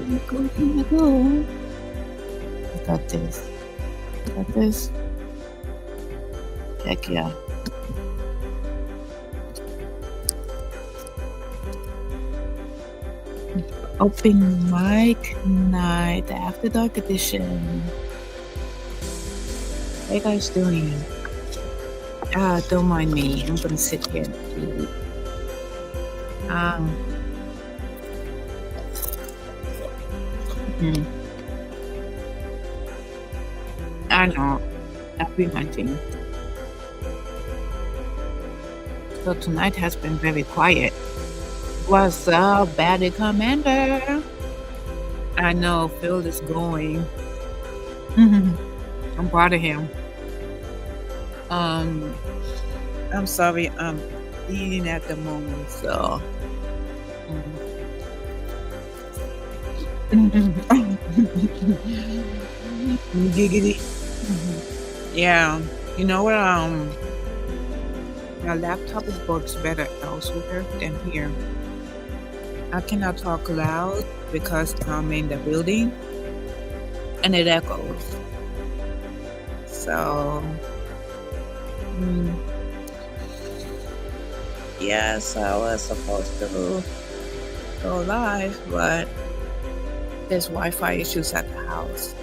Here we go. Got this. Got this. Heck yeah. Open mic night, after dark edition. How you guys doing? Don't mind me. I'm gonna sit here and eat. I know. I've been hunting. So tonight has been very quiet. What's up, Baddie Commander? I know Phil is going. I'm proud of him. I'm sorry, I'm eating at the moment, so. Giggity. Yeah, you know what? My laptop works better elsewhere than here. I cannot talk loud because I'm in the building and it echoes. So, yes, I was supposed to go live, but there's Wi-Fi issues at the house.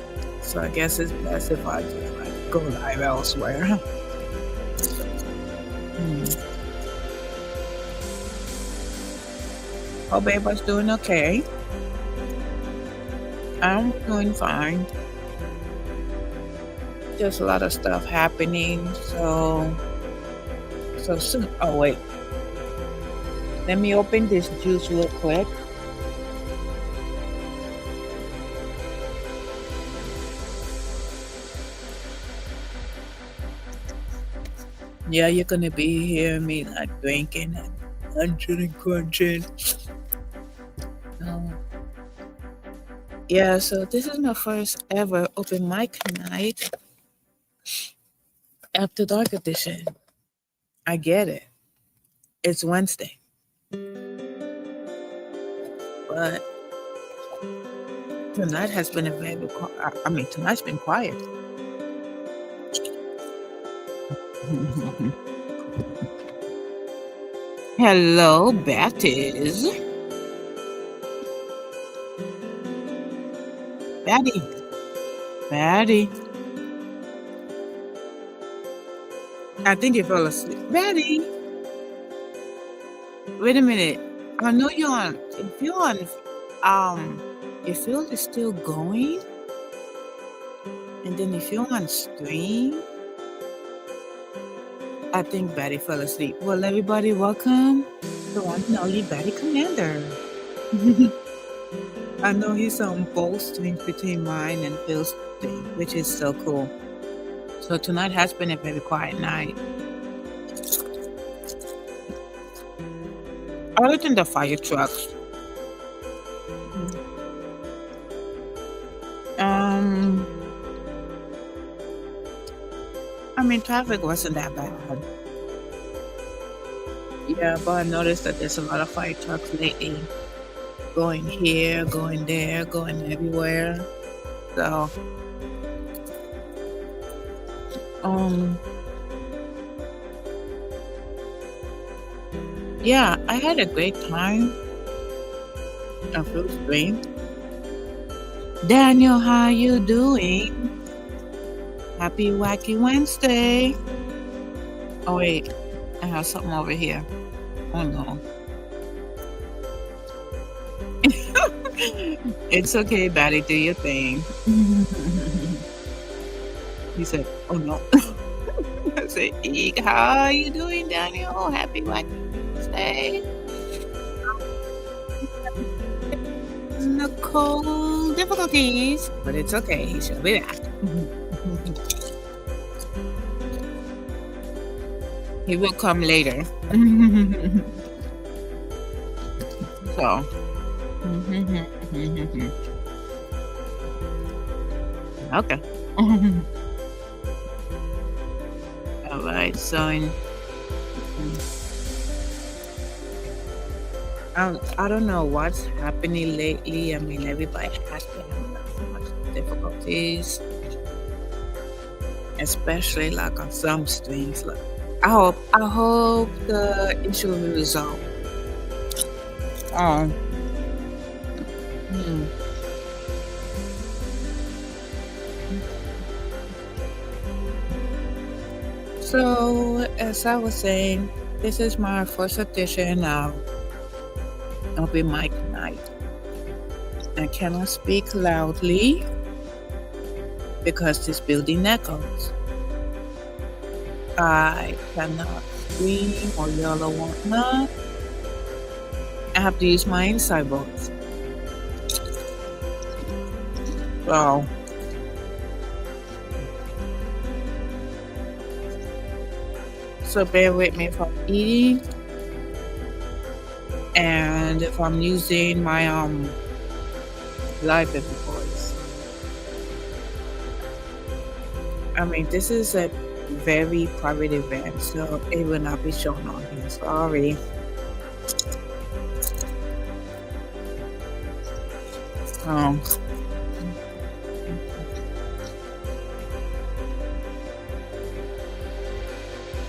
So I guess it's best if I just go live elsewhere. Hope everybody's doing okay. I'm doing fine. There's a lot of stuff happening, so soon. Oh wait, let me open this juice real quick. Yeah, you're gonna be hearing me drinking and munching and crunching. Yeah, so this is my first ever open mic night after dark edition. I get it. It's Wednesday. But tonight has been tonight's been quiet. Hello, Baptist. Batty. I think you fell asleep. Batty. Wait a minute. I know you're on. If you're on, your field is still going, and then if you're on stream, I think Batty fell asleep. Well, everybody, welcome to the one and only Batty Commander. I know he's on both streams between mine and Phil's stream, which is so cool. So tonight has been a very quiet night. Other than the fire trucks. Traffic wasn't that bad. Yeah, but I noticed that there's a lot of fire trucks lately. Going here, going there, going everywhere. So, yeah, I had a great time on Phil's stream. Daniel, how you doing? Happy Wacky Wednesday. Oh wait, I have something over here. Oh no. It's okay, Batty, do your thing. He said, oh no. I said, Eek, how are you doing, Daniel? Happy Wacky Wednesday. Nicole difficulties, but it's okay, he shall be back. He will come later. So. Okay. All right. So I don't know what's happening lately. I mean, everybody has been having like, so much difficulties, especially like on some streams. Like, I hope the issue will be resolved. Um, hmm. So, as I was saying, this is my first edition of the MIC NGHT. I cannot speak loudly because this building echoes. I cannot scream or yell or whatnot. I have to use my inside voice. So bear with me if I'm eating and if I'm using my live voice. I mean, this is a very private event, so it will not be shown on here. Sorry.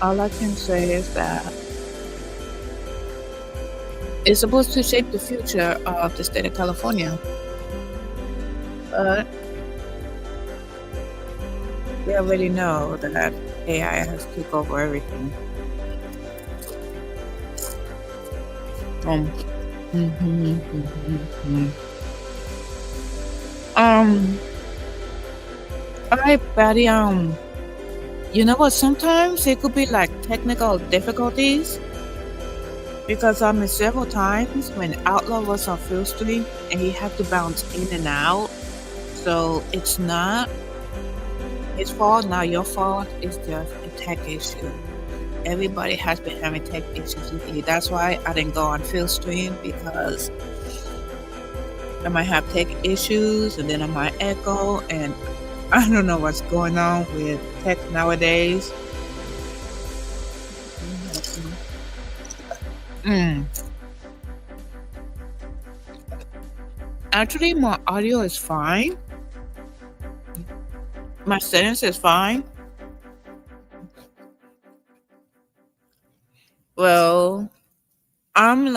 All I can say is that it's supposed to shape the future of the state of California. But we already know that AI has took over everything. All right, Patty. You know what? Sometimes it could be like technical difficulties because I mean several times when Outlaw was on Field Street and he had to bounce in and out. So it's not his fault, not your fault. It's just a tech issue. Everybody has been having tech issues lately. That's why I didn't go on Field Street because I might have tech issues and then I might echo and I don't know what's going on with tech nowadays. Actually, my audio is fine. My settings is fine. Well, I'm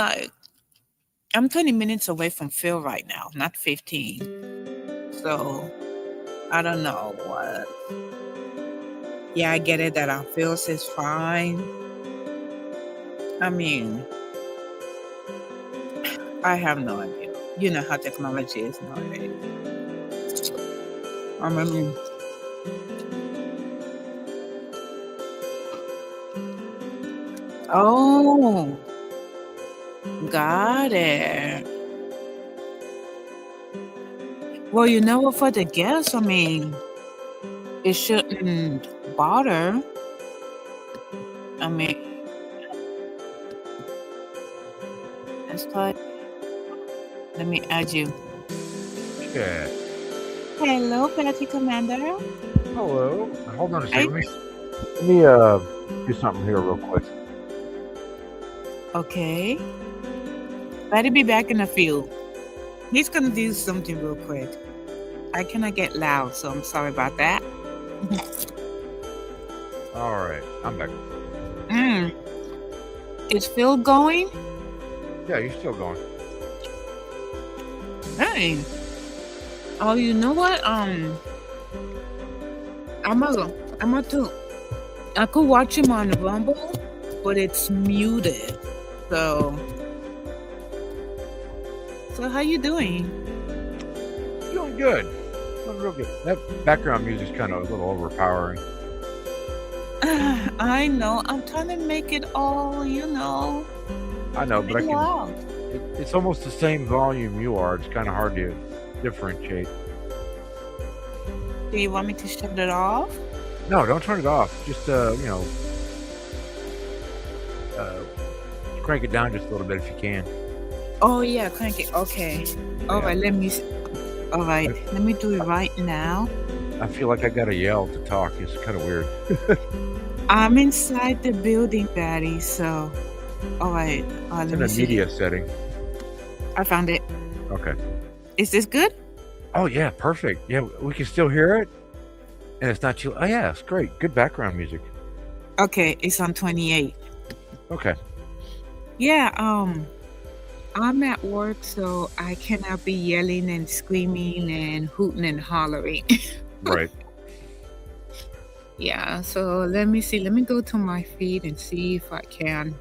20 minutes away from Phil right now, not 15. So I don't know what. Yeah, I get it that our Phil's is fine. I mean, I have no idea. You know how technology is nowadays. I mean, oh, got it. Well, you know what, for the guests, I mean, it shouldn't bother. I mean, let's try. Let me add you. Yeah. Hello, Betty Commander. Hello. Hold on a second. Let me do something here real quick. Okay. Betty be back in the field. He's gonna do something real quick. I cannot get loud, so I'm sorry about that. All right, I'm back. Is Phil going? Yeah, you're still going. Hey. Oh, you know what? I could watch him on Rumble, but it's muted. So how you doing? Doing good. Doing real good. That background music's kind of a little overpowering. I know. I'm trying to make it all, I know, but loud. It's almost the same volume you are. It's kind of hard to differentiate. Do you want me to shut it off? No, don't turn it off. Just crank it down just a little bit if you can. Oh yeah, crank it. Okay. All right. Let me do it right now. I feel like I gotta yell to talk. It's kind of weird. I'm inside the building, Patty. So, all right. It's in a media setting. I found it. Okay. Is this good? Oh yeah, perfect. Yeah, we can still hear it, and it's not too. Oh yeah, it's great. Good background music. Okay, it's on 28. Okay. Yeah, I'm at work, so I cannot be yelling and screaming and hooting and hollering. Right. Yeah, so let me see. Let me go to my feed and see if I can.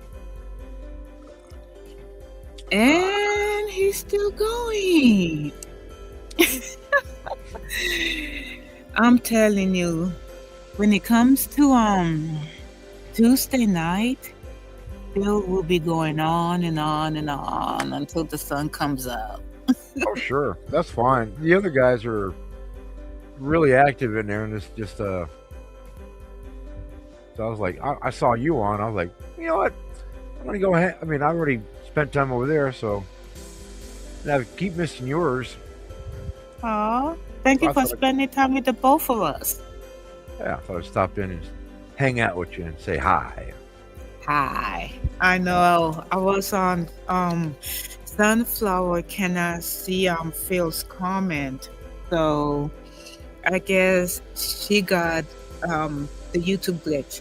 And he's still going. I'm telling you, when it comes to Tuesday night, Bill will be going on and on and on until the sun comes up. Oh sure, that's fine. The other guys are really active in there, and it's just So I was like, I saw you on. I was like, you know what? I'm gonna go ahead. I mean, I already spent time over there, so I keep missing yours. Aw, thank you I for thought spending time with the both of us. I thought I'd stop in and hang out with you and say hi. Hi. I know I was on Sunflower cannot see Phil's comment. So I guess she got the YouTube glitch.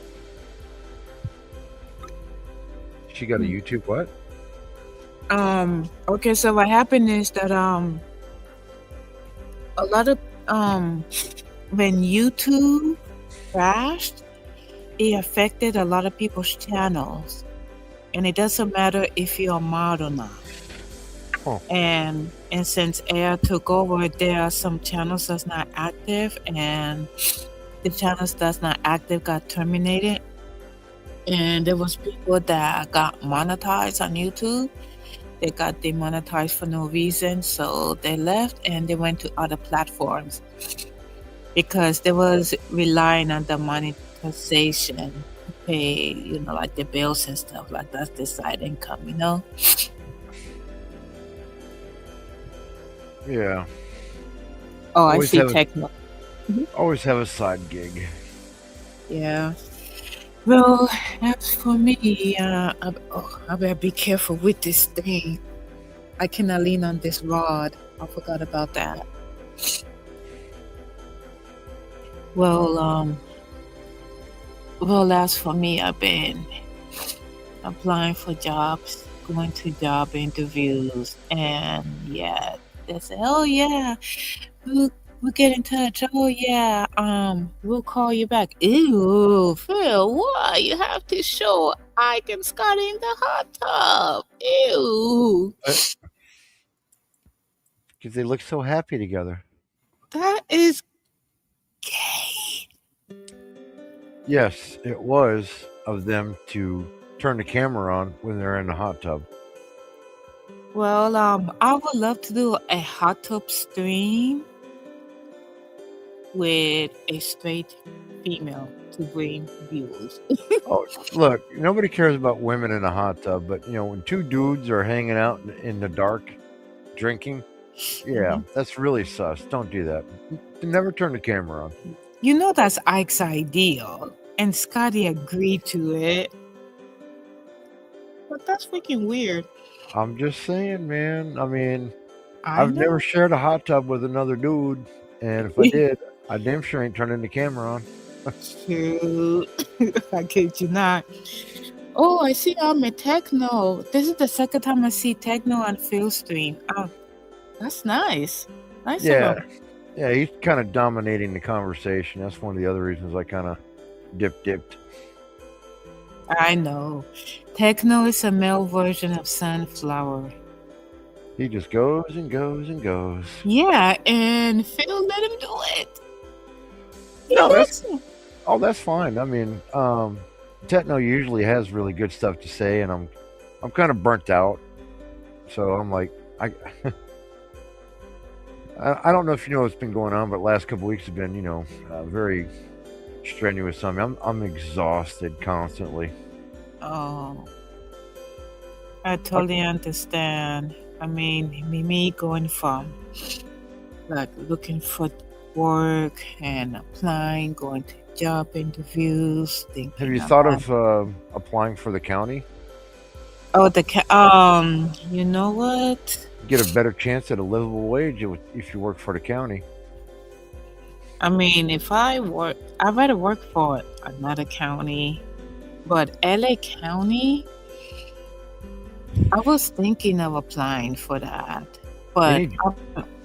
She got a YouTube what? Okay, so what happened is that a lot of when YouTube crashed, it affected a lot of people's channels, and it doesn't matter if you're a mod or not. Oh. And since Air took over, there are some channels that's not active, and the channels that's not active got terminated. And there was people that got monetized on YouTube. They got demonetized for no reason, so they left and they went to other platforms because they was relying on the monetization to pay, like the bills and stuff. Like that's the side income. Yeah. Oh, I see techno. Always have a side gig. Yeah. Well, as for me, I better be careful with this thing. I cannot lean on this rod. I forgot about that. Well, as for me, I've been applying for jobs, going to job interviews, and yeah, they say, "Oh yeah, we'll get in touch. Oh yeah, we'll call you back." Ew, Phil, why? You have to show Ike and Scotty in the hot tub. Ew. Because they look so happy together. That is gay. Yes, it was of them to turn the camera on when they're in the hot tub. Well, I would love to do a hot tub stream with a straight female to bring views. Oh, look, nobody cares about women in a hot tub, but when two dudes are hanging out in the dark drinking, yeah, that's really sus. Don't do that. Never turn the camera on. That's Ike's idea, and Scotty agreed to it. But that's freaking weird. I'm just saying, man. I mean, I've never shared a hot tub with another dude, and if I did, I damn sure ain't turning the camera on. Shoot. I kid you not. Oh, I see I'm a techno. This is the second time I see techno on Phil's stream. Oh, that's nice. Nice of him. Yeah, he's kind of dominating the conversation. That's one of the other reasons I kind of dipped. I know. Techno is a male version of Sunflower. He just goes and goes and goes. Yeah, and Phil let him do it. No, that's fine. I mean, techno usually has really good stuff to say, and I'm kind of burnt out. So I'm like, I don't know if you know what's been going on, but last couple weeks have been, very strenuous on me. I'm exhausted constantly. Oh, I totally understand. I mean, me going from like looking for work and applying, going to job interviews. Have you thought of applying for the county? Oh, you know what? Get a better chance at a livable wage if you work for the county. I mean, if I work, I'd rather work for another county, but LA County, I was thinking of applying for that, but Any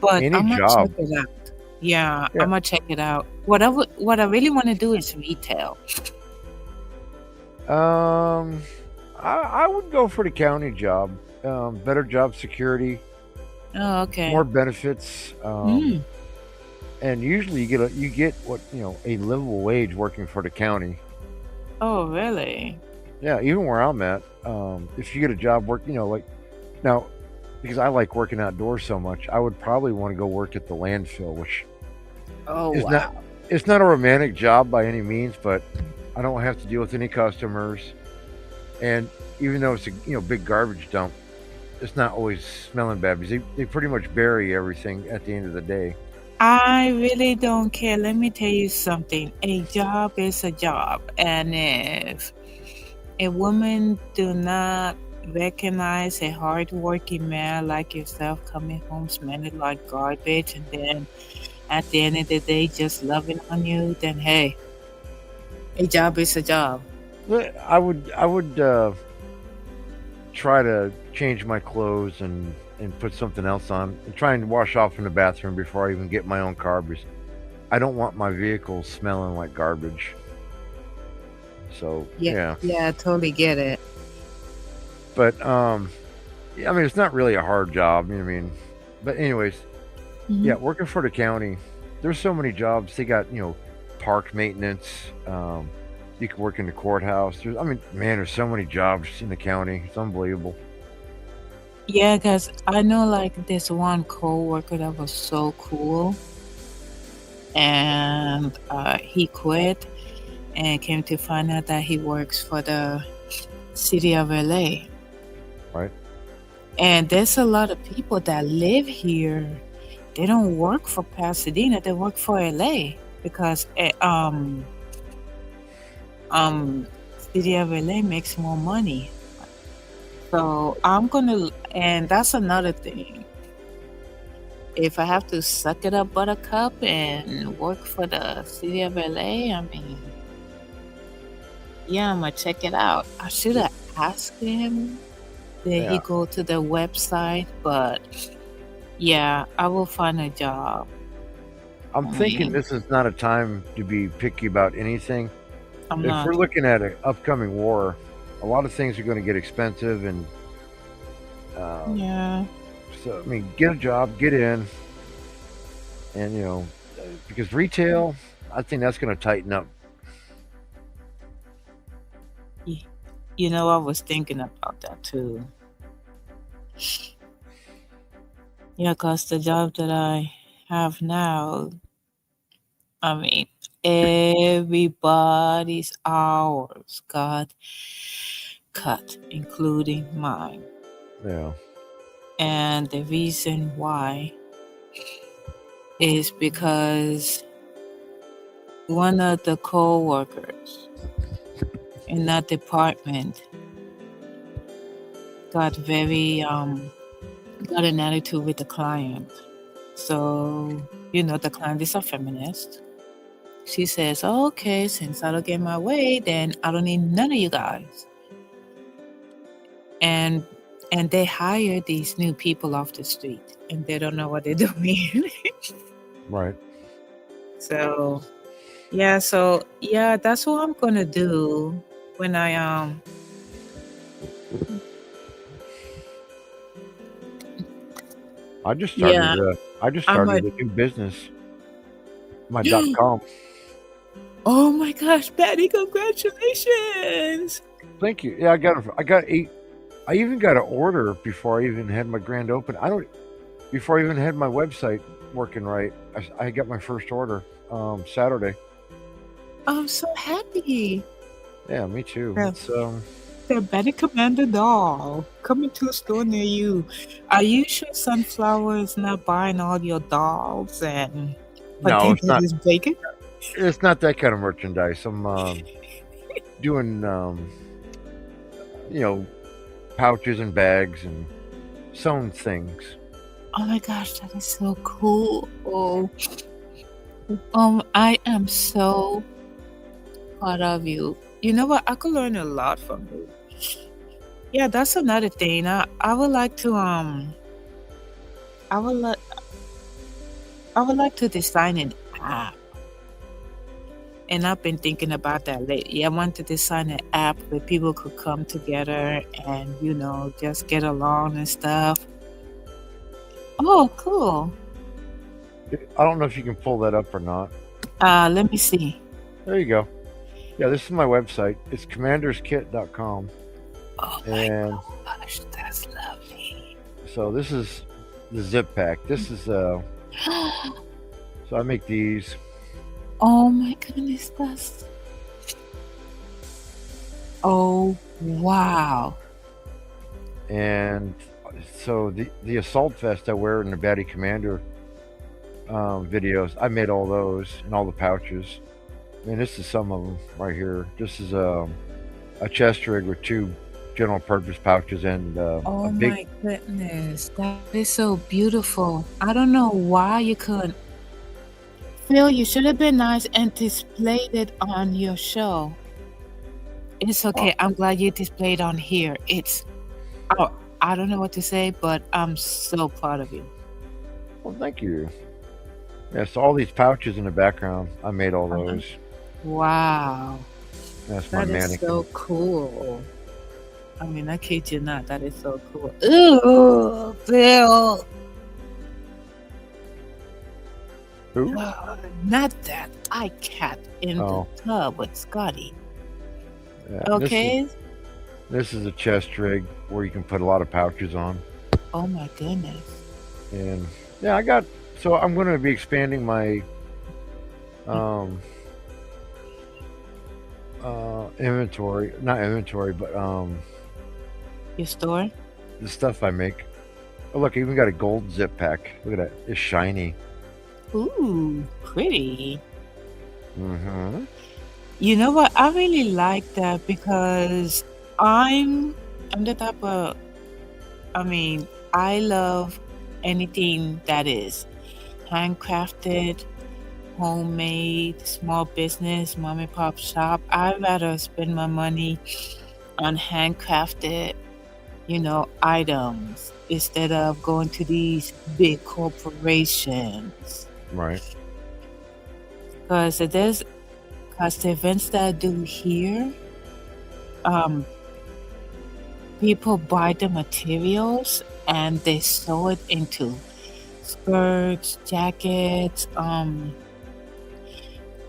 but any I'm gonna check job. it out. Yeah, Yeah. I'm gonna check it out. What I really want to do is retail. Um, I would go for the county job. Better job security, Oh, okay. more benefits, Mm. and usually you get what a livable wage working for the county. Oh, really? Yeah, even where I'm at, if you get a job like now, because I like working outdoors so much, I would probably want to go work at the landfill, which Oh, is not wow. it's not a romantic job by any means, but I don't have to deal with any customers, and even though it's a big garbage dump, it's not always smelling bad because they pretty much bury everything at the end of the day. I really don't care. Let me tell you something. A job is a job, and if a woman do not recognize a hardworking man like yourself coming home smelling like garbage, and then at the end of the day just loving on you, then hey, a job is a job. But I would try to change my clothes and put something else on and try and wash off in the bathroom before I even get my own car because I don't want my vehicle smelling like garbage. So Yeah, yeah, yeah, I totally get it. but yeah, I mean it's not really a hard job. You know what I mean? But anyways, Mhm. yeah, working for the county, there's so many jobs. They got park maintenance. You can work in the courthouse. I mean, man, there's so many jobs in the county. It's unbelievable. Yeah, because I know like this one coworker that was so cool, and he quit and came to find out that he works for the city of LA. Right? And there's a lot of people that live here. They don't work for Pasadena. They work for LA because um city of LA makes more money. So I'm gonna, and that's another thing. If I have to suck it up, Buttercup, and work for the city of LA, I mean, yeah, I'm gonna check it out. I should have asked him. Did he Yeah. go to the website? But yeah, I will find a job. I'm I thinking mean, this is not a time to be picky about anything. I'm If we're not. looking at an upcoming war, a lot of things are going to get expensive, and um, Yeah. so I mean, get a job, get in, and because retail, I think that's going to tighten up. Y- You know, I was thinking about that too. Yeah, because the job that I have now, I mean, everybody's hours got cut, including mine. Yeah, And the reason why is because one of the co-workers in that department got very got an attitude with the client. So, the client is a feminist. She says, okay, since I don't get my way, then I don't need none of you guys. And and they hire these new people off the street and they don't know what they're doing. right. So yeah, that's what I'm gonna do when I I just started. yeah, I just I'm a started a new business, my .com. oh my gosh, Patty, congratulations. Thank you. Yeah, I got eight. I even got an order before I even had my grand open. I don't before I even had my website working right. I got my first order Saturday. I'm so happy. Yeah, me too. The, It's the Betty Commander doll coming to a store near you. Are you sure Sunflower is not buying all your dolls and no, pretending it's bacon? it's not that kind of merchandise. I'm doing you know pouches and bags and sewn things. Oh my gosh, that is so cool. Oh, I am so proud of you. You know what? I could learn a lot from you. Yeah, that's another thing. I would like to I would like I would like to design an app. And I've been thinking about that lately. I want to design an app where people could come together and, just get along and stuff. Oh, cool. I don't know if you can pull that up or not. Let me see. There you go. Yeah, this is my website. It's commanderskit.com. Oh And my gosh, that's lovely. so this is the zip pack. This is so I make these. Oh my goodness, that's. Oh, wow. And so the assault vest I wear in the Batty Commander videos, I made all those and all the pouches. And this is some of them right here. This is a chest rig with 2 general purpose pouches and Oh a big. my goodness, that is so beautiful. I don't know why you couldn't. Phil, you should have been nice and displayed it on your show. It's okay. I'm glad you displayed on here. Oh, I don't know what to say, but I'm so proud of you. Well, thank you. Yeah, so all these pouches in the background, I made all those. Wow. That's my That is mannequin. so cool. I mean, I kid you not. That is so cool. Ooh, Phil. Who? Not that. I cat in Oh. the tub with Scotty. Yeah, Okay. This is a chest rig where you can put a lot of pouches on. Oh my goodness. And yeah, so I'm going to be expanding my inventory, not inventory, but Your store? the stuff I make. Oh, look, I even got a gold zip pack. Look at that. It's shiny. Ooh, pretty. Mm-hmm. You know what? I really like that because I'm the type of, I love anything that is handcrafted, homemade, small business, mom and pop shop. I'd rather spend my money on handcrafted, items instead of going to these big corporations. Right. Because the events that I do here, people buy the materials and they sew it into skirts, jackets,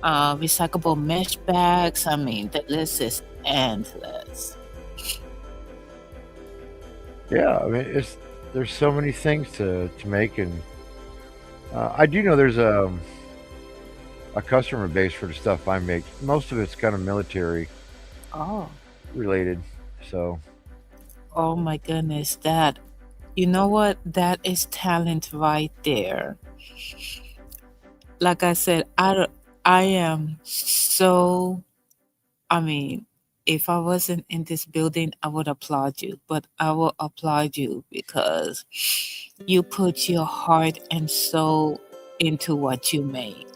recyclable mesh bags. I mean, the list is endless. Yeah, I mean, there's so many things to make, and I do know there's a customer base for the stuff I make. Most of it's kind of military Oh, related, so oh my goodness, you know what? That is talent right there. Like I said, I am so, if I wasn't in this building, I would applaud you, but I will applaud you because you put your heart and soul into what you make.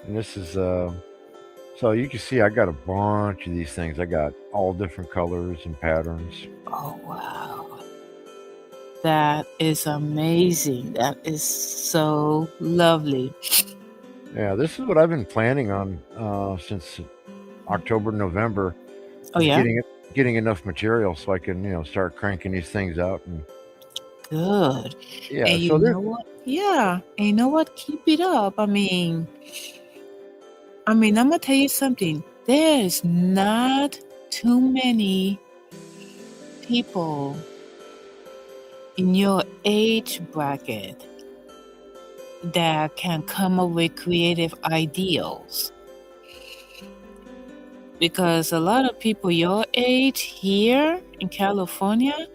and this is so you can see I got a bunch of these things. I got all different colors and patterns. Oh, wow. That is amazing. That is so lovely. Yeah, this is what I've been planning on since October, November. Oh, yeah? Getting enough material so I can start cranking these things out. And Good. yeah, And so you know what? Yeah. And you know what? Keep it up. I'm gonna tell you something. There's not too many people in your age bracket that can come up with creative ideals. Because a lot of people your age here in California,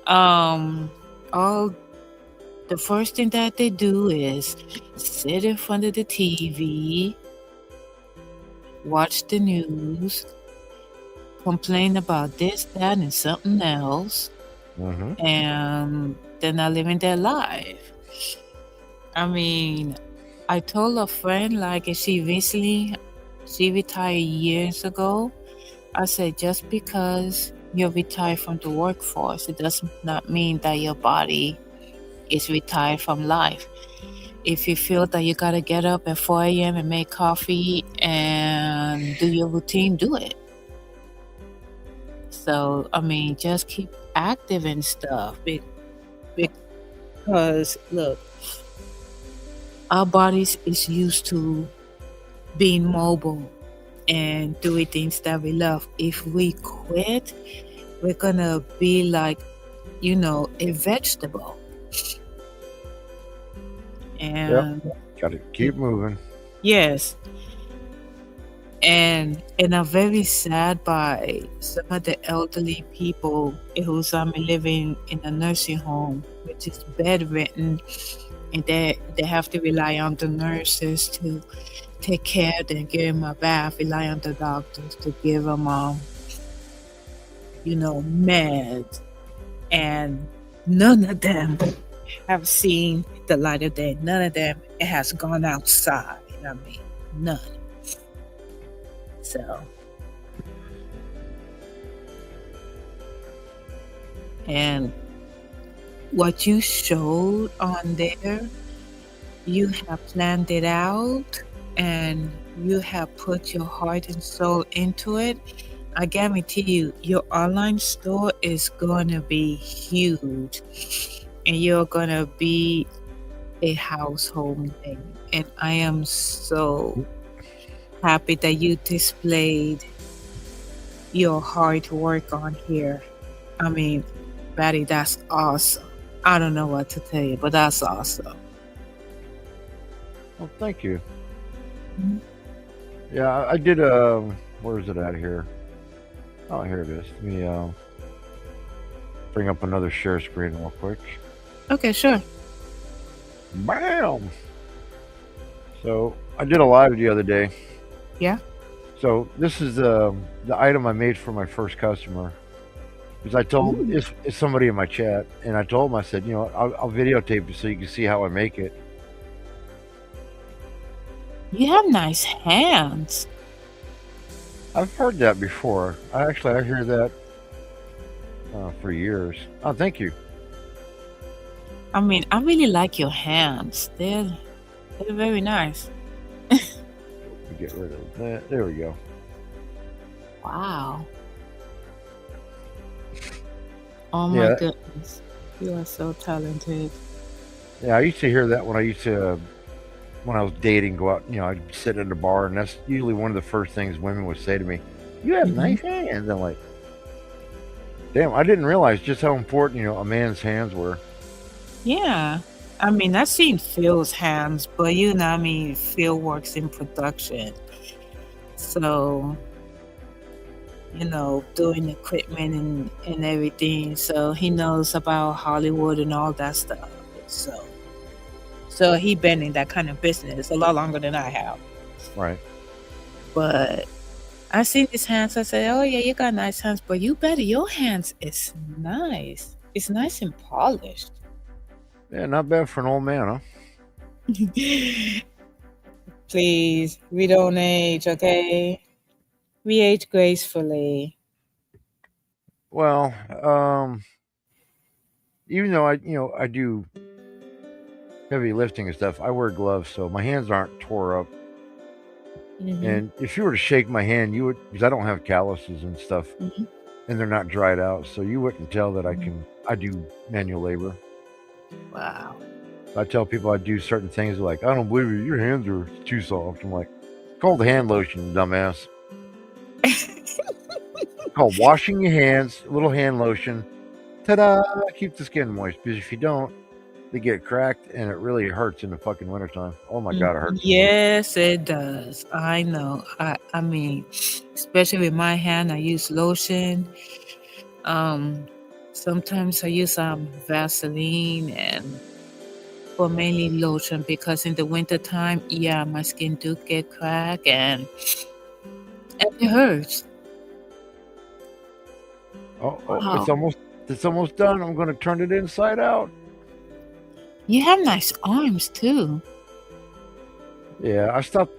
all the first thing that they do is sit in front of the TV, watch the news, complain about this, that, and something else, Mm-hmm. and they're not living their life. I mean, I told a friend like she retired years ago. I said just because you're retired from the workforce, it does not mean that your body is retired from life. If you feel that you gotta get up at 4 a.m. and make coffee and do your routine, do it. So, I mean, just keep active and stuff. Because, look, our bodies is used to being mobile and doing things that we love. If we quit, we're gonna be like, a vegetable. Yep. And Got to keep moving. yes, and I'm very sad by some of the elderly people who's living in a nursing home, which is bedridden, and they have to rely on the nurses to take care of them, give them a bath, rely on the doctors to give them meds, and none of them have seen the light of day. None of them has gone outside. I mean, none. So, and what you showed on there, you have planned it out and you have put your heart and soul into it. I guarantee you, your online store is going to be huge and you're going to be a household name. And I am so happy that you displayed your hard work on here. I mean, Betty, that's awesome. I don't know what to tell you, but that's awesome. Well, thank you. Mhm. Yeah, I did. Where is it at here? Oh, here it is. Let me bring up another share screen real quick. Okay, sure. Bam! So I did a live the other day. Yeah. So this is the item I made for my first customer. Because I told it's somebody in my chat, and I told him, I said, I'll videotape it so you can see how I make it. You have nice hands. I've heard that before. I hear that for years. Oh, thank you. I mean, I really like your hands. They're very nice. Get rid of that. There we go. Wow. Oh my Yeah. goodness. You are so talented. Yeah, I used to hear that when I was dating, go out, I'd sit in the bar, and that's usually one of the first things women would say to me. You have nice hands. I'm like, damn, I didn't realize just how important, a man's hands were. Yeah. I mean, I've seen Phil's hands, but Phil works in production. So, doing equipment and everything. So he knows about Hollywood and all that stuff. So he been in that kind of business a lot longer than I have. Right. But I seen his hands. I said, "Oh yeah, you got nice hands, but you better your hands is nice. It's nice and polished." Yeah, not bad for an old man, huh? Please, we don't age, okay? We age gracefully. Well, even though I do heavy lifting and stuff, I wear gloves, so my hands aren't tore up. And if you were to shake my hand, you would, because I don't have calluses and stuff, and they're not dried out, so you wouldn't tell that I do manual labor. Wow. I tell people I do certain things like, I don't believe you, your hands are too soft. I'm like, it's called hand lotion, dumbass. It's called washing your hands, a little hand lotion. Ta-da! Keep the skin moist, because if you don't, they get cracked, and it really hurts in the fucking wintertime. Oh my God, it hurts. Yes, it does. I know. I mean, especially with my hand, I use lotion. Sometimes I use Vaseline but mainly lotion because in the wintertime, yeah, my skin do get cracked and And it hurts. Oh, Wow. it's almost done. I'm going to turn it inside out. You have nice arms too. Yeah, I stopped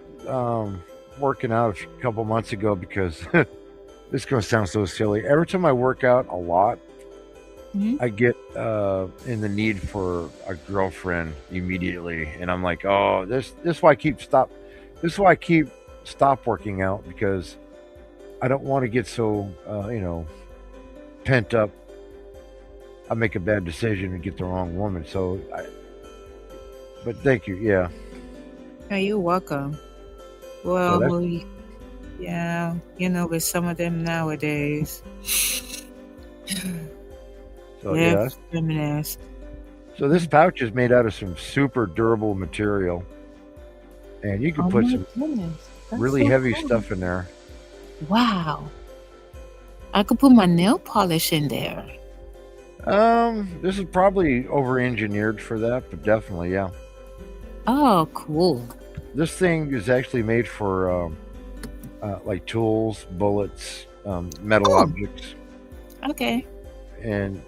working out a couple months ago because this is going to sound so silly. Every time I work out a lot, Mhm. I get in the need for a girlfriend immediately, and I'm like, oh, this is why I keep stop. This is why I keep stop working out, because I don't want to get so pent up. I make a bad decision and get the wrong woman. But thank you. Yeah. Hey, you're welcome. So Well, that's yeah, with some of them nowadays, so they're yeah. feminist. So this pouch is made out of some super durable material, and you can Oh put my some goodness, that's really so heavy cool. stuff in there. Wow. I could put my nail polish in there. This is probably over engineered for that, but definitely, yeah. Oh, cool. This thing is actually made for like tools, bullets, metal Oh, objects, okay. and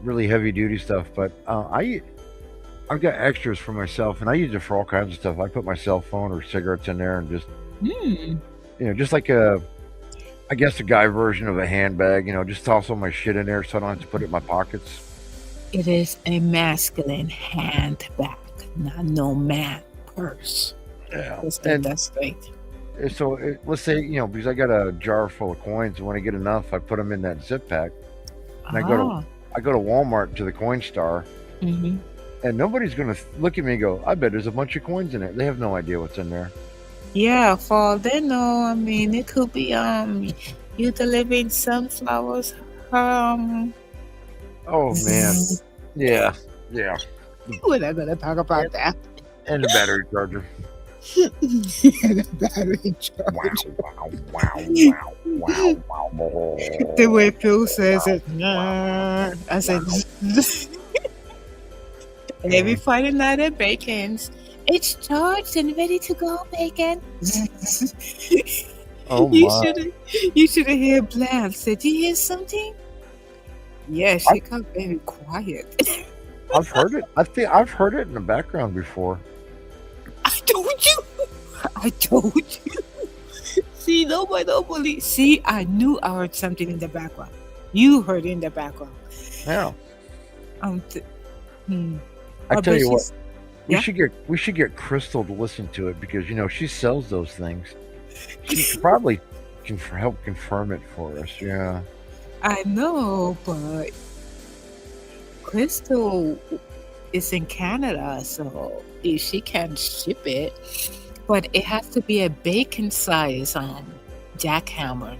really heavy duty stuff. But I've got extras for myself, and I use it for all kinds of stuff. I put my cell phone or cigarettes in there, and just Hmm. just like I guess a guy version of a handbag. Just toss all my shit in there so I don't have to put it in my pockets. It is a masculine handbag, not no man purse. Yeah, Let's get and that straight. so let's say because I got a jar full of coins, and when I get enough, I put them in that zip pack, and Ah. I go to Walmart to the coin star, Mm-hmm. and nobody's gonna look at me and go, "I bet there's a bunch of coins in it." They have no idea what's in there. Yeah, for all they know, I mean, it could be you delivering sunflowers. Um, Oh man, yeah, yeah, we're not gonna talk and, about that. and the battery charger. The battery Wow, charge. wow, wow, wow, wow, wow. The way Phil says Wow, it. Nah. I said, wow. every Friday night at Bacon's, it's charged and ready to go, Bacon. Oh you my! should have heard Blanche. Did you hear something? Yeah, I, she got very quiet. I've heard it. I think I've heard it in the background before. I told you. I told you. See, nobody don't believe. See, I knew I heard something in the background. You heard it in the background. Yeah, Th- hmm. I I tell bet you what, she's. Yeah. we should get Crystal to listen to it, because she sells those things. She could probably help confirm it for us. Yeah. I know, but Crystal is in Canada, so if she can ship it, but it has to be a bacon size jackhammer.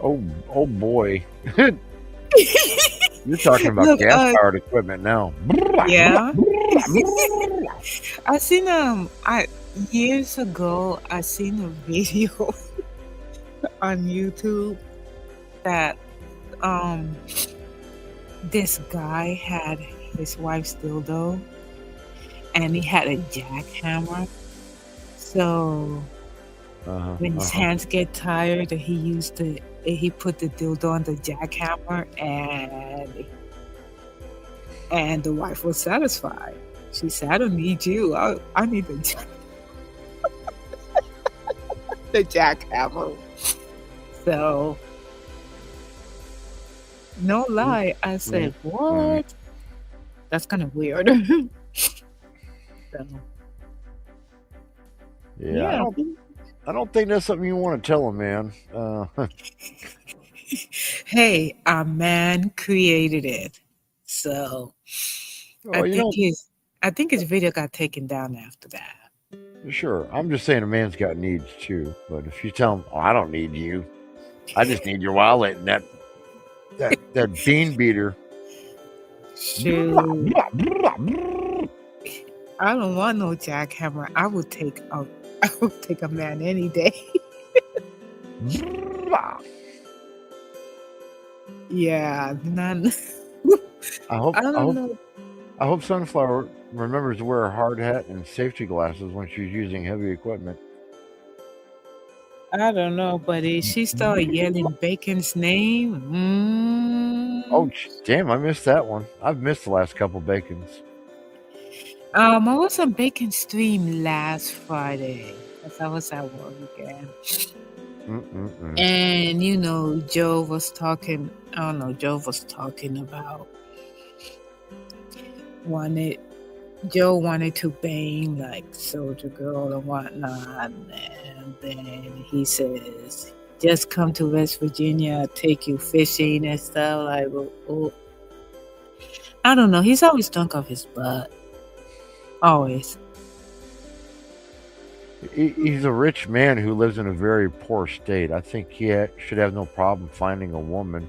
Oh boy. You're talking about Look, gas-powered equipment now. yeah. I seen I years ago I seen a video on YouTube that um this guy had his wife's dildo and he had a jackhammer. So Uh-huh, when his uh-huh. hands get tired, he put the dildo on the jackhammer and the wife was satisfied. She said, "I don't need you. I need the jackhammer." So no Mm, lie, I mm, said, mm. "What? That's kind of weird." So Yeah, yeah. I don't think that's something you want to tell a man. Hey, a man created it. So I Well, think his video got taken down after that. sure. I'm just saying a man's got needs too. But if you tell him, "Oh, I don't need you. I just need your wallet and that bean beater." Shoot. I don't want no jackhammer. I would take a man any day. Yeah, none. I hope I I don't hope know. I hope Sunflower remembers to wear a hard hat and safety glasses when she's using heavy equipment. I don't know, but if she started yelling Bacon's name, Oh, damn! I missed that one. I've missed the last couple bacons. I was on Bacon stream last Friday because I was at work again. And Joe was talking. I don't know. Joe was talking about Joe wanted to bang like Soldier Girl and whatnot, and then he says, "Just come to West Virginia, I'll take you fishing and stuff." Like, oh, I don't know. He's always drunk off his butt. Always. He's a rich man who lives in a very poor state. I think he should have no problem finding a woman.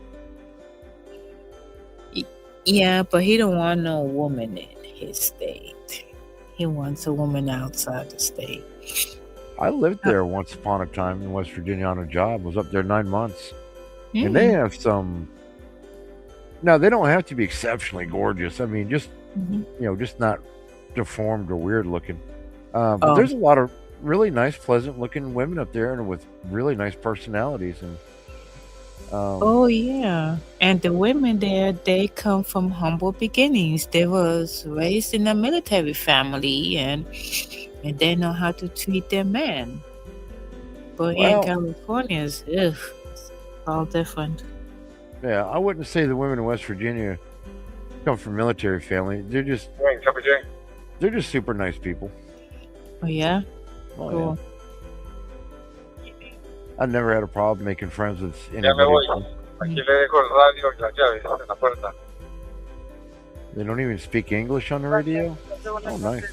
Yeah, but he don't want no woman in his state. He wants a woman outside the state. I lived there once upon a time in West Virginia on a job. Was up there 9 months, and they have some. Now they don't have to be exceptionally gorgeous. I mean, just just not deformed or weird looking. But there's a lot of really nice, pleasant looking women up there, and with really nice personalities. And oh yeah, and the women there, they come from humble beginnings. They was raised in a military family, and they know how to treat their man. But here in California, it's all different. Yeah, I wouldn't say the women in West Virginia come from military family. They're just super nice people. Oh yeah. Oh, cool. Yeah. I've never had a problem making friends with anybody. They don't even speak English on the radio? Oh, nice.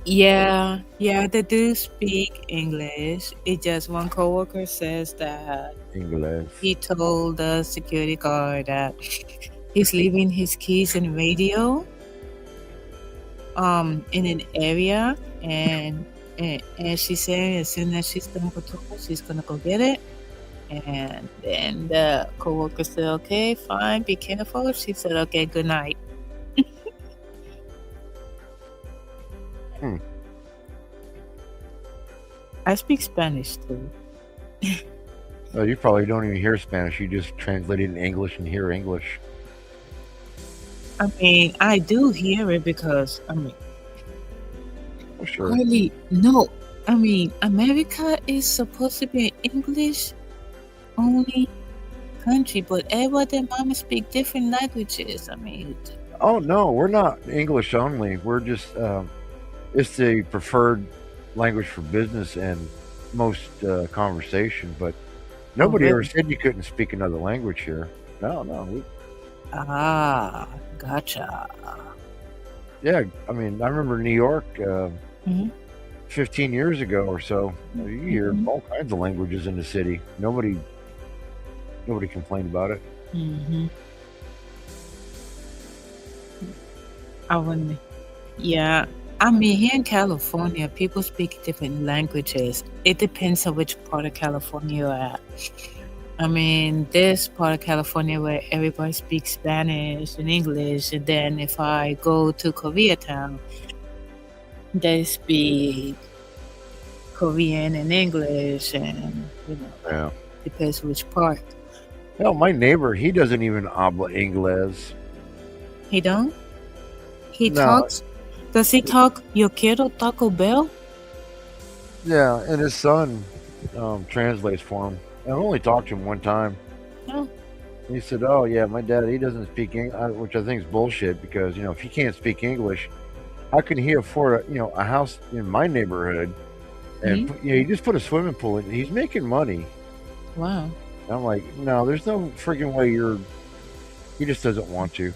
Yeah, they do speak English. It just one coworker says that he told the security guard that he's leaving his keys and radio in an area, and she said as soon as she's done patrol, she's gonna go get it. And then the coworker said, "Okay, fine, be careful." She said, "Okay, good night." I speak Spanish too. Oh, you probably don't even hear Spanish. You just translate it in English and hear English. I mean, I do hear it because sure. No, I mean, America is supposed to be an English only country, but everybody and mama speak different languages. I mean, oh no, we're not English only. We're just it's the preferred language for business and most conversation. But nobody ever said you couldn't speak another language here. No. Gotcha. Yeah, I mean, I remember New York 15 years ago or so. You hear all kinds of languages in the city. Nobody complained about it. I wouldn't. Yeah, I mean, here in California, people speak different languages. It depends on which part of California you're at. I mean, this part of California where everybody speaks Spanish and English, and then if I go to Koreatown, they speak Korean and English, and depends which part. Well, my neighbor, he doesn't even habla Inglés. He don't? He talks? Does he talk "Yo quiero Taco Bell"? Yeah, and his son translates for him. I only talked to him one time. Oh. He said, "Oh yeah, my dad, he doesn't speak English," which I think is bullshit because if he can't speak English, how can he afford a house in my neighborhood? And he just put a swimming pool in. He's making money. Wow. And I'm like, no, there's no freaking way he just doesn't want to.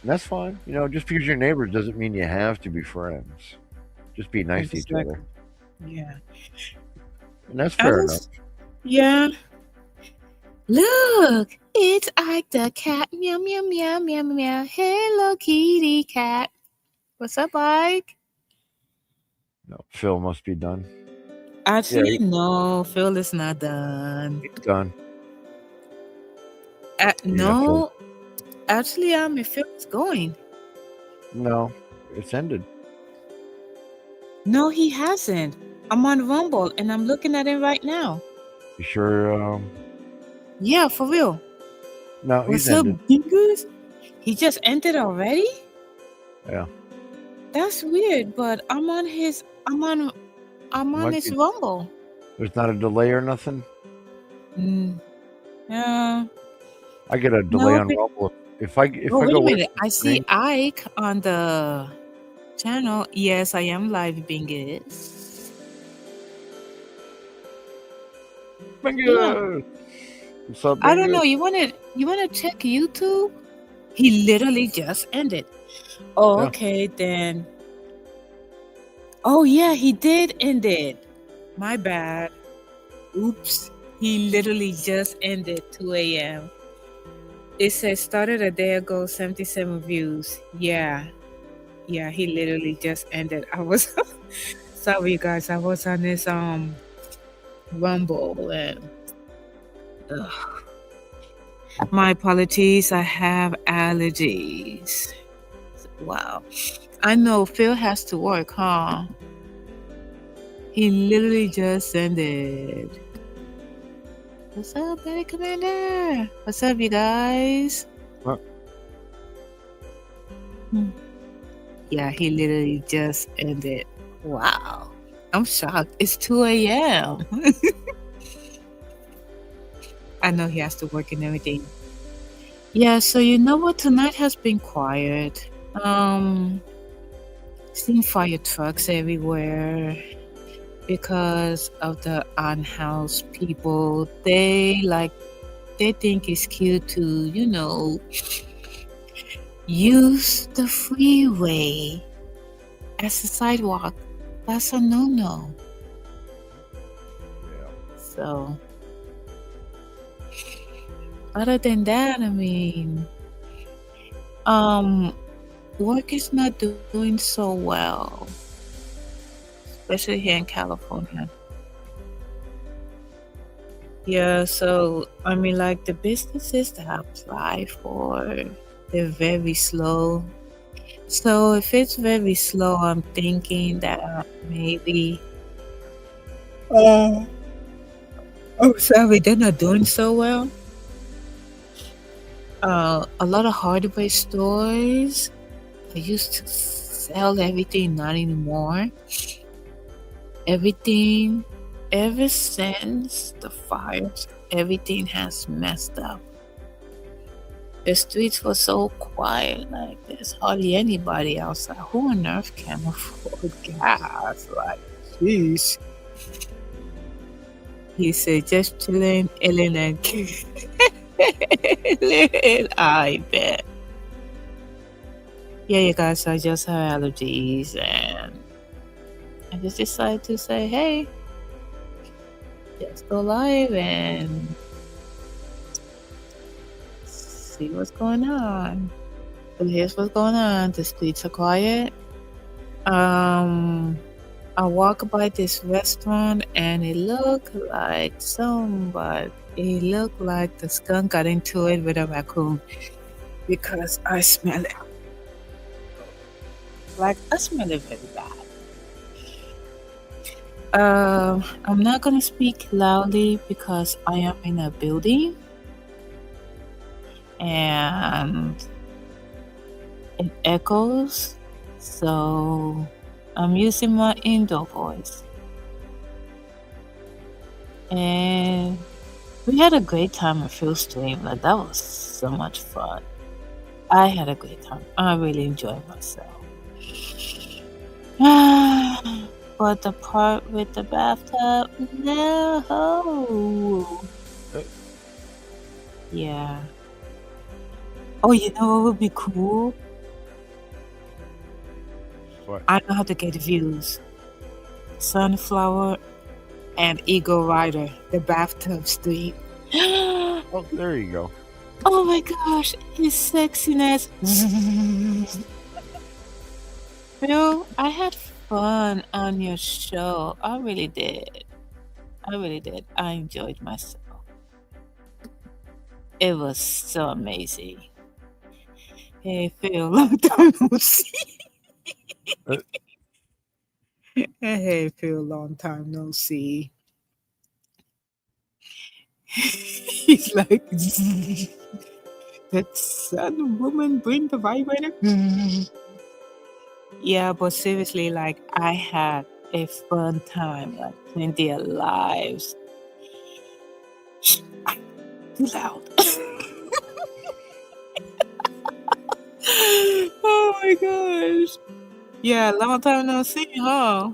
And that's fine. Just because you're neighbors doesn't mean you have to be friends. Just be nice to each other. Yeah. And that's fair enough. Yeah. Look, it's Ike the cat. Meow, meow, meow, meow, meow. Hello, kitty cat. What's up, Ike? No, Phil must be done. Actually, no, Phil is not done. He's done. No. Actually, Phil is going. No, it's ended. No, he hasn't. I'm on Rumble and I'm looking at it right now. You sure? Yeah, for real. No, he's What's up, ended. Dingus? He just ended already? Yeah. That's weird, but I'm on his Might his be, Rumble. there's not a delay or nothing. Yeah. I get a delay No, on Rumble if I oh, wait go a away minute. from I the see screen. Ike on the channel. Yes, I am live, Bingus. Yeah. Bingus. What's up, I don't know. Bingus? You wanna check YouTube? He literally just ended. Oh, Yeah. okay then. Oh yeah, he did end it. My bad. Oops. He literally just ended 2 a.m. It says started a day ago, 77 views. Yeah. Yeah, he literally just ended. I was sorry you guys, I was on this Rumble and ugh. My apologies, I have allergies. Wow. I know Phil has to work, huh? He literally just ended. What's up, Betty Commander? What's up, you guys? What? Yeah, he literally just ended. Wow. I'm shocked. It's 2 a.m. I know he has to work and everything. Yeah, so you know what? Tonight has been quiet. Seeing fire trucks everywhere because of the unhoused people. They think it's cute to, use the freeway as a sidewalk. That's a no-no. Yeah. So, other than that, I mean, work is not doing so well, especially here in California. Yeah, so I mean, like the businesses that I apply for, they're very slow. So if it's very slow, I'm thinking that maybe. Oh, sorry, they're not doing so well. A lot of hardware stores. I used to sell everything, not anymore. Everything, ever since the fires, everything has messed up. The streets were so quiet, like there's hardly anybody outside. Who on earth can afford gas? Like, jeez. He said, just chilling, Ellen and I bet. Yeah, you guys, I just have allergies and I just decided to say, hey, just go live and see what's going on. So here's what's going on. The streets are quiet. I walk by this restaurant and it looked like it looked like the skunk got into it with a raccoon because I smell it. Like, I smell it very bad. I'm not gonna speak loudly because I am in a building and it echoes, so I'm using my indoor voice. And we had a great time at Phil Stream. Like, that was so much fun. I had a great time. I really enjoyed myself. But the part with the bathtub, no. Yeah. Oh, you know what would be cool? What? I know how to get views. Sunflower and Eagle Rider, the bathtub stream. Oh, there you go. Oh my gosh, his sexiness. Phil, I had fun on your show. I really did. I enjoyed myself. It was so amazing. Hey, Phil, long time no see. Hey, Phil, long time no see. He's like, that son woman bring the vibrator. Yeah, but seriously, like I had a fun time, like plenty of lives. Too loud. Oh my gosh. Yeah, long time no see, huh?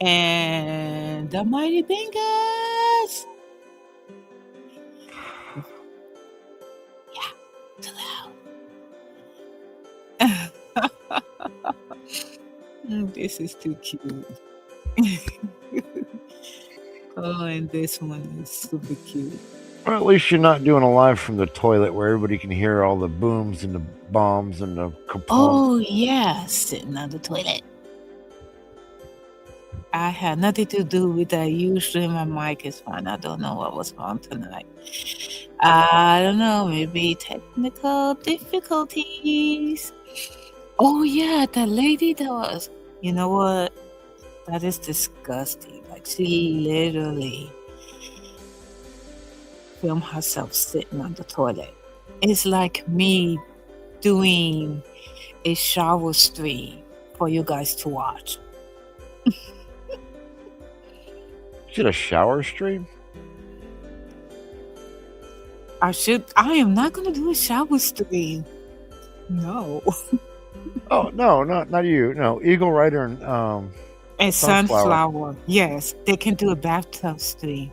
And the mighty bingers. Yeah, too loud. This is too cute. Oh, and this one is super cute. Well, at least you're not doing a live from the toilet where everybody can hear all the booms and the bombs and the kaplunk. Oh, yeah, sitting on the toilet. I had nothing to do with that. Usually my mic is fine. I don't know what was wrong tonight. I don't know, maybe technical difficulties. Oh, yeah, that lady that was, you know what? That is disgusting. Like, she literally filmed herself sitting on the toilet. It's like me doing a shower stream for you guys to watch. Is it a shower stream? I am not going to do a shower stream. No. Oh, no, not you. No, Eagle Rider and Sunflower. Yes, they can do a bathtub stream.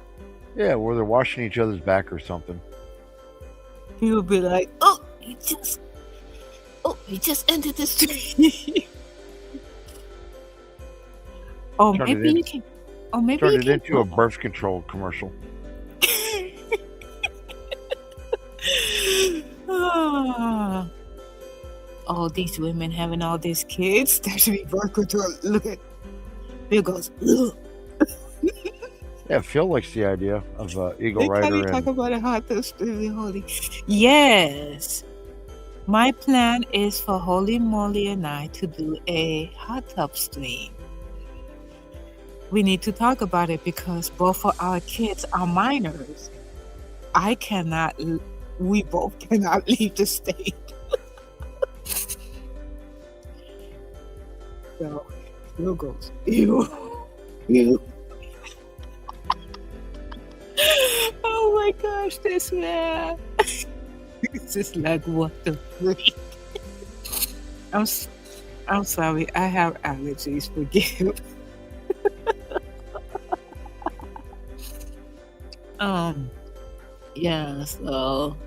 Yeah, where they're washing each other's back or something. People be like, oh, he just ended the stream. Oh, maybe you can. Oh, maybe turn you it can into a birth control commercial. All these women having all these kids. That should be birth control. Look at. Bill goes. Ugh. Yeah, Phil likes the idea of Eagle Rider. Can you talk about a hot tub stream, Holy? Yes. My plan is for Holy Molly and I to do a hot tub stream. We need to talk about it because both of our kids are minors. We both cannot leave the state. So, Phil goes, ew, ew. Oh my gosh, this man. This is like, what the freak? I'm sorry, I have allergies, forgive. Yeah, so.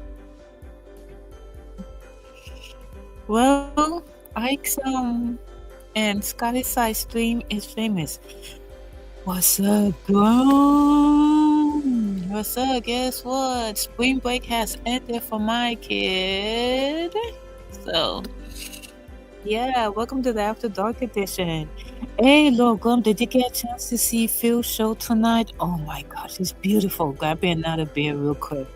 Well, Ike's, and Scotty's side stream is famous. What's up, bro? What's up? Guess what? Spring break has ended for my kid. So, yeah, welcome to the After Dark edition. Hey, Lord Glum, did you get a chance to see Phil's show tonight? Oh my gosh, it's beautiful. Grab me another beer real quick.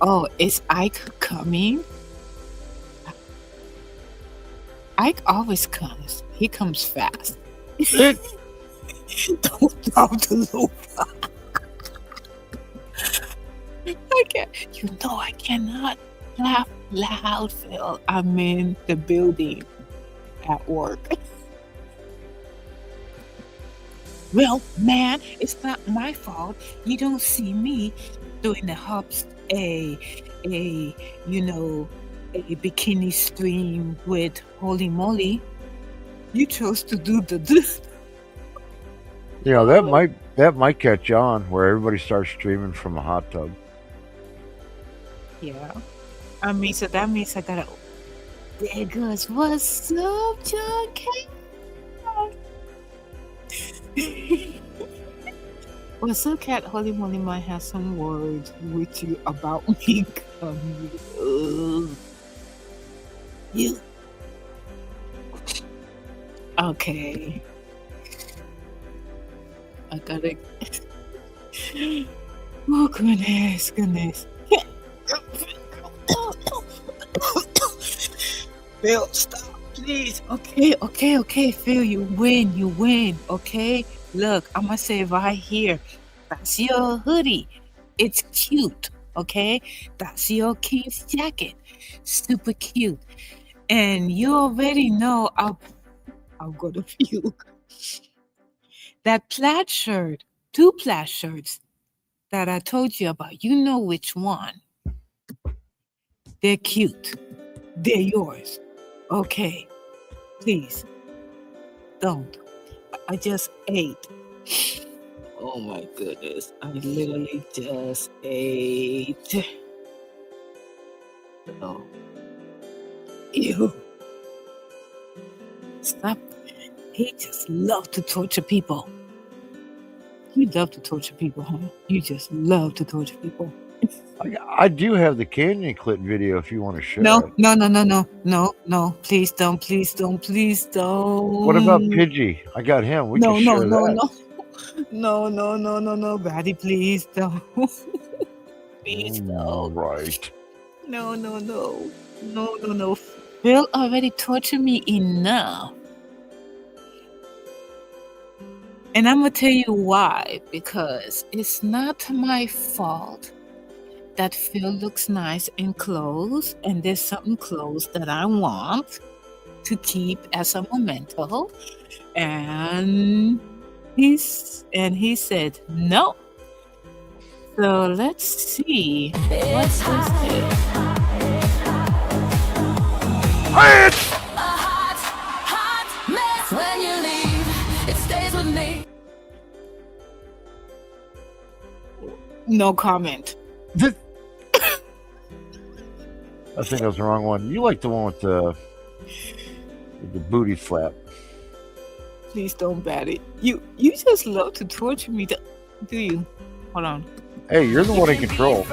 Oh, is Ike coming? Ike always comes. He comes fast. Don't drop the loop. I can't. You know I cannot laugh loud, Phil. I'm in the building at work. Well, man, it's not my fault. You don't see me doing the hops, a bikini stream with Holy Molly. You chose to do the. You know, that might catch on where everybody starts streaming from a hot tub. Yeah. I mean, so that means I gotta. There goes, what's up, John K? What's up, Cat? Holy Molly might have some words with you about me coming. You. Okay. I gotta. Oh, goodness. Bill, stop, Please. Okay, Phil, you win. Okay, look, I'm gonna say right here. That's your hoodie. It's cute. Okay, that's your king's jacket. Super cute. And you already know I'll go to puke. That plaid shirt, 2 plaid shirts that I told you about. You know which one. They're cute. They're yours. Okay. Please. Don't. I just ate. Oh my goodness. I literally just ate. Oh. Ew. Stop. He just loves to torture people. You love to torture people, huh? You just love to torture people. I do have the Canyon Clit video if you want to share No. it. Please don't. What about Pidgey? I got him. We can share that. No, Batty, please don't. Please don't. Right. No. Phil already tortured me enough. And I'm going to tell you why. Because it's not my fault that Phil looks nice in clothes. And there's certain clothes that I want to keep as a memento. And he said no. So let's see. What's this here? It's a hot mess when you leave. It stays with me. No comment. I think that was the wrong one. You like the one with the booty flap. Please don't bat it. You just love to torture me, do you? Hold on. Hey, you're the one in control.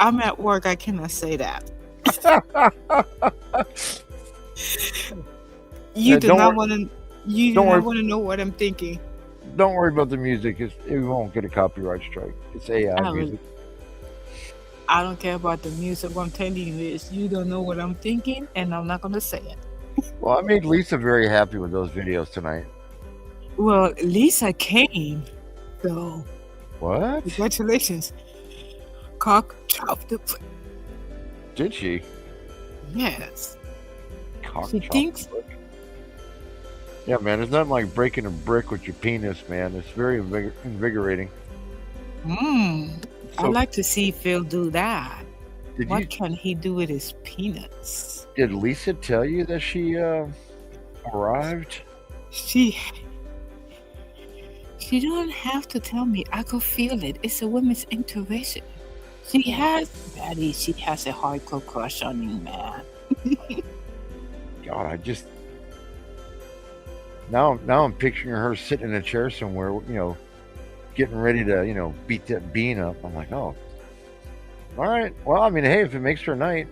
I'm at work. I cannot say that. You do not want to. You do not want to know what I'm thinking. Don't worry about the music. It won't get a copyright strike. It's AI music. I don't care about the music. What I'm telling you is, you don't know what I'm thinking, and I'm not going to say it. Well, I made Lisa very happy with those videos tonight. Well, Lisa came, so. What? Congratulations. Cock chopped the foot. Did she? Yes. Cock she thinks. Yeah, man, it's not like breaking a brick with your penis, man. It's very invigorating. I'd like to see Phil do that. What can he do with his peanuts? Did Lisa tell you that she arrived? She don't have to tell me. I could feel it. It's a woman's intuition. She has a hardcore crush on you, man. God, I just now I'm picturing her sitting in a chair somewhere, getting ready to, beat that bean up. I'm like, oh, all right. Well, I mean, hey, if it makes her night.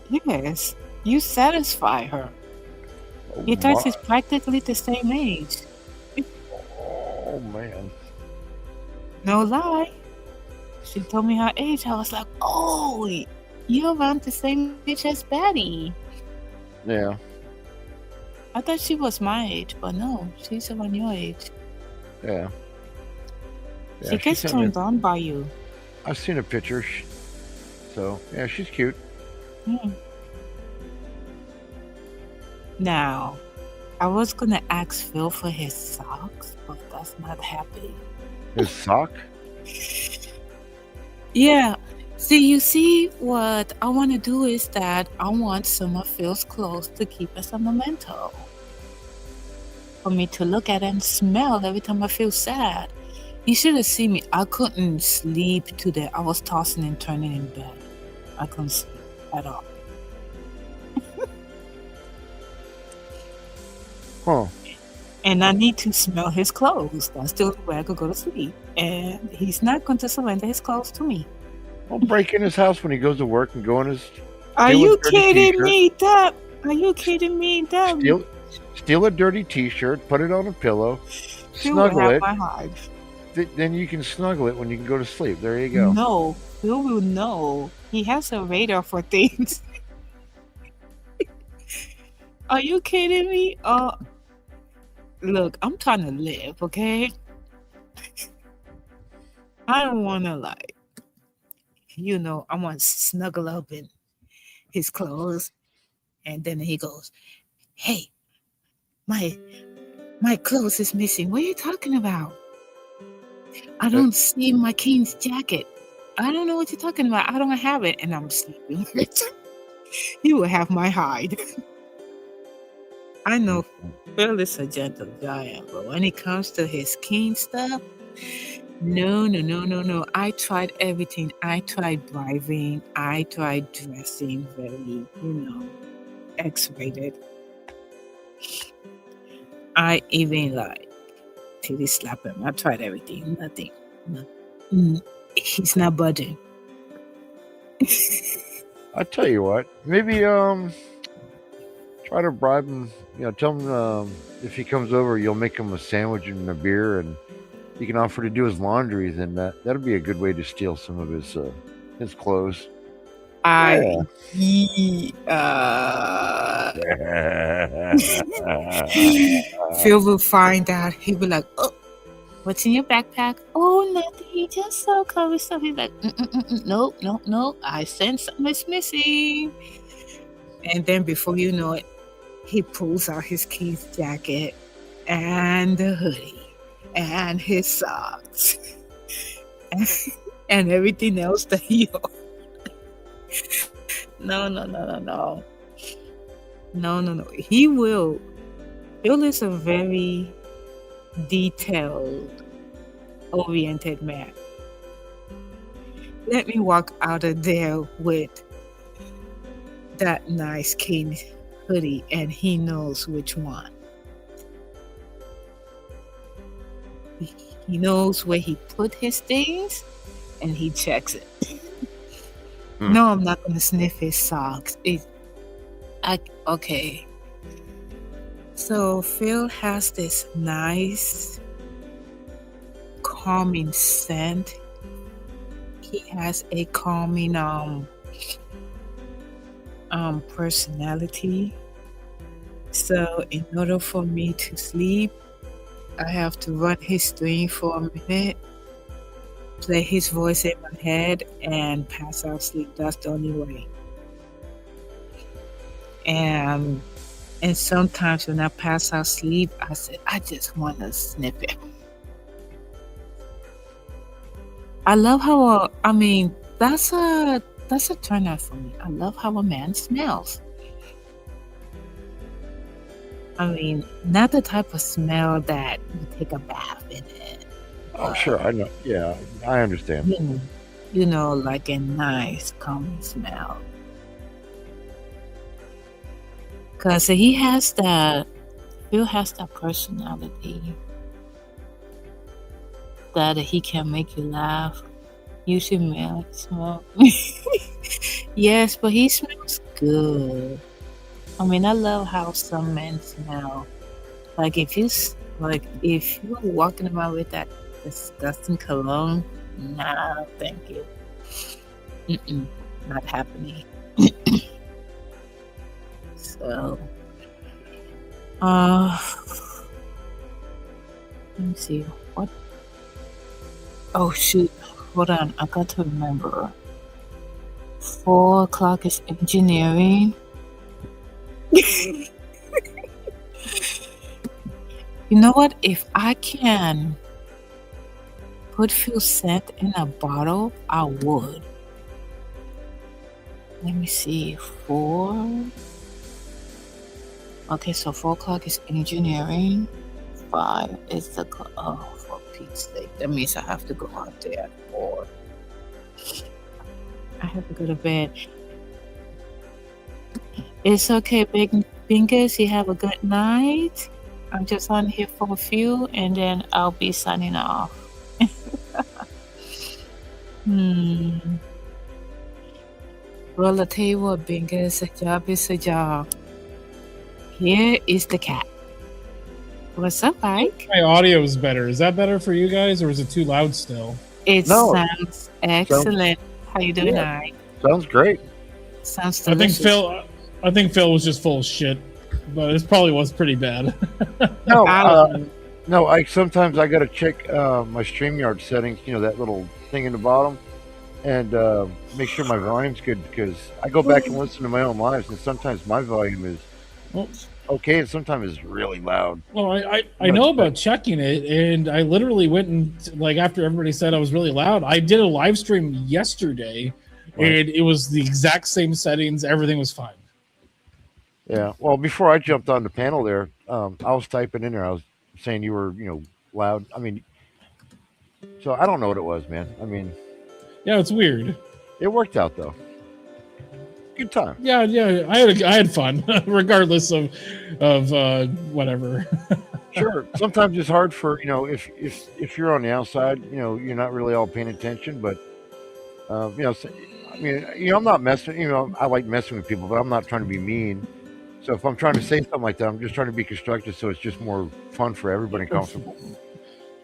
Yes, you satisfy her. You guys is practically the same age. Oh man. No lie. She told me her age. I was like, oh, you're around the same age as Betty. Yeah. I thought she was my age, but no, she's around your age. Yeah. She gets turned on by you. I've seen a picture. So, yeah, she's cute. Now, I was going to ask Phil for his socks, but that's not happening. His sock? Yeah. You see, what I want to do is that I want some of Phil's clothes to keep as a memento. For me to look at and smell every time I feel sad. You should have seen me. I couldn't sleep today. I was tossing and turning in bed. I couldn't sleep at all. Huh. And I need to smell his clothes. That's the only way I could go to sleep. And he's not going to surrender his clothes to me. I'll break in his house when he goes to work and go in his Are steal a you dirty kidding t-shirt. me, Deb? Are you kidding me, Deb? Steal a dirty t-shirt, put it on a pillow, Phil will snuggle have it. my hide. Then you can snuggle it when you can go to sleep. There you go. No, Phil will know. He has a radar for things. Are you kidding me? Look, I'm trying to live, okay? I don't want to I want to snuggle up in his clothes. And then he goes, hey, my clothes is missing. What are you talking about? I don't see my king's jacket. I don't know what you're talking about. I don't have it. And I'm sleeping. He will have my hide. I know Phil is a gentle giant, but when it comes to his king stuff, no. I tried everything. I tried bribing. I tried dressing very, X-rated. I even titty slap him. I tried everything. Nothing. He's not budging. I'll tell you what. Maybe try to bribe him. Tell him if he comes over, you'll make him a sandwich and a beer, and you can offer to do his laundry. Then that'll be a good way to steal some of his clothes. Phil will find out. He'll be like, oh, what's in your backpack? Oh, nothing. He just saw cover stuff. He's like, no. I sense something's missing. And then before you know it, he pulls out his king's jacket and the hoodie and his socks and everything else that he owns. No. He will. Bill is a very detailed, oriented man. Let me walk out of there with that nice king hoodie, and he knows which one. He knows where he put his things, and he checks it. No, I'm not going to sniff his socks. Okay. So Phil has this nice, calming scent. He has a calming personality. So in order for me to sleep, I have to run his thing for a minute, play his voice in my head, and pass out sleep. That's the only way. And sometimes when I pass out sleep, I say, I just want to sniff it. I love how, that's a turn on for me. I love how a man smells. Not the type of smell that you take a bath in it. Oh, sure. I know. Yeah, I understand. Like a nice, calming smell. Because Phil has that personality that he can make you laugh. You should smell. Yes, but he smells good. I love how some men smell. Like if you're walking around with that disgusting cologne, nah, thank you. Not happening. So, let me see what. Oh shoot! Hold on, I got to remember. 4 o'clock is engineering. You know what? If I can put Phil's scent in a bottle, I would. Let me see. 4. Okay, so 4 o'clock is engineering. 5 is the for Pete's sake. That means I have to go out there at 4. I have to go to bed. It's okay, Big Fingers. You have a good night. I'm just on here for a few, and then I'll be signing off. Well, I'll tell you what, Bingus, a job is a job. Here is the cat. What's up, Ike? My audio is better. Is that better for you guys, or is it too loud still? It No. sounds excellent. How you doing, Ike? Sounds great. Sounds I think delicious. Phil was just full of shit, but it probably was pretty bad. No, I- no. Sometimes I got to check my StreamYard settings. You know, that little thing in the bottom, and make sure my volume's good, because I go back and listen to my own lives, and sometimes my volume is Well, okay, and sometimes it's really loud. well, I know about checking it, and I literally went and, like, after everybody said I was really loud, I did a live stream yesterday, Right. and it was the exact same settings. Everything was fine. Yeah. Well, before I jumped on the panel there, I was typing in there. I was saying you were, loud. I mean, so I don't know what it was, man. I mean, Yeah, it's weird. it worked out though. Good time. Yeah, I had fun, regardless of whatever. Sure. Sometimes it's hard for if you're on the outside, you're not really all paying attention. But I mean, I'm not messing. I like messing with people, but I'm not trying to be mean. So if I'm trying to say something like that, I'm just trying to be constructive, so it's just more fun for everybody and comfortable.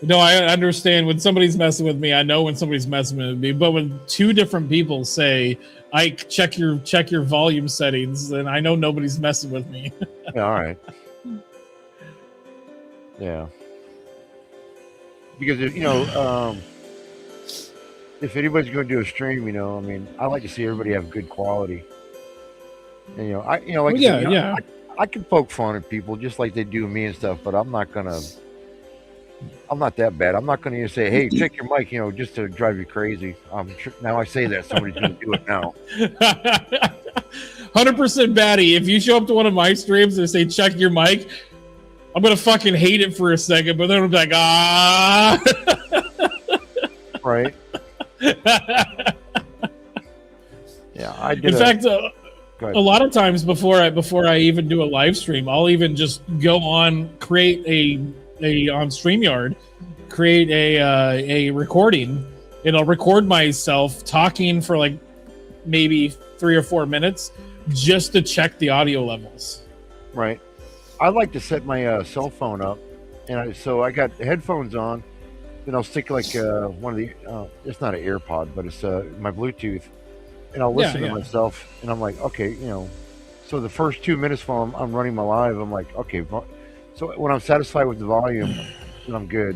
No, I understand when somebody's messing with me. I know when somebody's messing with me. But when two different people say, "Ike, check your volume settings," then I know nobody's messing with me. Yeah, all right. Yeah. Because if anybody's going to do a stream, I mean, I like to see everybody have good quality. And, like Well, I said, yeah. I can poke fun at people just like they do me and stuff, but I'm not that bad. I'm not gonna say, "Hey, check your mic," just to drive you crazy. Now I say that somebody's gonna do it now. 100% Batty. If you show up to one of my streams and say check your mic, I'm gonna fucking hate it for a second, but then I'm like, ah. Right? Yeah, I did. In fact, Go ahead. a lot of times before I even do a live stream, I'll even just go on, create a on StreamYard, create a recording, and I'll record myself talking for like maybe 3 or 4 minutes just to check the audio levels. Right. I like to set my cell phone up, and so I got headphones on. Then I'll stick like one of the. It's not an AirPod, but it's my Bluetooth, and I'll listen to myself, and I'm like, okay, So the first 2 minutes while I'm running my live, I'm like, okay. So when I'm satisfied with the volume, then I'm good.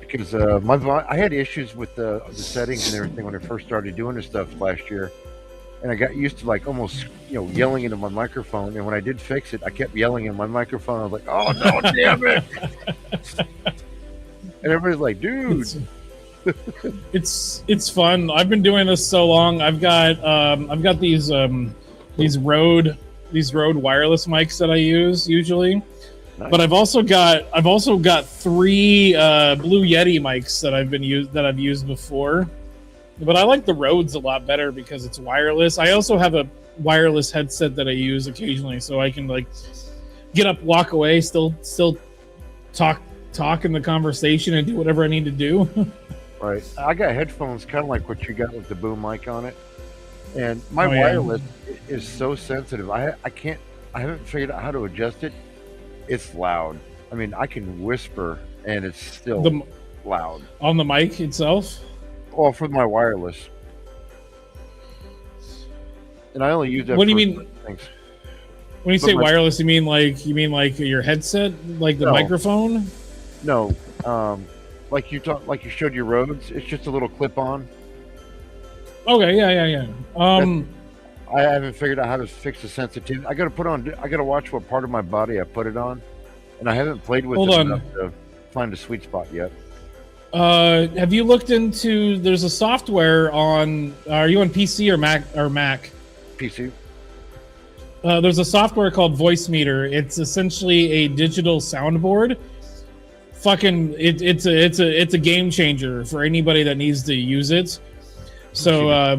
Because I had issues with the settings and everything when I first started doing this stuff last year, and I got used to like almost yelling into my microphone. And when I did fix it, I kept yelling in my microphone. I was like, "Oh no, damn it!" And everybody's like, "Dude." It's fun. I've been doing this so long. I've got these Rode wireless mics that I use usually. Nice. But I've also got 3 Blue Yeti mics that I've used before. But I like the Rodes a lot better because it's wireless. I also have a wireless headset that I use occasionally, so I can like get up, walk away, still talk in the conversation and do whatever I need to do. Right. I got headphones kind of like what you got with the boom mic on it. And my wireless is so sensitive. I haven't figured out how to adjust it. It's loud. I mean, I can whisper and it's still loud. On the mic itself? Well, for my wireless. And I only use that. What do you mean? Things. When you say wireless, you mean like your headset, like the microphone? No. Like you showed your Rodes. It's just a little clip-on. Okay, yeah. I haven't figured out how to fix the sensitivity. I got to watch what part of my body I put it on, and I haven't played with it enough to find a sweet spot yet. Have you looked into? There's a software on. Are you on PC or Mac? PC. There's a software called Voice Meter. It's essentially a digital soundboard. It's a game changer for anybody that needs to use it. So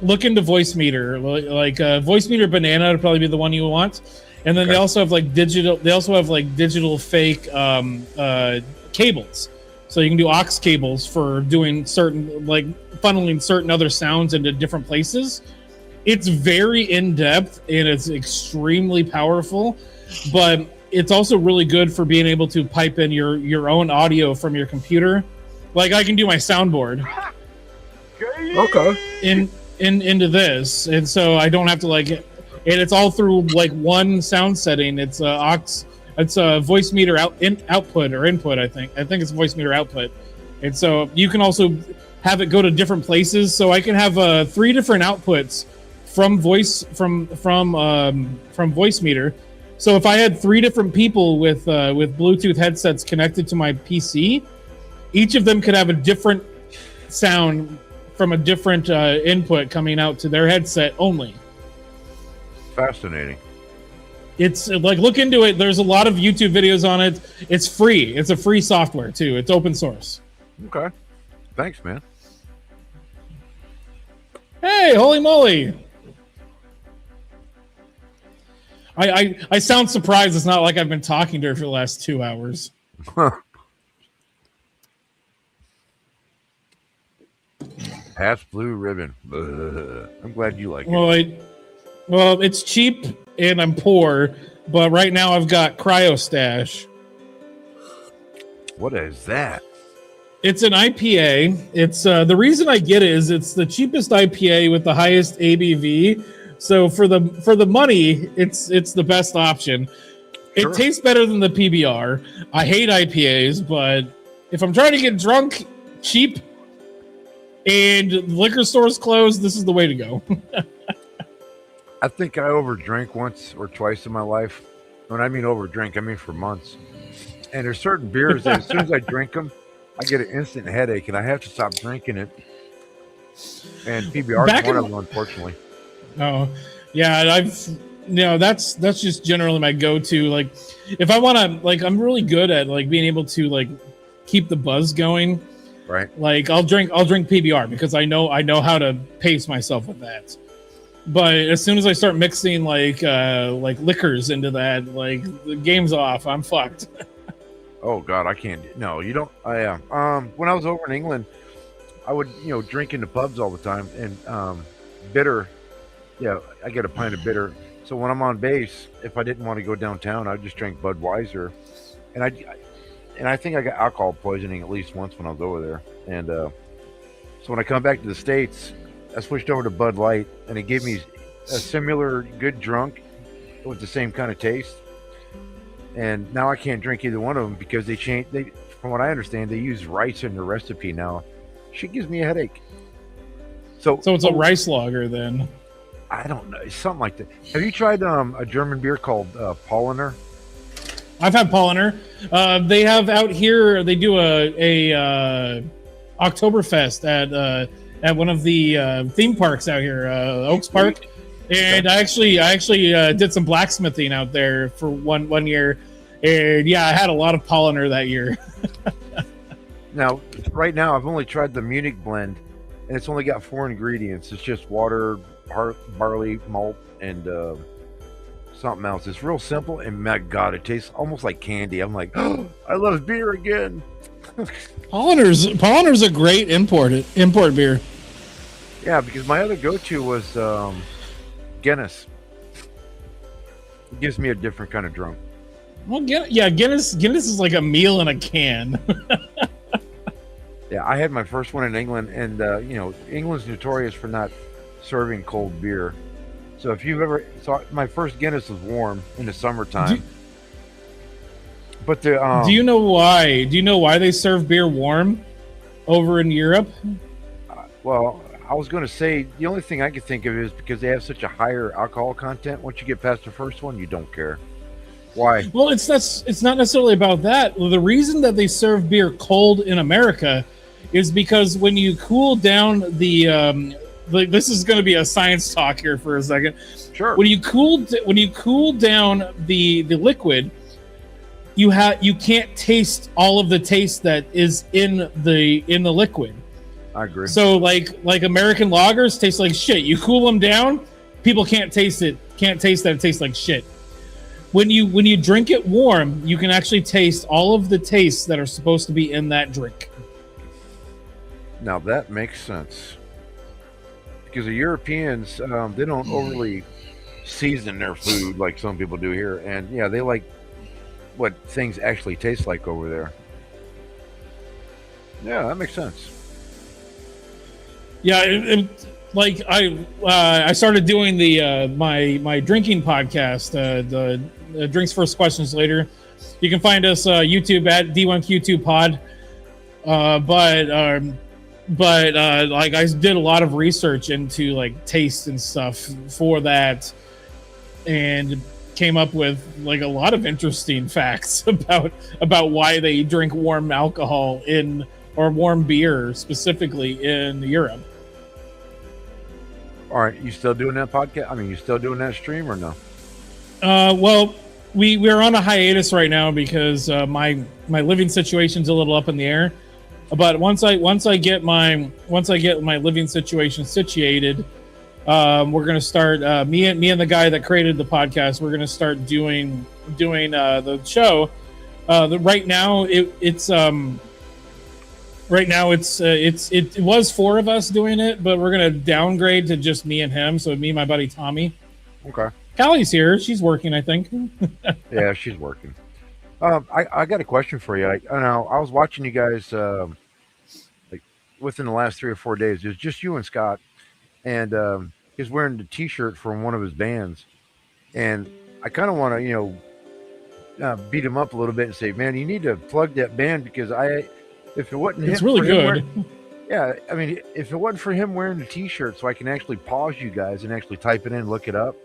look into Voice Meter. Like Voice Meter Banana would probably be the one you want. And then Okay. they also have like digital. They also have like digital fake cables, so you can do aux cables for doing certain, like funneling certain other sounds into different places. It's very in depth and it's extremely powerful, but it's also really good for being able to pipe in your own audio from your computer. Like I can do my soundboard Okay. into this, and so I don't have to like, and it's all through like one sound setting. It's a voice meter output or input. I think it's voice meter output, and so you can also have it go to different places. So I can have 3 different outputs from voice meter. So if I had 3 different people with Bluetooth headsets connected to my PC, each of them could have a different sound from a different input coming out to their headset only. Fascinating. It's like, look into it. There's a lot of YouTube videos on it. It's free. It's a free software too. It's open source. Okay. Thanks, man. Hey, holy moly! I sound surprised. It's not like I've been talking to her for the last 2 hours. Past blue ribbon. Ugh. I'm glad you like it. Well, it's cheap and I'm poor, but right now I've got Cryo Stash. What is that? It's an IPA. It's the reason I get it is it's the cheapest IPA with the highest ABV. So for the money, it's the best option. Sure. It tastes better than the PBR. I hate IPAs, but if I'm trying to get drunk, cheap, and liquor stores closed, this is the way to go. I think I overdrank once or twice in my life. When I mean overdrink, I mean for months. And there's certain beers that as soon as I drink them, I get an instant headache, and I have to stop drinking it. And PBR is one of them, unfortunately. Oh, yeah, that's just generally my go-to. Like, if I want to, like, I'm really good at like being able to like keep the buzz going. Right. Like, I'll drink PBR because I know how to pace myself with that. But as soon as I start mixing like liquors into that, like the game's off. I'm fucked. Oh God, I can't. No, you don't. When I was over in England, I would drink in the pubs all the time, and bitter. Yeah, I get a pint of bitter. So when I'm on base, if I didn't want to go downtown, I just drank Budweiser, and I think I got alcohol poisoning at least once when I was over there. And so when I come back to the States, I switched over to Bud Light, and it gave me a similar good drunk with the same kind of taste. And now I can't drink either one of them because they changed. From what I understand, they use rice in their recipe now. Shit gives me a headache. So it's a rice lager then. I don't know, something like that. Have you tried a German beer called Paulaner? I've had Paulaner. They have out here. They do a Oktoberfest at one of the theme parks out here, Oaks Park. And I actually did some blacksmithing out there for one year, and yeah, I had a lot of Paulaner that year. Now, right now, I've only tried the Munich blend, and it's only got 4 ingredients. It's just water, barley, malt, and something else. It's real simple, and my God, it tastes almost like candy. I'm like, oh, I love beer again. Paulaner's a great import beer. Yeah, because my other go-to was Guinness. It gives me a different kind of drunk. Well, Guinness is like a meal in a can. Yeah, I had my first one in England, and England's notorious for not serving cold beer. So if you've ever, my first Guinness was warm in the summertime. But do you know why? Do you know why they serve beer warm over in Europe? Well, I was going to say the only thing I could think of is because they have such a higher alcohol content. Once you get past the first one, you don't care. Why? Well, it's not necessarily about that. The reason that they serve beer cold in America is because when you cool down this is going to be a science talk here for a second. Sure. When you cool down the liquid, you can't taste all of the taste that is in the liquid. I agree. So like American lagers taste like shit. You cool them down, people can't taste it. Can't taste that it tastes like shit. when you drink it warm, you can actually taste all of the tastes that are supposed to be in that drink. Now that makes sense. Because the Europeans, they don't overly season their food like some people do here. And yeah, they like what things actually taste like over there. Yeah, that makes sense. Yeah, like I started doing the my drinking podcast, the Drinks First Questions Later. You can find us YouTube at D1Q2 Pod. But like I did a lot of research into like taste and stuff for that, and came up with like a lot of interesting facts about why they drink warm alcohol or warm beer specifically in Europe. All right, you still doing that podcast? I mean, you still doing that stream or no? Well, we're on a hiatus right now because my living situation's a little up in the air. But once I get my living situation situated, we're gonna start. Me and the guy that created the podcast, we're gonna start doing the show. Right now it was 4 of us doing it, but we're gonna downgrade to just me and him. So me and my buddy Tommy. Okay. Callie's here. She's working, I think. Yeah, she's working. I got a question for you. I was watching you guys like within the last 3 or 4 days. It was just you and Scott, and he's wearing the T-shirt from one of his bands, and I kind of want to beat him up a little bit and say, man, you need to plug that band because if it wasn't it's really good. Yeah, I mean, if it wasn't for him wearing the T-shirt, so I can actually pause you guys and actually type it in, look it up,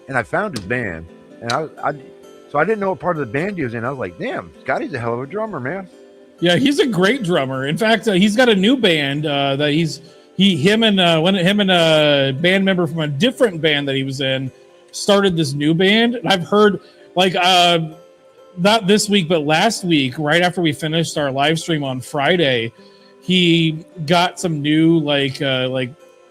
and I found his band, and so I didn't know what part of the band he was in. I was like, damn, Scotty's a hell of a drummer, man. Yeah, he's a great drummer. In fact, he's got a new band that him and a band member from a different band that he was in started this new band. And I've heard like not this week, but last week, right after we finished our live stream on Friday, he got some new like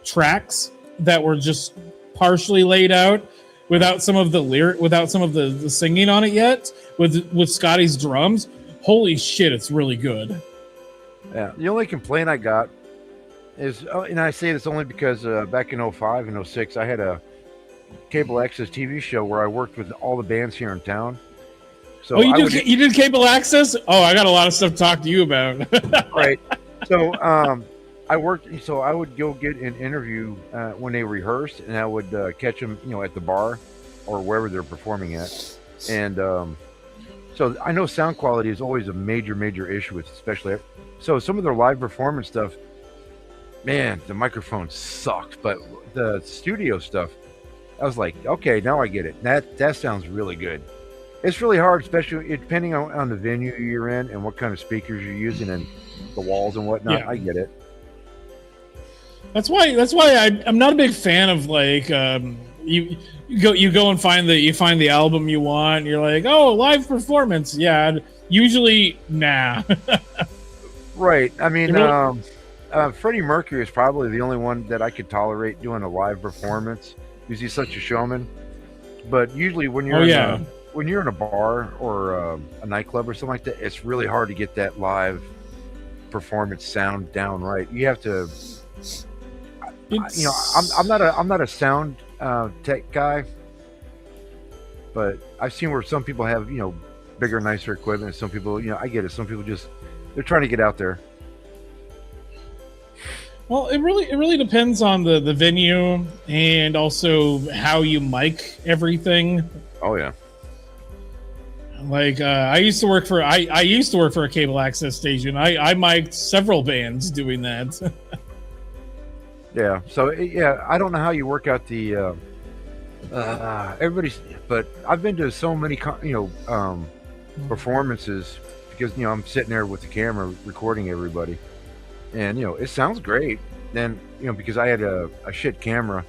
tracks that were just partially laid out without some of the singing on it yet, with Scotty's drums. Holy shit, it's really good. Yeah, the only complaint I got is, and I say this only because back in 05 and 06, I had a cable access TV show where I worked with all the bands here in town. So you did cable access? Oh, I got a lot of stuff to talk to you about. Right. So I would go get an interview when they rehearsed, and I would catch them, at the bar or wherever they're performing at. And so I know sound quality is always a major issue with, especially. So some of their live performance stuff, man, the microphone sucked. But the studio stuff, I was like, okay, now I get it. That sounds really good. It's really hard, especially depending on the venue you're in and what kind of speakers you're using and the walls and whatnot. Yeah. I get it. That's why I'm not a big fan of like you go and find the album you want and you're like, oh, live performance. Yeah, usually nah. Right. I mean, Freddie Mercury is probably the only one that I could tolerate doing a live performance because he's such a showman. But usually when you're when you're in a bar or a nightclub or something like that, it's really hard to get that live performance sound down right. You have to, I'm not a sound tech guy, but I've seen where some people have bigger, nicer equipment. Some people, I get it. Some people they're trying to get out there. Well, it really depends on the venue and also how you mic everything. Oh yeah. Like I used to work for a cable access station. I mic'd several bands doing that. Yeah. So I don't know how you work out the everybody's, but I've been to so many performances because I'm sitting there with the camera recording everybody, and it sounds great. Then because I had a shit camera,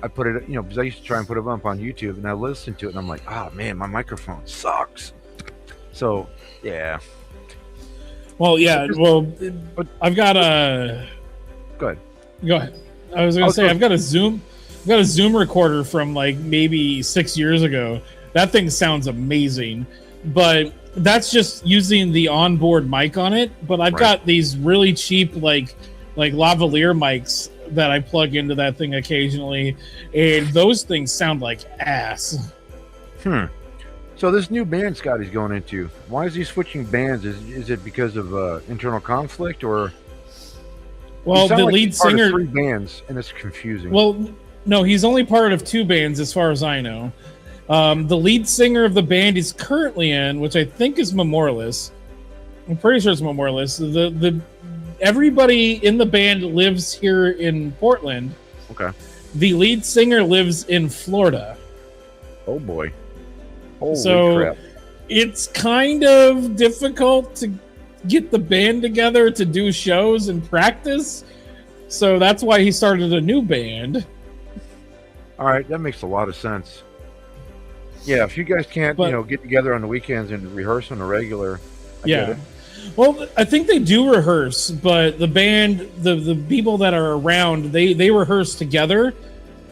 I put it, because I used to try and put it up on YouTube, and I listened to it, and I'm like, oh man, my microphone sucks. So, yeah. Well, yeah. Well, I've got a. Go ahead. Go ahead. I was gonna say I've got a Zoom recorder from like maybe 6 years ago That thing sounds amazing, but that's just using the onboard mic on it. But I've got these really cheap like lavalier mics that I plug into that thing occasionally, and those things sound like ass. So this new band Scotty's going into, why is he switching bands? Is it because of internal conflict, or? Well, the like lead singer, 3 bands, and it's confusing. Well, no, he's only part of 2 bands as far as I know. The lead singer of the band he's currently in, which I think is Memorialist. I'm pretty sure it's Memorialist. The everybody in the band lives here in Portland. Okay. The lead singer lives in Florida. Oh boy. Holy crap. It's kind of difficult to get the band together to do shows and practice. So that's why he started a new band. All right, that makes a lot of sense. Yeah, if you guys can't, get together on the weekends and rehearse on a regular, I get it. Well, I think they do rehearse, but the band, the people that are around, they rehearse together.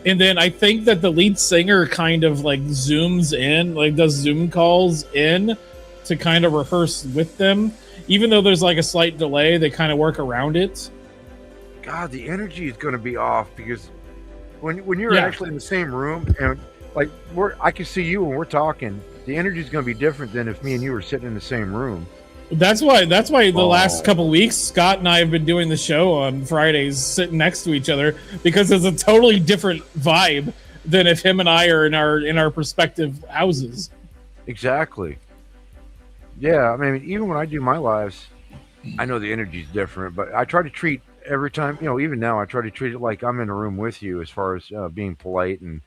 And then I think that the lead singer kind of like zooms in, like does Zoom calls in to kind of rehearse with them. Even though there's like a slight delay, they kind of work around it. God, the energy is going to be off because when you're actually in the same room and like I can see you when we're talking, the energy is going to be different than if me and you were sitting in the same room. That's why the last couple of weeks, Scott and I have been doing the show on Fridays sitting next to each other because it's a totally different vibe than if him and I are in our respective houses. Exactly. Yeah, I mean, even when I do my lives, I know the energy's different, but I try to treat every time, even now, I try to treat it like I'm in a room with you as far as being polite and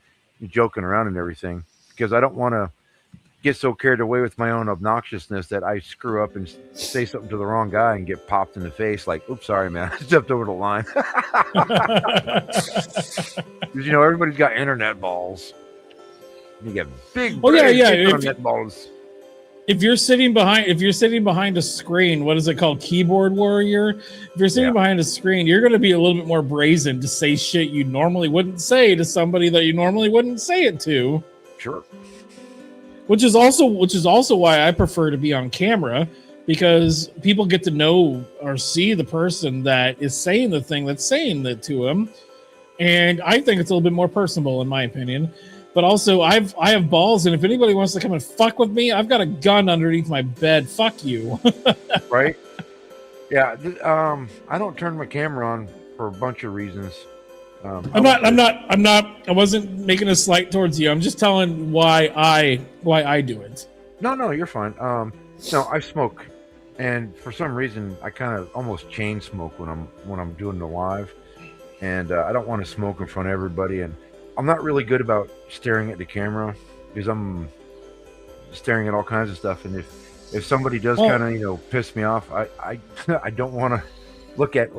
joking around and everything, because I don't want to get so carried away with my own obnoxiousness that I screw up and say something to the wrong guy and get popped in the face like, oops, sorry, man, I stepped over the line. Because, everybody's got internet balls. You get big internet balls. If you're sitting behind a screen, what is it called? Keyboard warrior. If you're sitting behind a screen, you're going to be a little bit more brazen to say shit you normally wouldn't say to somebody that you normally wouldn't say it to. Sure. Which is also why I prefer to be on camera, because people get to know or see the person that is saying the thing that's saying that to them, and I think it's a little bit more personable in my opinion. But also, I have balls, and if anybody wants to come and fuck with me, I've got a gun underneath my bed. Fuck you. Right? Yeah. I don't turn my camera on for a bunch of reasons. I wasn't making a slight towards you. I'm just telling why I do it. No, you're fine. No, I smoke, and for some reason, I kind of almost chain smoke when I'm doing the live, and I don't want to smoke in front of everybody, and I'm not really good about staring at the camera because I'm staring at all kinds of stuff, and if somebody does kind of piss me off, I don't want to look at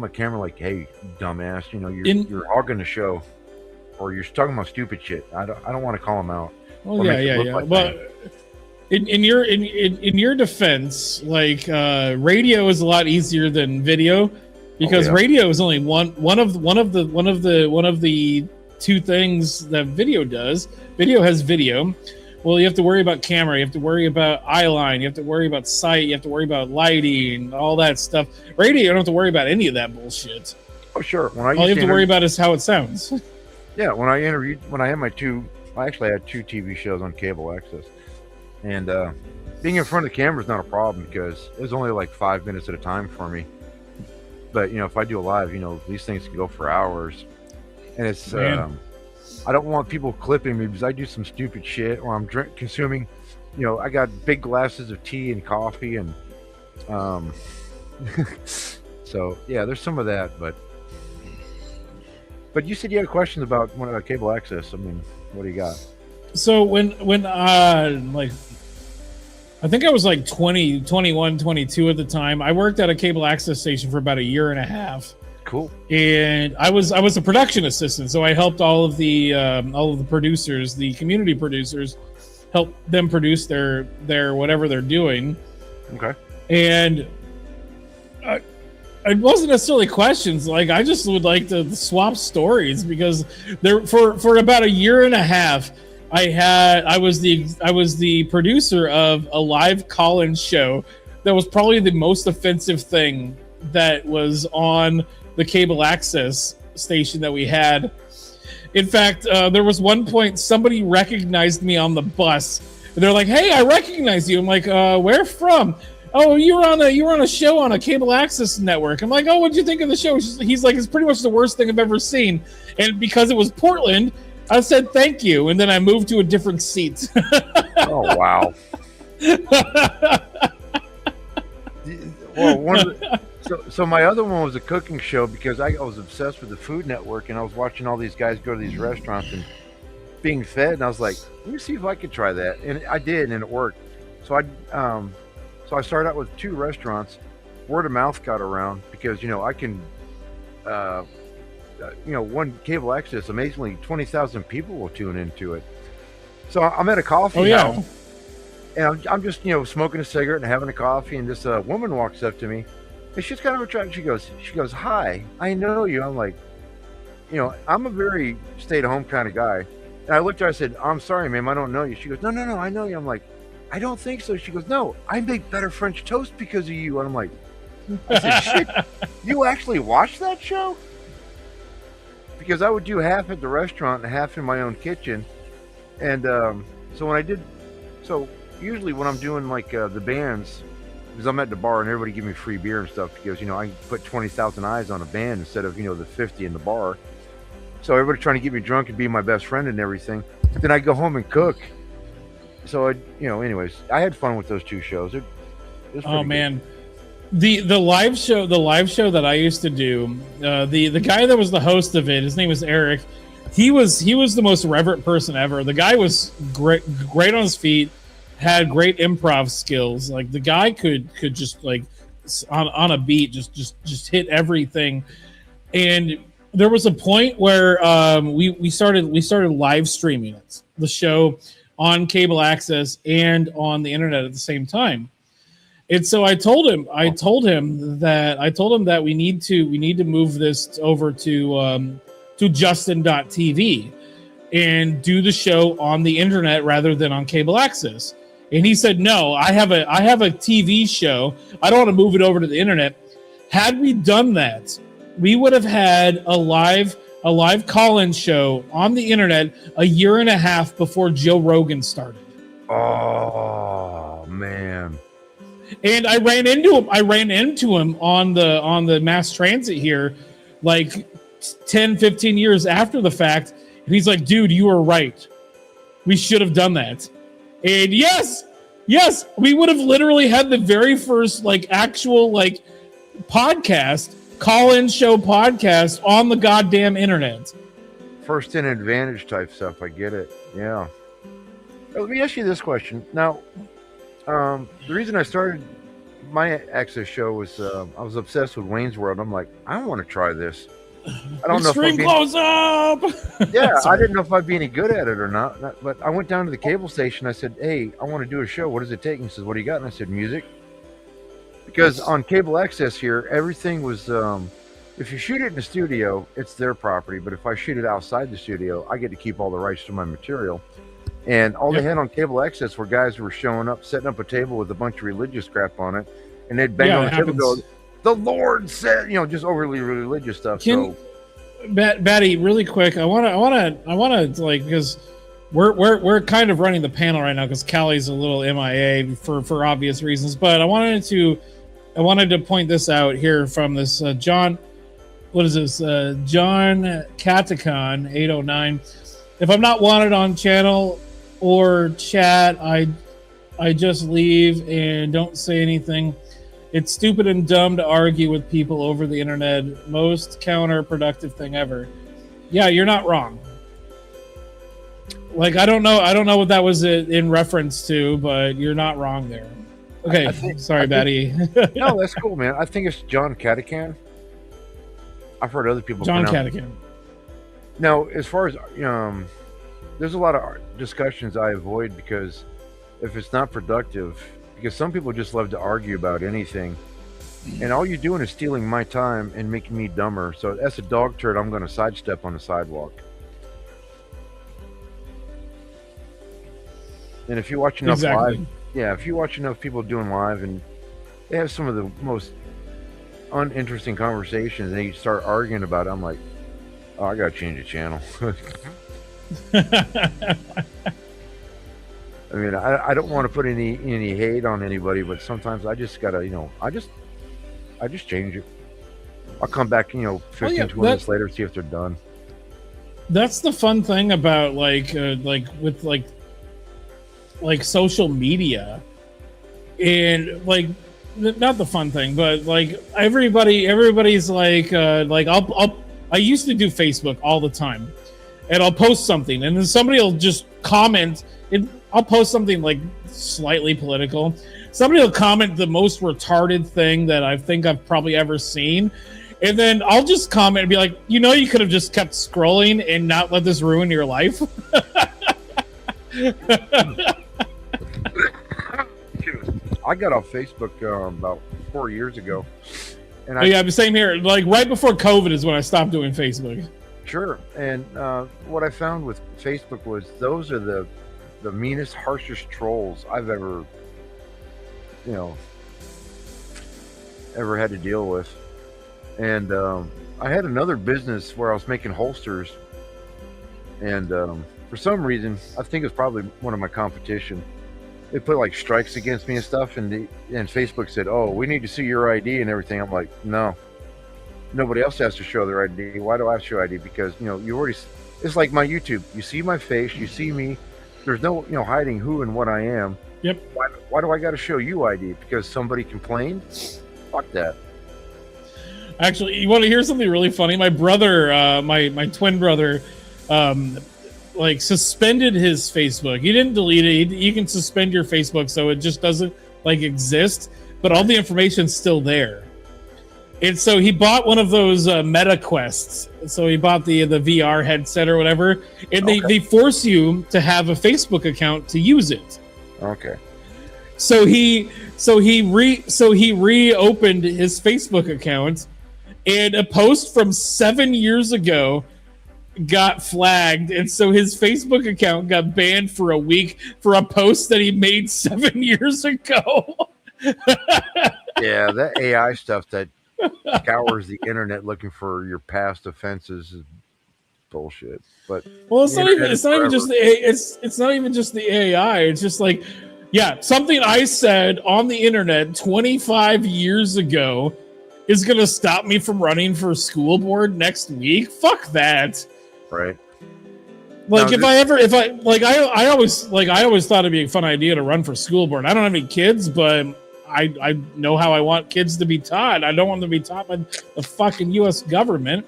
my camera like, hey, dumbass, you're hogging the show, or you're talking about stupid shit. I don't want to call them out. Well, yeah. Well, in your defense, like radio is a lot easier than video because radio is only one of the 2 things that video does. Video has video. Well, you have to worry about camera, you have to worry about eye line, you have to worry about sight, you have to worry about lighting, all that stuff. Radio, you don't have to worry about any of that bullshit. Oh, sure. All you have to worry about is how it sounds. Yeah, when I had I actually had 2 TV shows on cable access. And being in front of the camera is not a problem because it was only like 5 minutes at a time for me. But, if I do a live, these things can go for hours. And it's... I don't want people clipping me because I do some stupid shit or I'm consuming, I got big glasses of tea and coffee and, so yeah, there's some of that, but you said you had questions about cable access. I mean, what do you got? So when like, I think I was like 20, 21, 22 at the time, I worked at a cable access station for about a year and a half. Cool. And I was a production assistant, so I helped all of the producers, the community producers, help them produce their whatever they're doing. Okay. And it wasn't necessarily questions. Like I just would like to swap stories because there for about a year and a half, I was the producer of a live call-in show that was probably the most offensive thing that was on the cable access station that we had. In fact, there was one point somebody recognized me on the bus. And they're like, "Hey, I recognize you." I'm like, "Where from?" "Oh, you were on a show on a cable access network." I'm like, "Oh, what'd you think of the show?" He's like, "It's pretty much the worst thing I've ever seen." And because it was Portland, I said thank you, and then I moved to a different seat. Oh wow. Well, so my other one was a cooking show because I was obsessed with the Food Network, and I was watching all these guys go to these restaurants and being fed, and I was like, let me see if I could try that, and I did, and it worked. So I started out with 2 restaurants. Word of mouth got around because I can, one cable access, amazingly 20,000 people will tune into it. So I'm at a coffee house. And I'm just, smoking a cigarette and having a coffee, and this woman walks up to me, and she's kind of attractive. She goes, "Hi, I know you." I'm like, I'm a very stay-at-home kind of guy. And I looked at her, I said, "I'm sorry, ma'am, I don't know you." She goes, No, I know you." I'm like, "I don't think so." She goes, "No, I make better French toast because of you." And I'm like, I said, "Shit, you actually watch that show?" Because I would do half at the restaurant and half in my own kitchen. And so usually when I'm doing like the bands, because I'm at the bar and everybody give me free beer and stuff because I can put 20,000 eyes on a band instead of the 50 in the bar. So everybody trying to get me drunk and be my best friend and everything. Then I go home and cook. So anyways, I had fun with those 2 shows. It was pretty good. Man, the live show that I used to do, the guy that was the host of it, his name was Eric. He was the most reverent person ever. The guy was great on his feet. Had great improv skills. Like the guy could just like on a beat just hit everything. And there was a point where we started live streaming it, the show on cable access and on the internet at the same time. And so I told him that we need to move this over to Justin.tv and do the show on the internet rather than on cable access. And he said, "No, I have a TV show. I don't want to move it over to the internet." Had we done that, we would have had a live call-in show on the internet a year and a half before Joe Rogan started. Oh man. And I ran into him on the mass transit here like 10, 15 years after the fact. And he's like, "Dude, you were right. We should have done that." And yes, we would have literally had the very first actual podcast, call-in show podcast on the goddamn internet. First in advantage type stuff. I get it. Yeah. Let me ask you this question. Now, the reason I started my access show was I was obsessed with Wayne's World. I'm like, I want to try this. I don't Extreme know. Close Up. Yeah, I didn't know if I'd be any good at it or not. But I went down to the cable station. I said, "Hey, I want to do a show. What does it take?" And he says, "What do you got?" And I said, "Music." Because on cable access here, everything was if you shoot it in the studio, it's their property. But if I shoot it outside the studio, I get to keep all the rights to my material. And all they had on cable access were guys who were showing up, setting up a table with a bunch of religious crap on it, and they'd bang on the table and go, "The Lord said," just overly religious stuff. Batty, really quick, I want to because we're kind of running the panel right now because Callie's a little MIA for obvious reasons, but I wanted to point this out here from this John. What is this? John Catacon 809. If I'm not wanted on channel or chat, I just leave and don't say anything. It's stupid and dumb to argue with people over the internet. Most counterproductive thing ever. Yeah, you're not wrong. I don't know what that was in reference to, but you're not wrong there. Okay, sorry, Batty. No, that's cool, man. I think it's John Catacan. I've heard other people. John Catacan. Now, as far as there's a lot of discussions I avoid because if it's not productive. Because some people just love to argue about anything. And all you're doing is stealing my time and making me dumber. So that's a dog turd I'm going to sidestep on the sidewalk. And if you watch enough Exactly. live, yeah, if you watch enough people doing live and they have some of the most uninteresting conversations and you start arguing about it, I'm like, oh, I gotta change the channel. I mean, I don't want to put any hate on anybody, but sometimes I just gotta, I just change it. I'll come back, 15, 20 minutes later, see if they're done. That's the fun thing about with social media, and not the fun thing, but like everybody's I used to do Facebook all the time, and I'll post something, and then somebody will just comment. I'll post something like slightly political. Somebody will comment the most retarded thing that I think I've probably ever seen. And then I'll just comment and be like, you could have just kept scrolling and not let this ruin your life. I got off Facebook about 4 years ago. And yeah, the same here. Like right before COVID is when I stopped doing Facebook. Sure. And what I found with Facebook was those are the meanest, harshest trolls I've ever had to deal with. And I had another business where I was making holsters, and for some reason, I think it's probably one of my competition, they put like strikes against me and stuff, and Facebook said, oh, we need to see your ID and everything. I'm like, no, nobody else has to show their ID. Why do I show ID? Because you already, it's like my YouTube, you see my face, you see me, there's no hiding who and what I am. Yep. Why do I got to show you ID? Because somebody complained? Fuck that. Actually, you want to hear something really funny? My brother, my twin brother, suspended his Facebook. He didn't delete it. You can suspend your Facebook so it just doesn't exist, but all the information's still there. And so he bought one of those Meta Quests. So he bought the VR headset or whatever, and they force you to have a Facebook account to use it. Okay. So he reopened his Facebook account, and a post from 7 years ago got flagged, and so his Facebook account got banned for a week for a post that he made 7 years ago. Yeah, that AI stuff that scours the internet looking for your past offenses is bullshit. But it's not even just the AI. It's just like, yeah, something I said on the internet 25 years ago is going to stop me from running for school board next week. Fuck that. Right. Like I always thought it'd be a fun idea to run for school board. I don't have any kids, but I know how I want kids to be taught. I don't want them to be taught by the fucking U.S. government.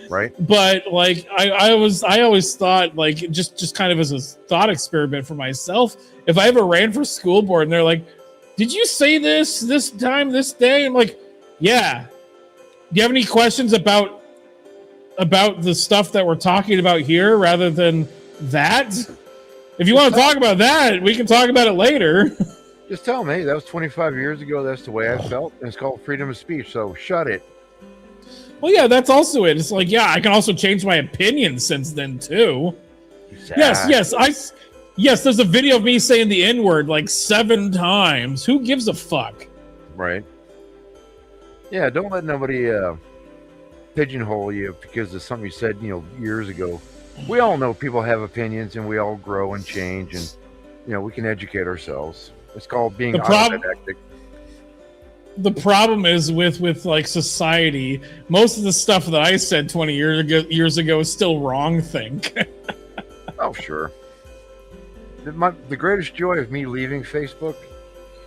Right. But I always thought, just kind of as a thought experiment for myself, if I ever ran for school board and they're like, did you say this time, this day? I'm like, yeah. Do you have any questions about the stuff that we're talking about here rather than that? If you want to talk about that, we can talk about it later. Just tell them, hey, that was 25 years ago. That's the way I felt. And it's called freedom of speech. So shut it. Well, yeah, that's also it. It's like, yeah, I can also change my opinion since then, too. Exactly. Yes, there's a video of me saying the N-word 7 times. Who gives a fuck? Right. Yeah, don't let nobody pigeonhole you because of something you said, years ago. We all know people have opinions and we all grow and change, and, we can educate ourselves. It's called being autodidactic. The problem is with society, most of the stuff that I said 20 years ago is still wrong, think. Oh, sure. The greatest joy of me leaving Facebook,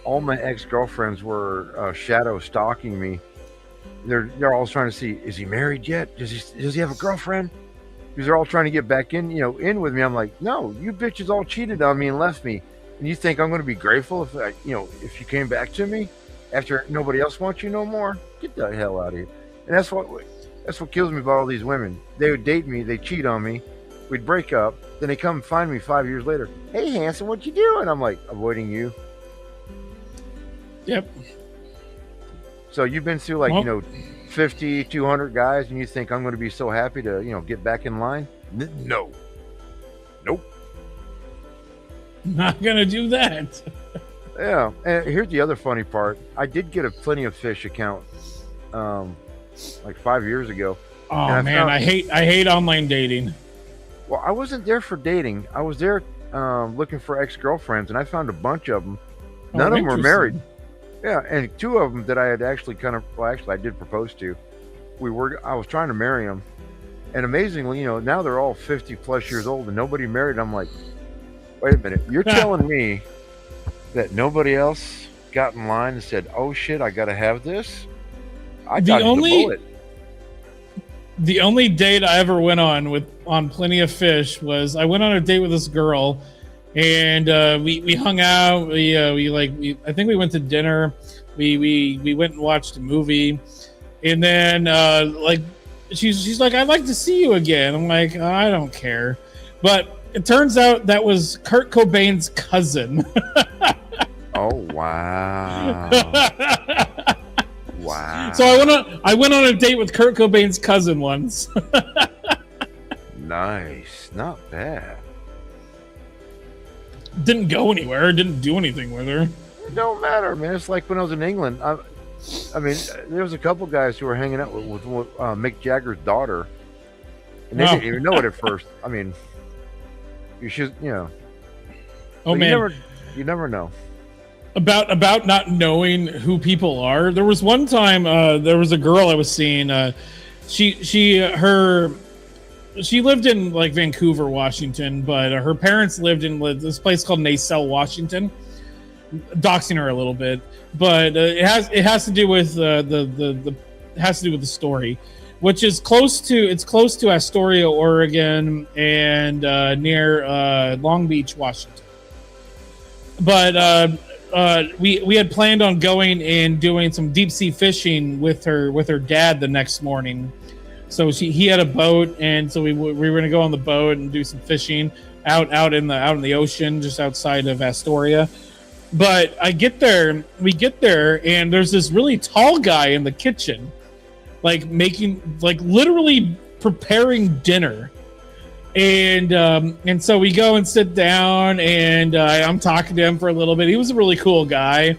all my ex-girlfriends were shadow stalking me. They're all trying to see, is he married yet? Does he have a girlfriend? Because they're all trying to get back in with me. I'm like, no, you bitches all cheated on me and left me. And you think I'm going to be grateful if you came back to me after nobody else wants you no more? Get the hell out of here. And that's what kills me about all these women. They would date me, they cheat on me, we'd break up, then they come find me 5 years later. Hey, handsome, what you doing? I'm like, avoiding you. Yep. So you've been through 50, 200 guys, and you think I'm going to be so happy to, get back in line? No. Nope. Not gonna do that. Yeah, and here's the other funny part. I did get a Plenty of Fish account, like 5 years ago. Oh man, I hate online dating. Well, I wasn't there for dating. I was there looking for ex-girlfriends, and I found a bunch of them. None of them were married. Yeah, and 2 of them that I had actually I did propose to. I was trying to marry them, and amazingly, now they're all 50 plus years old and nobody married. I'm like, wait a minute, you're telling me that nobody else got in line and said, "Oh shit, I got to have this"? I dodged the bullet. The only date I ever went on Plenty of Fish was I went on a date with this girl, and we hung out. I think we went to dinner. We went and watched a movie, and then she's like, "I'd like to see you again." I'm like, "I don't care," but it turns out that was Kurt Cobain's cousin. Oh wow. Wow. So I went on a date with Kurt Cobain's cousin once. Nice. Not bad. Didn't go anywhere. Didn't do anything with her. It don't matter, man. It's like when I was in England. I mean, there was a couple guys who were hanging out with Mick Jagger's daughter, and they didn't even know it at first. I mean, you should, Oh man, you never know. About not knowing who people are. There was one time there was a girl I was seeing. She lived in like Vancouver, Washington, but her parents lived in this place called Nacelle, Washington. Doxing her a little bit, but it has to do with the story, which is close to Astoria, Oregon, and near Long Beach, Washington. But we had planned on going and doing some deep sea fishing with her dad the next morning. So he had a boat, and so we were going to go on the boat and do some fishing out in the ocean just outside of Astoria. But we get there, and there's this really tall guy in the kitchen, literally preparing dinner. And so we go and sit down, and I'm talking to him for a little bit. He was a really cool guy,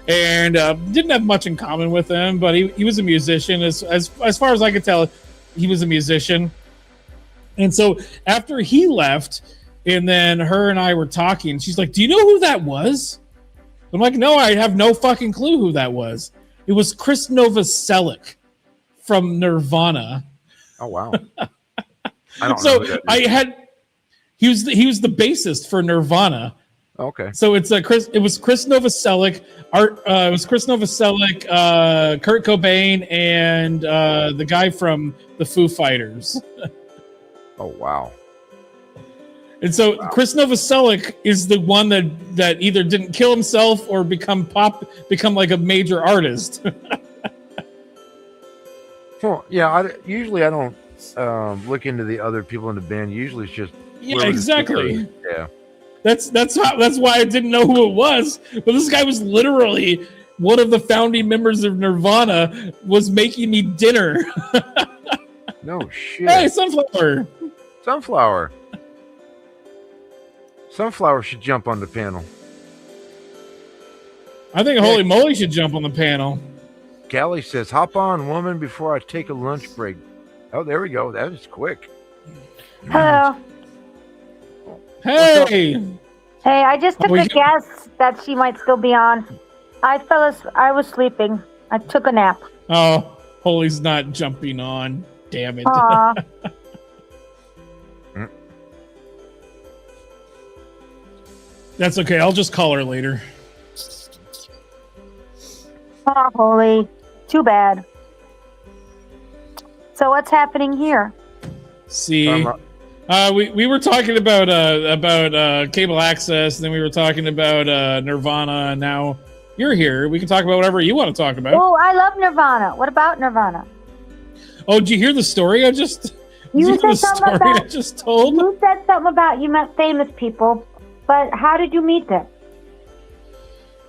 and didn't have much in common with him, but he was a musician. As far as I could tell, he was a musician. And so after he left, and then her and I were talking, she's like, "Do you know who that was?" I'm like, "No, I have no fucking clue who that was." It was Chris Novoselic from Nirvana. Oh wow. I don't know who that is. He was the bassist for Nirvana. Okay. So it was Chris Novoselic, Kurt Cobain, and the guy from the Foo Fighters. Oh wow. And so Chris Novoselic is the one that either didn't kill himself or become like a major artist. Well, yeah. I don't look into the other people in the band. Usually it's just exactly. Yeah. That's why I didn't know who it was. But this guy was literally one of the founding members of Nirvana, was making me dinner. No shit. Hey, Sunflower. Sunflower should jump on the panel. I think Holy Moly should jump on the panel. Callie says, "Hop on, woman, before I take a lunch break." Oh, there we go. That was quick. Hello. Hey. Hey, I just took a guess that she might still be on. I was sleeping. I took a nap. Oh, Holy's not jumping on. Damn it. That's okay. I'll just call her later. Oh, Holy. Too bad. So what's happening here? See, we were talking about cable access, and then we were talking about Nirvana, and now you're here. We can talk about whatever you want to talk about. Oh, I love Nirvana. What about Nirvana? Oh, did you hear the story I just told? You said something about you met famous people, but how did you meet them?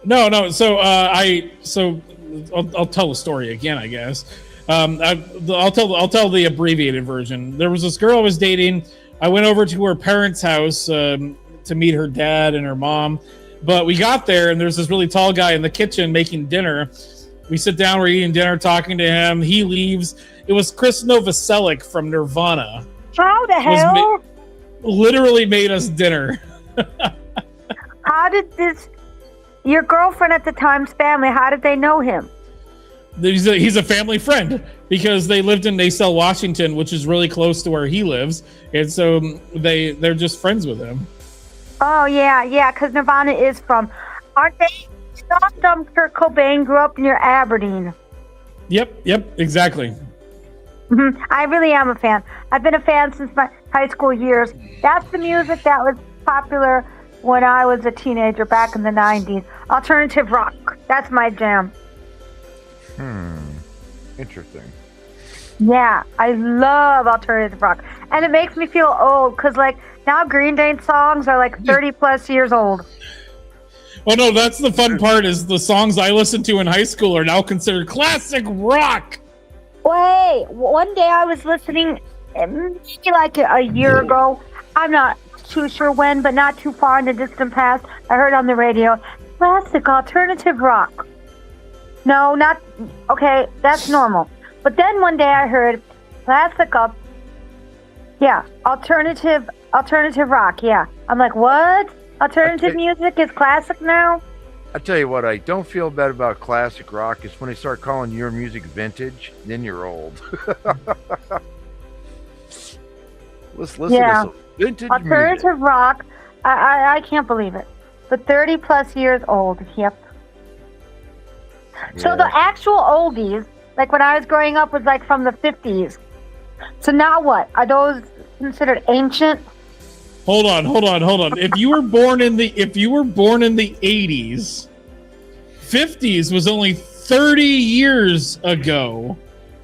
No. So I'll tell the story again, I guess. I'll tell the abbreviated version. There was this girl I was dating. I went over to her parents' house to to meet her dad and her mom. But we got there, and there's this really tall guy in the kitchen making dinner. We sit down, we're eating dinner, talking to him. He leaves. It was Chris Novoselic from Nirvana. How the hell? Literally made us dinner. How did your girlfriend at the time's family, how did they know him? He's a family friend because they lived in Nassau, Washington, which is really close to where he lives. And so they're just friends with him. Oh, yeah, because Nirvana is from, aren't they? Kurt Cobain grew up near Aberdeen. Yep, exactly. Mm-hmm. I really am a fan. I've been a fan since my high school years. That's the music that was popular when I was a teenager back in the 90s. Alternative rock. That's my jam. Interesting. Yeah, I love alternative rock. And it makes me feel old because, like, now Green Day songs are like 30 plus years old. Well, no, that's the fun part is the songs I listened to in high school are now considered classic rock. Well, hey, one day I was listening, maybe like a year ago. I'm not too sure when, but not too far in the distant past. I heard on the radio, classic alternative rock. No, not, okay, that's normal. But then one day I heard classic alternative rock, yeah. I'm like, what? Alternative music is classic now? I tell you what, I don't feel bad about classic rock is when they start calling your music vintage, then you're old. Let's listen to some vintage alternative music. rock, I can't believe it. But 30 plus years old, yep. So the actual oldies, like when I was growing up, was like from the 50s. So now what? Are those considered ancient? Hold on. If you were born in the 80s, 50s was only 30 years ago.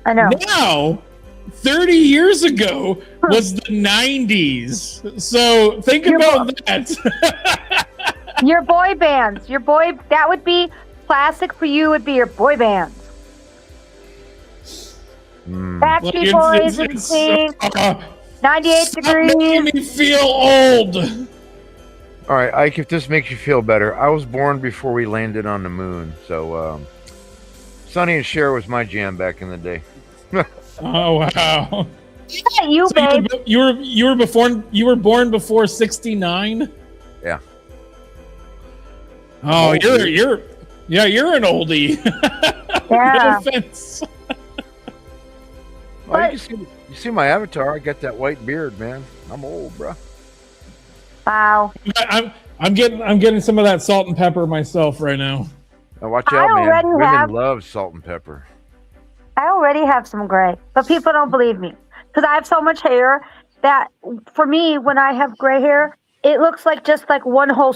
I know. Now, 30 years ago was the 90s. So think about that. Your boy bands. That would be classic for you, would be your boy bands. Backstreet Boys, NSYNC, 98 Degrees. Making me feel old. All right, Ike, if this makes you feel better, I was born before we landed on the moon. So Sonny and Cher was my jam back in the day. Oh, wow. Yeah, you, so babe. You were born before 69? Yeah. Oh, you're an oldie. Yeah. No offense. Well, you see my avatar? I got that white beard, man. I'm old, bro. Wow. I'm getting some of that salt and pepper myself right now. Now watch out, man. Women love salt and pepper. I already have some gray, but people don't believe me because I have so much hair that for me, when I have gray hair, it looks like just like one whole.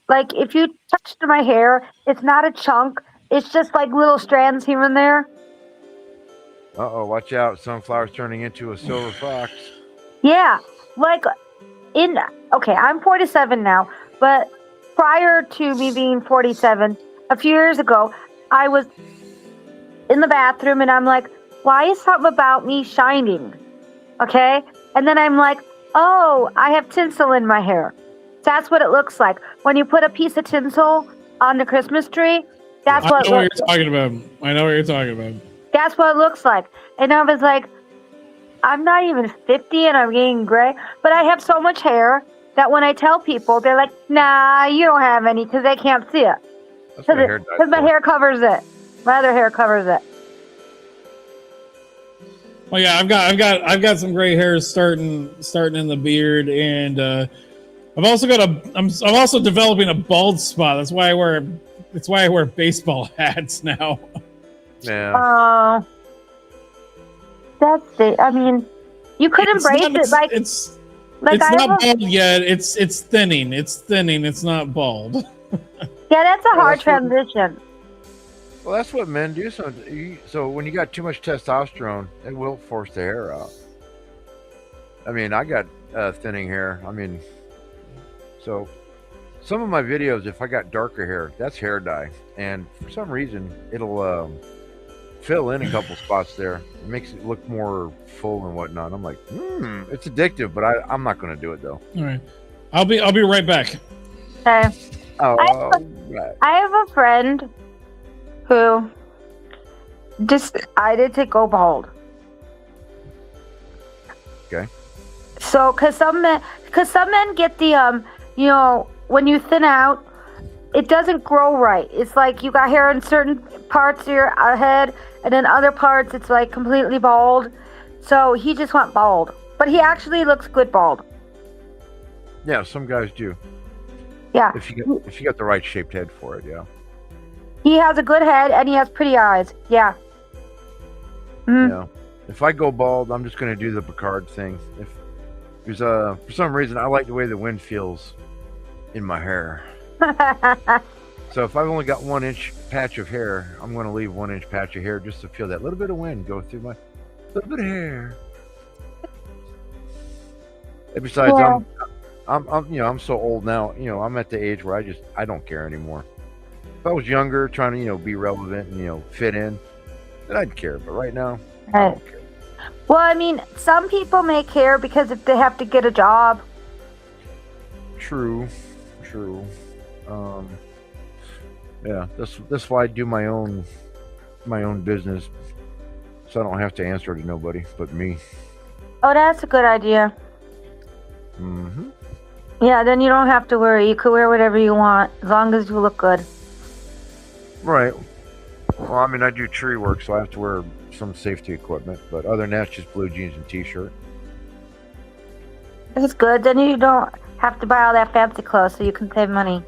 Like if you touch my hair, it's not a chunk. It's just like little strands here and there. Uh-oh, watch out. Sunflower's turning into a silver fox. Yeah, like okay, I'm 47 now, but prior to me being 47, a few years ago, I was in the bathroom and I'm like, why is something about me shining? Okay? And then I'm like, oh, I have tinsel in my hair. That's what it looks like. When you put a piece of tinsel on the Christmas tree, that's what I know what you're talking about. I know what you're talking about. That's what it looks like. And I was like, I'm not even 50 and I'm getting gray. But I have so much hair that when I tell people, they're like, nah, you don't have any because they can't see it. Because my hair covers it. My other hair covers it. Well, yeah, I've got some gray hairs starting in the beard, and I'm also developing a bald spot. That's why I wear baseball hats now. Yeah. That's it. I mean, you could embrace it. Like it's not bald yet. It's thinning. It's thinning. It's not bald. Yeah, that's a hard transition. Well, that's what men do. So when you got too much testosterone, it will force the hair out. I mean, I got thinning hair. I mean, so some of my videos, if I got darker hair, that's hair dye, and for some reason, it'll fill in a couple spots there. It makes it look more full and whatnot. I'm like, it's addictive, but I'm not going to do it though. All right. I'll be right back. Okay. Oh, I have a friend who decided to go bald. Okay. So, cause some men get the when you thin out, it doesn't grow right. It's like you got hair in certain parts of your head, and then other parts it's like completely bald. So he just went bald, but he actually looks good bald. Yeah, some guys do. Yeah. If you got the right shaped head for it, yeah. He has a good head and he has pretty eyes. Yeah. Mm. Yeah. If I go bald, I'm just going to do the Picard thing. If there's for some reason I like the way the wind feels in my hair. So if I've only got 1 inch patch of hair, I'm going to leave 1 inch patch of hair just to feel that little bit of wind go through my little bit of hair. And besides, Yeah. I'm so old now. I'm at the age where I don't care anymore. If I was younger, trying to be relevant and fit in, then I'd care. But right now, I Right. don't care. Well, I mean, some people make hair because if they have to get a job. True. Yeah, that's why I do my own business, so I don't have to answer to nobody but me. Oh, that's a good idea. Mm-hmm. Yeah, then you don't have to worry. You could wear whatever you want as long as you look good. Right. Well, I mean, I do tree work, so I have to wear some safety equipment. But other than that, it's just blue jeans and t-shirt. That's good. Then you don't have to buy all that fancy clothes, so you can save money.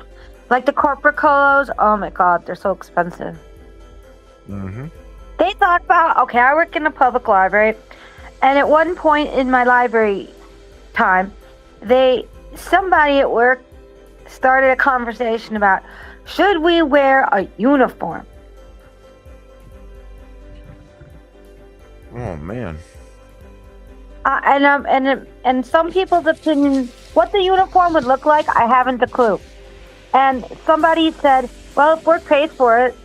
Like the corporate clothes, oh my God, they're so expensive. Mm-hmm. They talk about, okay, I work in a public library, and at one point in my library time, somebody at work started a conversation about, should we wear a uniform? Oh man. And some people's opinion, what the uniform would look like, I haven't a clue. And somebody said, well, if work pays for it,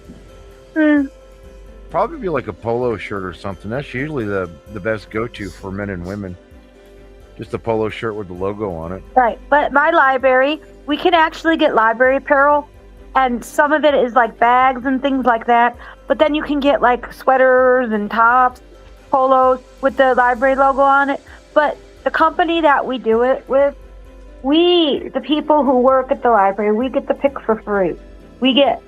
Probably be like a polo shirt or something. That's usually the best go-to for men and women. Just a polo shirt with the logo on it. right. But my library, we can actually get library apparel, and some of it is like bags and things like that. But then you can get like sweaters and tops, polos with the library logo on it. But the company that we do it with, the people who work at the library, we get to pick for free. We get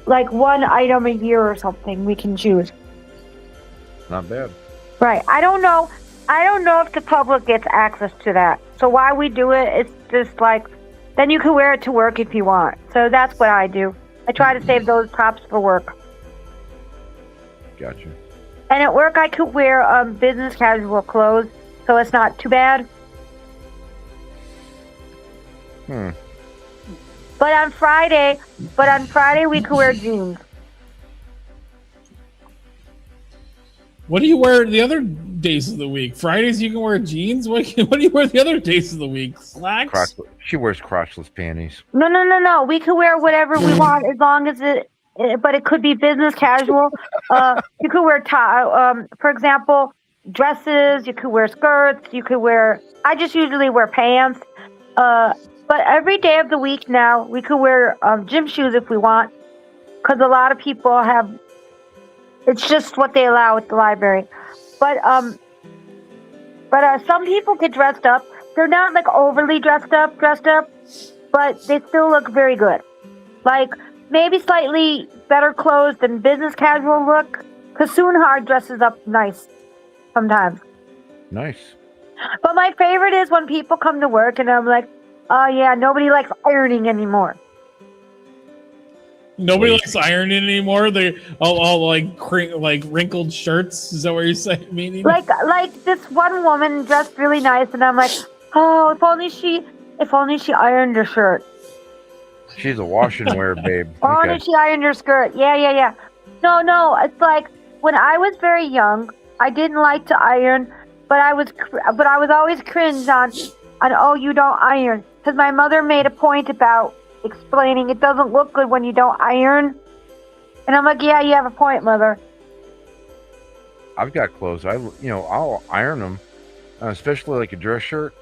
like one item a year or something we can choose. Not bad. Right. I don't know if the public gets access to that. So why we do it, it's just like, then you can wear it to work if you want. So that's what I do. I try to save those tops for work. Gotcha. And at work, I could wear business casual clothes, so it's not too bad. But on Friday we could wear jeans. What do you wear the other days of the week? Fridays you can wear jeans. What do you wear the other days of the week? Slacks. She wears crotchless panties. No. We could wear whatever we want as long as but it could be business casual. You could wear for example, dresses. You could wear skirts. I just usually wear pants. But every day of the week now, we could wear gym shoes if we want, because a lot of people have. It's just what they allow at the library. But some people get dressed up. They're not like overly dressed up, but they still look very good. Like maybe slightly better clothes than business casual look, because Soonhard dresses up nice sometimes. Nice. But my favorite is when people come to work and I'm like, oh yeah, nobody likes ironing anymore. Nobody likes ironing anymore. They all like wrinkled shirts. Is that what you're saying? Meaning? Like this one woman dressed really nice, and I'm like, oh, if only she ironed her shirt. She's a wash and wear babe. Or only she ironed her skirt. Yeah. No, it's like when I was very young, I didn't like to iron, but I was always cringed on oh, you don't iron, because my mother made a point about explaining it doesn't look good when you don't iron. And I'm like, yeah, you have a point, Mother. I've got clothes. I'll iron them, especially like a dress shirt.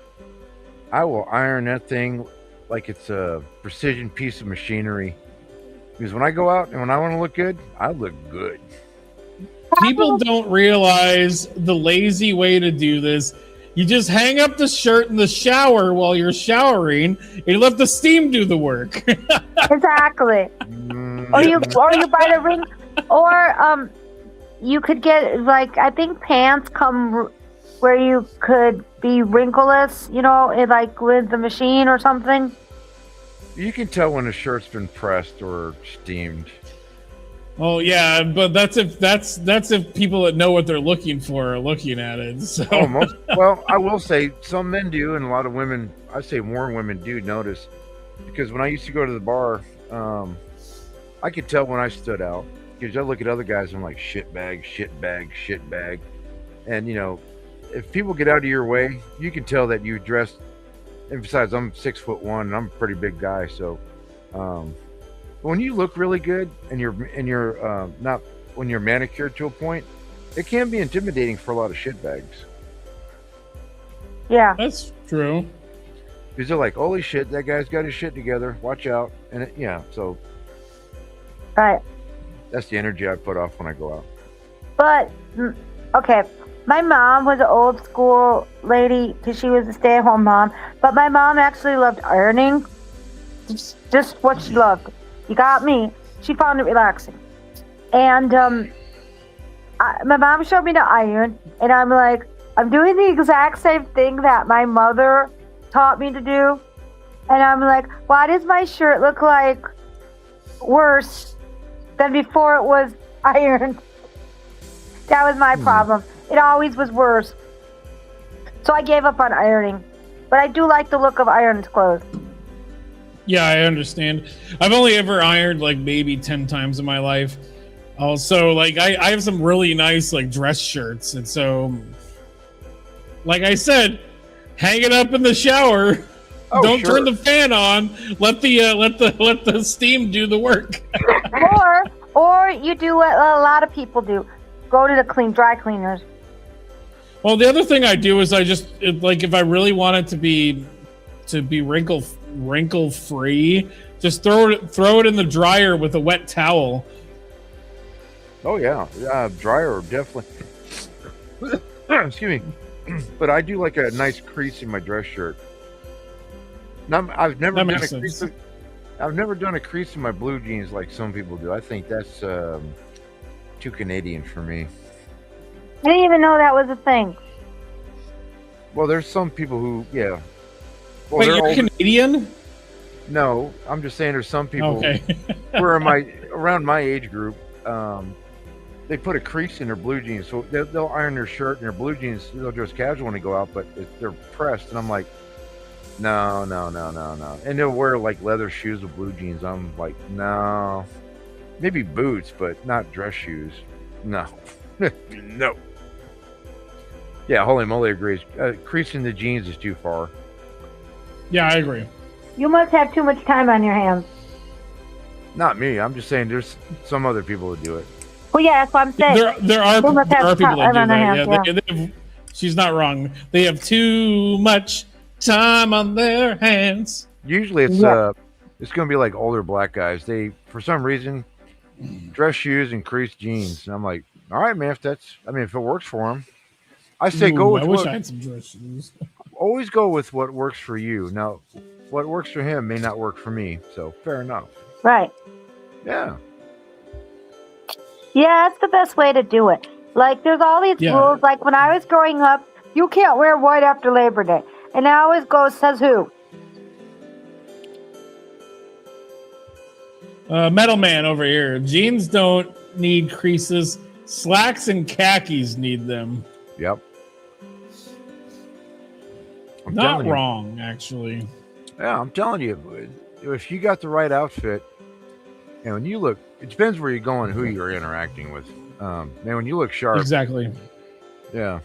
I will iron that thing like it's a precision piece of machinery. Because when I go out and when I want to look good, I look good. People don't realize the lazy way to do this. You just hang up the shirt in the shower while you're showering and you let the steam do the work. Exactly. Or you buy the ring, or you could get, like, I think pants come where you could be wrinkleless, like with the machine or something. You can tell when a shirt's been pressed or steamed. Oh yeah, but that's if people that know what they're looking for are looking at it. So. Well, I will say some men do, and a lot of women, I say more women do notice, because when I used to go to the bar, I could tell when I stood out, because I look at other guys and I'm like, shit bag, and if people get out of your way, you can tell that you dress. And besides, I'm 6'1" and I'm a pretty big guy, so when you look really good and you're not, when you're manicured to a point, it can be intimidating for a lot of shitbags. Yeah, that's true. Because they're like, holy shit, that guy's got his shit together. Watch out. And so right. That's the energy I put off when I go out. But okay, my mom was an old school lady because she was a stay-at-home mom. But my mom actually loved ironing. Just what she loved. You got me. She found it relaxing. And my mom showed me to iron, and I'm like, I'm doing the exact same thing that my mother taught me to do. And I'm like, why does my shirt look like worse than before it was ironed? That was my problem. It always was worse. So I gave up on ironing. But I do like the look of ironed clothes. Yeah, I understand. I've only ever ironed like maybe 10 times in my life. Also, like I have some really nice like dress shirts, and so, like I said, hang it up in the shower. Oh, Don't sure. turn the fan on. Let the steam do the work. or you do what a lot of people do: go to the dry cleaners. Well, the other thing I do is I just like, if I really want it to be wrinkle free, just throw it in the dryer with a wet towel. Oh yeah, dryer definitely. Excuse me, but I do like a nice crease in my dress shirt. Now, I've never done a crease in my blue jeans like some people do. I think that's too Canadian for me. I didn't even know that was a thing. Well, there's some people who, yeah. Well, Wait, you're Canadian? No, I'm just saying there's some people okay. who are around my age group. They put a crease in their blue jeans, so they'll iron their shirt and their blue jeans. They'll dress casual when they go out, but they're pressed, and I'm like, no. And they'll wear like leather shoes with blue jeans. I'm like, no. Maybe boots, but not dress shoes. No. No. Yeah, holy moly agrees. Creasing the jeans is too far. Yeah, I agree. You must have too much time on your hands. Not me. I'm just saying there's some other people who do it. Well, yeah, that's what I'm saying. There are people that do that. Yeah. They have, she's not wrong. They have too much time on their hands. Usually it's going to be like older black guys. They, for some reason, dress shoes and creased jeans. And I'm like, all right, man, if it works for them. I say go with I wish I had some dress shoes. Always go with what works for you. Now, what works for him may not work for me. So fair enough. Right. Yeah. Yeah, that's the best way to do it. Like, there's all these rules. Like, when I was growing up, you can't wear white after Labor Day. And I always go, says who? Metal Man over here. Jeans don't need creases. Slacks and khakis need them. Yep. Not wrong, actually. Yeah, I'm telling you, if you got the right outfit, and when you look, it depends where you're going, who you're interacting with. Man, when you look sharp. Exactly. Yeah.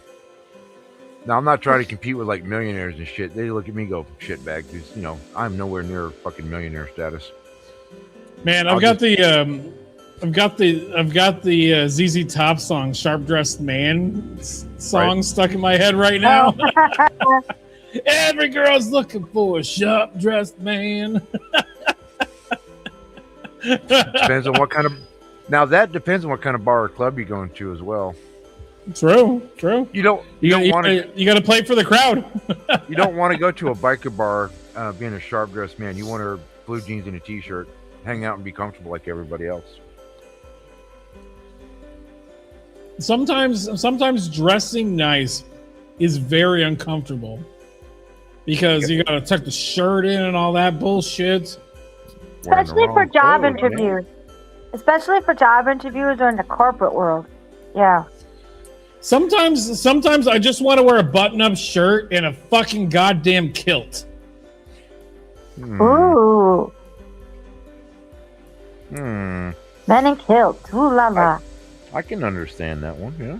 Now, I'm not trying to compete with like millionaires and shit. They look at me and go, shitbag, because, I'm nowhere near fucking millionaire status. Man, I've got the ZZ Top song "Sharp Dressed Man" song stuck in my head right now. Every girl's looking for a sharp dressed man. Depends on what kind of. Now that depends on what kind of bar or club you're going to as well. True. You don't want to. You got to play for the crowd. You don't want to go to a biker bar being a sharp dressed man. You want to wear blue jeans and a t-shirt, hang out and be comfortable like everybody else. Sometimes dressing nice is very uncomfortable because you got to tuck the shirt in and all that bullshit. Especially for job interviews. Especially for job interviews or in the corporate world. Yeah. Sometimes I just want to wear a button-up shirt and a fucking goddamn kilt. Ooh. Men in kilts. Ooh la la. I can understand that one. Yeah.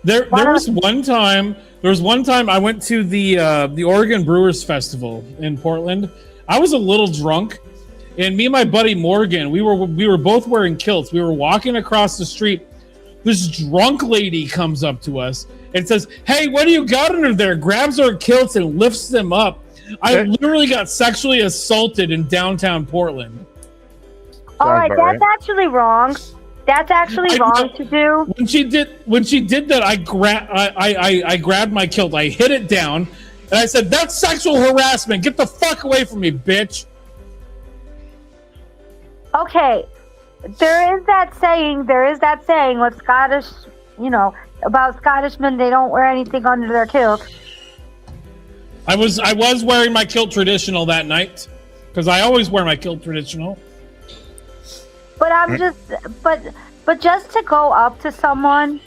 There was one time I went to the Oregon Brewers Festival in Portland. I was a little drunk, and me and my buddy Morgan, we were both wearing kilts. We were walking across the street. This drunk lady comes up to us and says, "Hey, what do you got under there?" Grabs our kilts and lifts them up. I literally got sexually assaulted in downtown Portland. All right, that's actually wrong. That's actually wrong to do. When she did that, I grabbed my kilt. I hit it down, and I said, "That's sexual harassment. Get the fuck away from me, bitch." Okay, there is that saying with Scottish, about Scottish men, they don't wear anything under their kilt. I was wearing my kilt traditional that night because I always wear my kilt traditional. But I'm but just to go up to someone.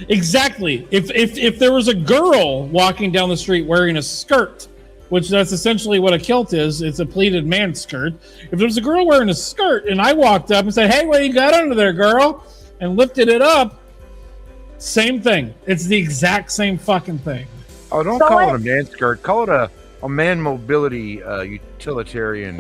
Exactly. If there was a girl walking down the street wearing a skirt, which that's essentially what a kilt is, it's a pleated man skirt. If there was a girl wearing a skirt and I walked up and said, "Hey, what you got under there, girl?" and lifted it up, same thing. It's the exact same fucking thing. Oh, don't call it a man skirt. Call it a man mobility utilitarian.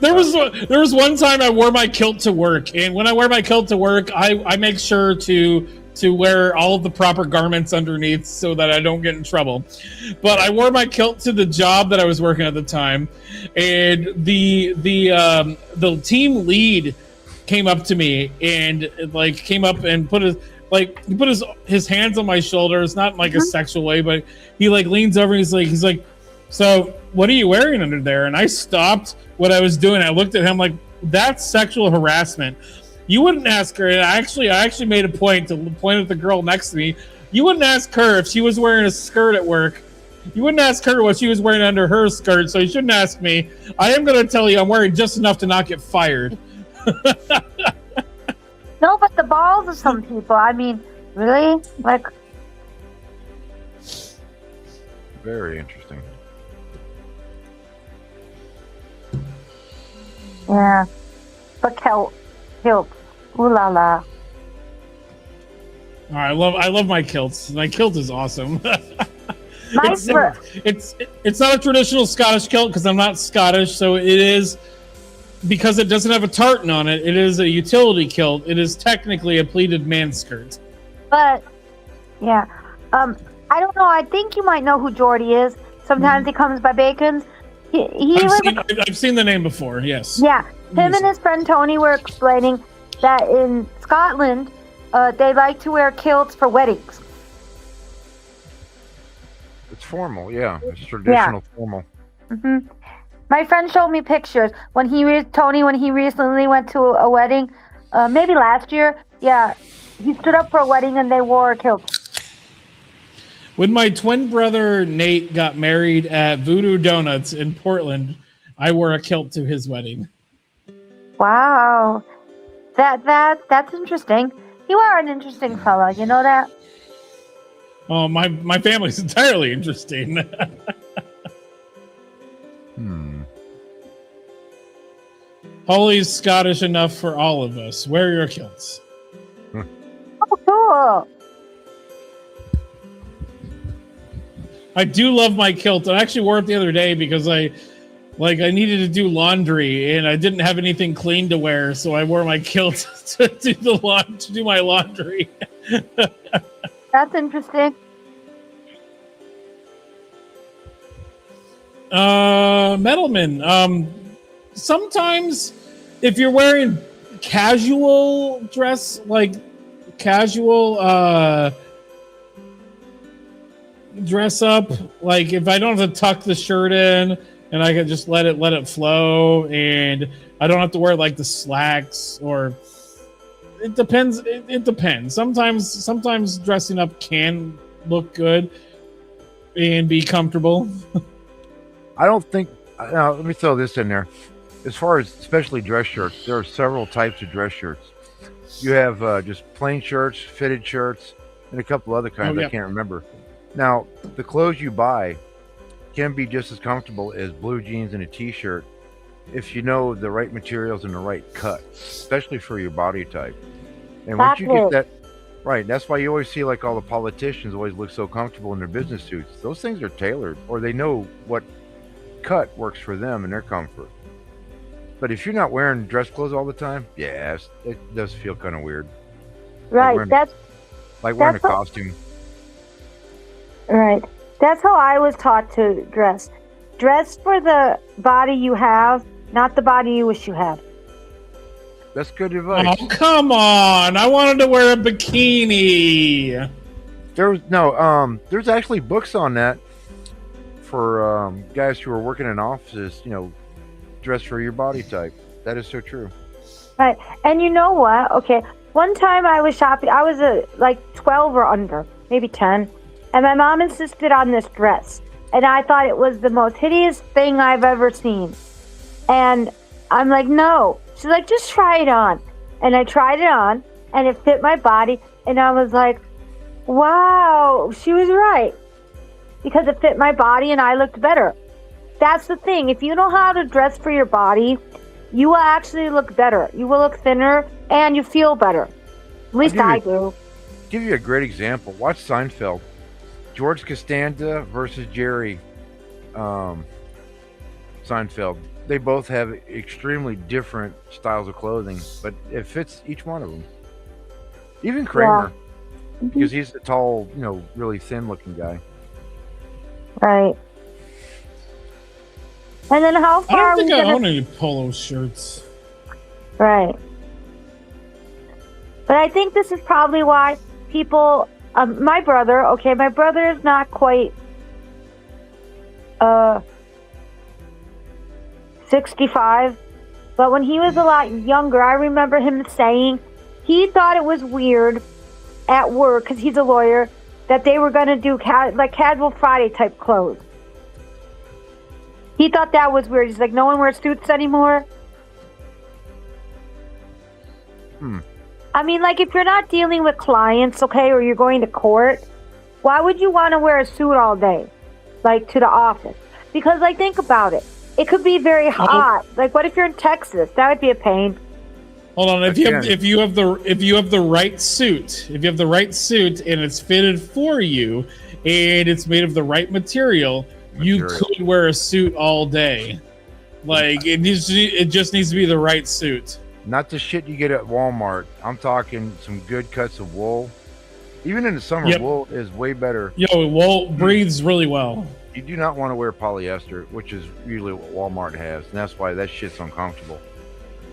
There was one time I wore my kilt to work, and when I wear my kilt to work, I make sure to wear all of the proper garments underneath so that I don't get in trouble. But I wore my kilt to the job that I was working at the time, and the team lead came up to me and came up and put his hands on my shoulders, not in like a sexual way, but he leans over and he's like, "So what are you wearing under there?" And I stopped what I was doing. I looked at him like, "That's sexual harassment. You wouldn't ask her." And I actually made a point to point at the girl next to me. You wouldn't ask her if she was wearing a skirt at work. You wouldn't ask her what she was wearing under her skirt, so you shouldn't ask me. I am going to tell you I'm wearing just enough to not get fired. No, but the balls of some people, I mean, really? Very interesting. Yeah. But kilt. Ooh la la. I love my kilts. My kilt is awesome. It's not a traditional Scottish kilt because I'm not Scottish, so it is, because it doesn't have a tartan on it, it is a utility kilt. It is technically a pleated man skirt. But yeah. I don't know, I think you might know who Jordy is. Sometimes he comes by Bacon's. I've seen the name before, yes. Yeah. Him and his friend Tony were explaining that in Scotland, they like to wear kilts for weddings. It's formal, yeah. It's traditional, formal. Mm-hmm. My friend showed me pictures when he recently went to a wedding, maybe last year. Yeah, he stood up for a wedding and they wore a kilt. When my twin brother Nate got married at Voodoo Donuts in Portland, I wore a kilt to his wedding. Wow, that's interesting. You are an interesting fella, you know that? Oh, my family's entirely interesting. Holly's Scottish enough for all of us. Wear your kilts. Oh, cool. I do love my kilt. I actually wore it the other day because I needed to do laundry and I didn't have anything clean to wear, so I wore my kilt to do my laundry. That's interesting. Metalman. Sometimes if you're wearing casual dress, like casual dress up, like if I don't have to tuck the shirt in and I can just let it flow, and I don't have to wear like the slacks, or it depends. It depends. Sometimes dressing up can look good and be comfortable. I don't think. Now, let me throw this in there. As far as especially dress shirts, there are several types of dress shirts. You have just plain shirts, fitted shirts, and a couple other kinds. Oh, yeah. I can't remember. Now, the clothes you buy can be just as comfortable as blue jeans and a t-shirt if you know the right materials and the right cut, especially for your body type. And once you get that right, that's why you always see like all the politicians always look so comfortable in their business suits. Those things are tailored, or they know what cut works for them and their comfort. But if you're not wearing dress clothes all the time, yeah, it does feel kind of weird. Right. Like wearing a costume. Right. That's how I was taught to dress. Dress for the body you have, not the body you wish you had. That's good advice. Oh, come on. I wanted to wear a bikini. There's actually books on that for guys who are working in offices, dress for your body type. That is so true. Right. And you know what? Okay. One time I was shopping. I was like 12 or under, maybe 10. And my mom insisted on this dress. And I thought it was the most hideous thing I've ever seen. And I'm like, no. She's like, just try it on. And I tried it on, and it fit my body. And I was like, wow, she was right. Because it fit my body and I looked better. That's the thing. If you know how to dress for your body, you will actually look better. You will look thinner and you feel better. At least I do. Give you a great example. Watch Seinfeld. George Costanza versus Jerry Seinfeld. They both have extremely different styles of clothing, but it fits each one of them. Even Kramer, because he's a tall, really thin-looking guy. Right. And then how far? I don't think I own any polo shirts. Right. But I think this is probably why people. My brother is not quite 65, but when he was a lot younger, I remember him saying he thought it was weird at work, because he's a lawyer, that they were going to do casual Friday type clothes. He thought that was weird. He's like, no one wears suits anymore. I mean, like, if you're not dealing with clients, okay, or you're going to court, why would you want to wear a suit all day, like, to the office? Because, like, think about it. It could be very hot. Like, what if you're in Texas? That would be a pain. Hold on. If you have the right suit, and it's fitted for you, and it's made of the right material, you could wear a suit all day. Like, it just needs to be the right suit. Not the shit you get at Walmart. I'm talking some good cuts of wool. Even in the summer, wool is way better. Wool breathes really well. You do not want to wear polyester, which is usually what Walmart has, and that's why that shit's uncomfortable.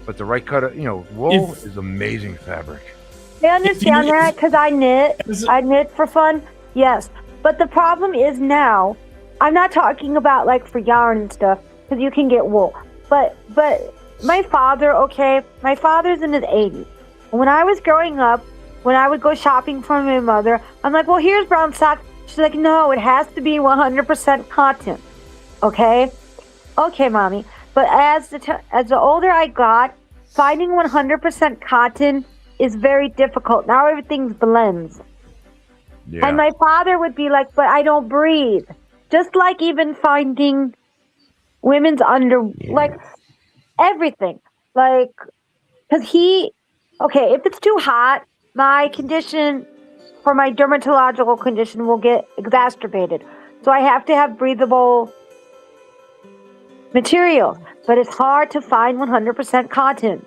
But the right cut of, wool is amazing fabric. I understand that, because I knit. I knit for fun, yes. But the problem is now, I'm not talking about like for yarn and stuff, because you can get wool. But my father's in his 80s. When I was growing up, when I would go shopping for my mother, I'm like, well, here's brown socks. She's like, no, it has to be 100% cotton. Okay, mommy. But as the older I got, finding 100% cotton is very difficult. Now everything's blends. Yeah. And my father would be like, but I don't breathe. Just like even finding women's like everything. Like, because if it's too hot, my condition for my dermatological condition will get exacerbated. So I have to have breathable material. But it's hard to find 100% cotton.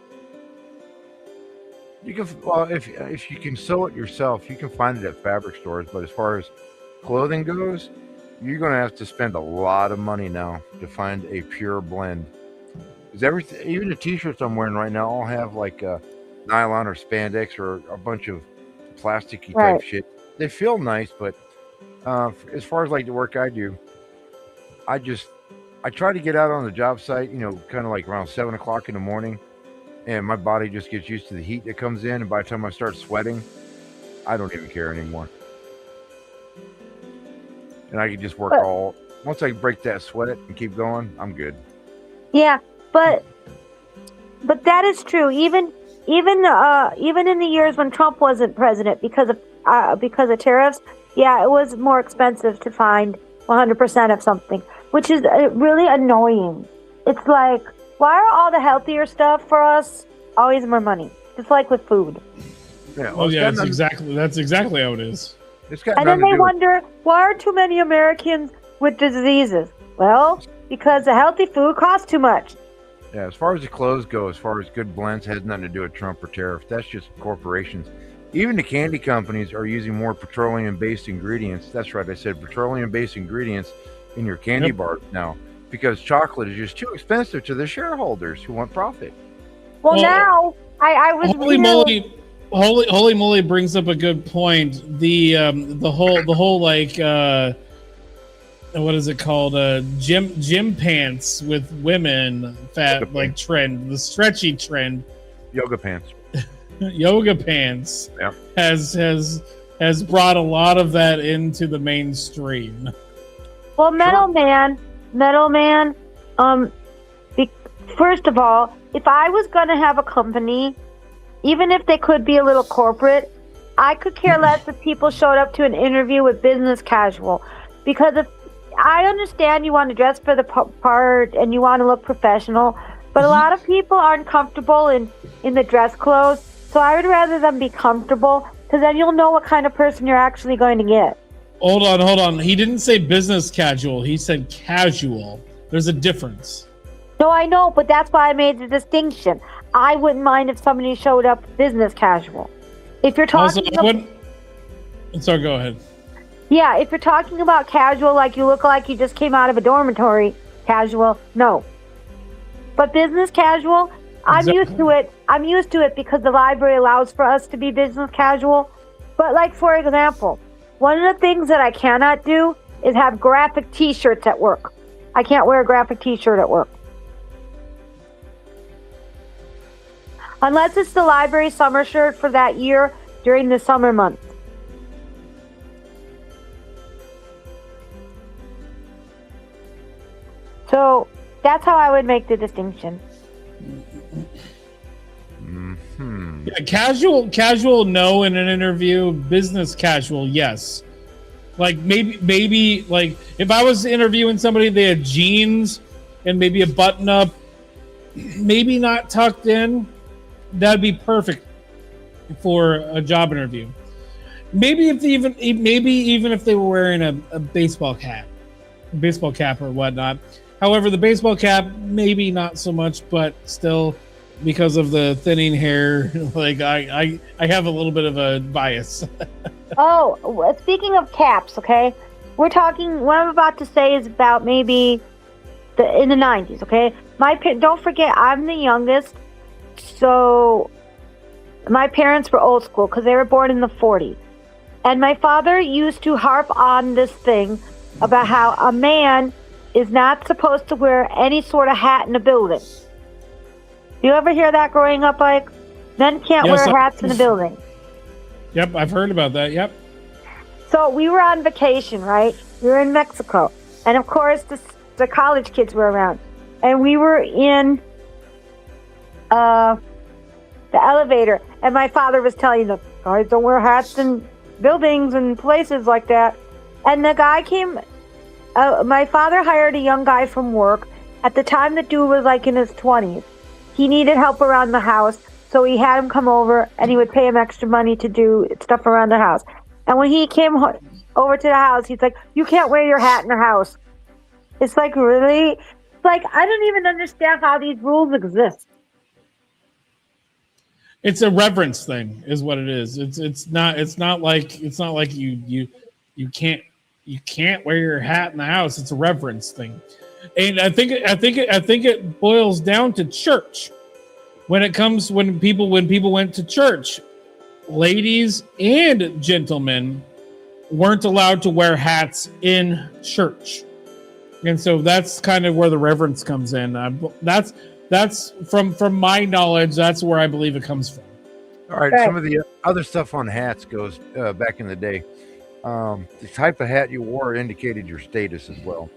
You can, if you can sew it yourself, you can find it at fabric stores. But as far as clothing goes, you're going to have to spend a lot of money now to find a pure blend. Because everything, even the t-shirts I'm wearing right now, all have like nylon or spandex or a bunch of plasticky type shit. They feel nice, but as far as like the work I do, I try to get out on the job site, kind of like around 7 o'clock in the morning, and my body just gets used to the heat that comes in. And by the time I start sweating, I don't even care anymore. And I can just work once I break that sweat and keep going, I'm good. Yeah, but that is true. Even in the years when Trump wasn't president, because of tariffs, yeah, it was more expensive to find 100% of something, which is really annoying. It's like, why are all the healthier stuff for us always more money? Just like with food. Yeah, that's exactly how it is. And then they wonder, why are too many Americans with diseases? Well, because the healthy food costs too much. Yeah, as far as the clothes go, as far as good blends, has nothing to do with Trump or tariffs. That's just corporations. Even the candy companies are using more petroleum-based ingredients. That's right, I said petroleum-based ingredients in your candy bars now, because chocolate is just too expensive to the shareholders who want profit. Well, now I was Holy moly brings up a good point. The whole like what is it called? Gym pants with women fat like trend, the stretchy trend. Yoga pants. Yoga pants has brought a lot of that into the mainstream. Well, Metal Man. First of all, if I was going to have a company, even if they could be a little corporate, I could care less if people showed up to an interview with business casual. Because if I understand you want to dress for the part and you want to look professional, but a lot of people aren't comfortable in the dress clothes. So I would rather them be comfortable, because then you'll know what kind of person you're actually going to get. Hold on. He didn't say business casual. He said casual. There's a difference. No, I know, but that's why I made the distinction. I wouldn't mind if somebody showed up business casual. If you're talking Sorry, go ahead. Yeah, if you're talking about casual, like you look like you just came out of a dormitory, casual, no. But business casual, I'm used to it. I'm used to it because the library allows for us to be business casual. But like, for example, one of the things that I cannot do is have graphic t-shirts at work. I can't wear a graphic t-shirt at work. Unless it's the library summer shirt for that year during the summer months. So that's how I would make the distinction. Mm-hmm. Yeah, casual, no in an interview. Business casual, yes. Like maybe like if I was interviewing somebody, they had jeans and maybe a button up, maybe not tucked in. That'd be perfect for a job interview. Maybe even if they were wearing a baseball cap or whatnot. However, the baseball cap, maybe not so much, but still, because of the thinning hair, like I have a little bit of a bias. Oh, speaking of caps, okay, we're talking. What I'm about to say is about maybe in the 90s. Okay, don't forget, I'm the youngest, so my parents were old school because they were born in the 40s, and my father used to harp on this thing about how a man is not supposed to wear any sort of hat in a building. Do you ever hear that growing up? Like, men can't wear hats in a building. Yep, I've heard about that. Yep. So we were on vacation, right? We were in Mexico. And of course, the college kids were around. And we were in the elevator. And my father was telling them, guys, don't wear hats in buildings and places like that. And the guy came... my father hired a young guy from work. At the time, the dude was like in his 20s. He needed help around the house, so he had him come over, and he would pay him extra money to do stuff around the house. And when he came over to the house, he's like, you can't wear your hat in the house. It's like, really? It's like, I don't even understand how these rules exist. It's a reverence thing, is what it is. It's not like you you can't wear your hat in the house. It's a reverence thing, and I think it boils down to church. When people went to church, ladies and gentlemen weren't allowed to wear hats in church, and so that's kind of where the reverence comes in. That's from my knowledge. That's where I believe it comes from. All right. Some of the other stuff on hats goes back in the day. The type of hat you wore indicated your status as well.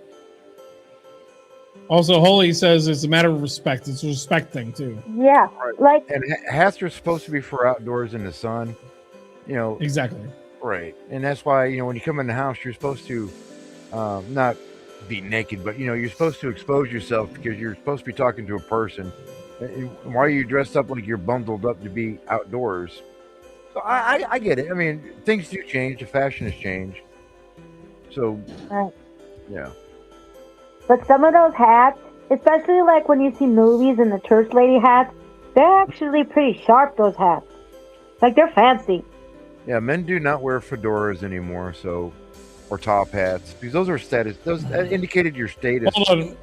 Also, Holy says it's a matter of respect. It's a respect thing too. Yeah, right. And hats are supposed to be for outdoors in the sun. Exactly. Right, and that's why when you come in the house, you're supposed to not be naked, but you're supposed to expose yourself because you're supposed to be talking to a person. And why are you dressed up like you're bundled up to be outdoors? So I get it. I mean, things do change. The fashion has changed. So, yeah. But some of those hats, especially like when you see movies and the church lady hats, they're actually pretty sharp, those hats. Like, they're fancy. Yeah, men do not wear fedoras anymore, or top hats, because those are status. That indicated your status. Hold on.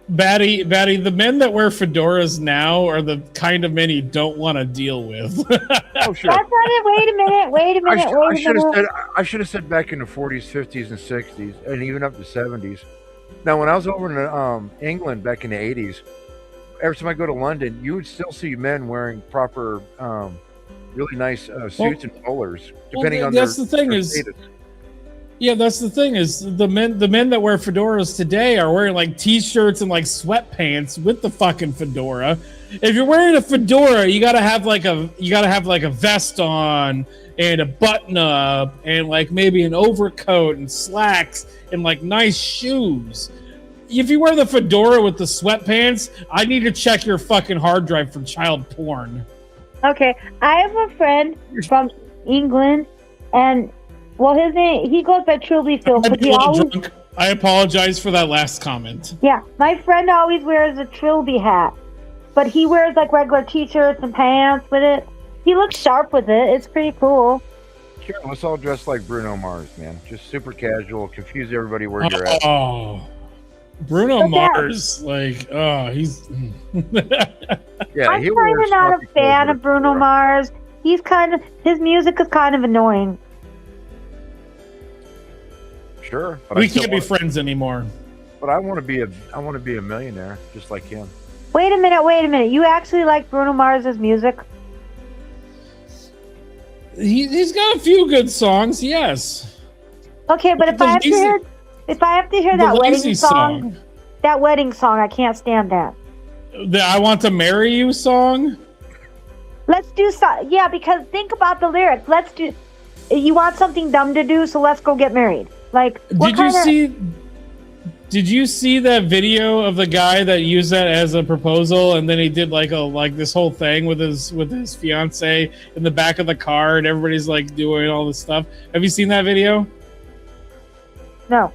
Batty, the men that wear fedoras now are the kind of men you don't want to deal with. Oh, sure. That's not it. Wait a minute. I should have said back in the 40s, 50s, and 60s, and even up to 70s. Now, when I was over in England back in the 80s, every time I go to London, you would still see men wearing proper, really nice suits and collars, depending on that's the thing is. status. Yeah, that's the thing is the men that wear fedoras today are wearing like t-shirts and like sweatpants with the fucking fedora. If you're wearing a fedora, you gotta have like a vest on and a button up and like maybe an overcoat and slacks and like nice shoes. If you wear the fedora with the sweatpants, I need to check your fucking hard drive for child porn. Okay, I have a friend from England, and well, his name, he goes by Trilby Phil, but he always... I apologize for that last comment. Yeah, my friend always wears a Trilby hat, but he wears like regular t-shirts and pants with it. He looks sharp with it. It's pretty cool. Sure, let's all dress like Bruno Mars, man. Just super casual, confuse everybody where you're at. Oh, Bruno Mars, like, he's... Yeah, I'm kind of not a fan of Bruno Mars. His music is kind of annoying. Sure, but we can't be friends anymore. But I want to be a millionaire, just like him. Wait a minute. You actually like Bruno Mars's music? He's got a few good songs, yes. Okay, but if I have to hear that wedding song, I can't stand that. The "I Want to Marry You" song. Let's do yeah, because think about the lyrics. You want something dumb to do, so let's go get married. Like, did you see that video of the guy that used that as a proposal, and then he did like this whole thing with his fiance in the back of the car, and everybody's like doing all this stuff? Have you seen that video? No.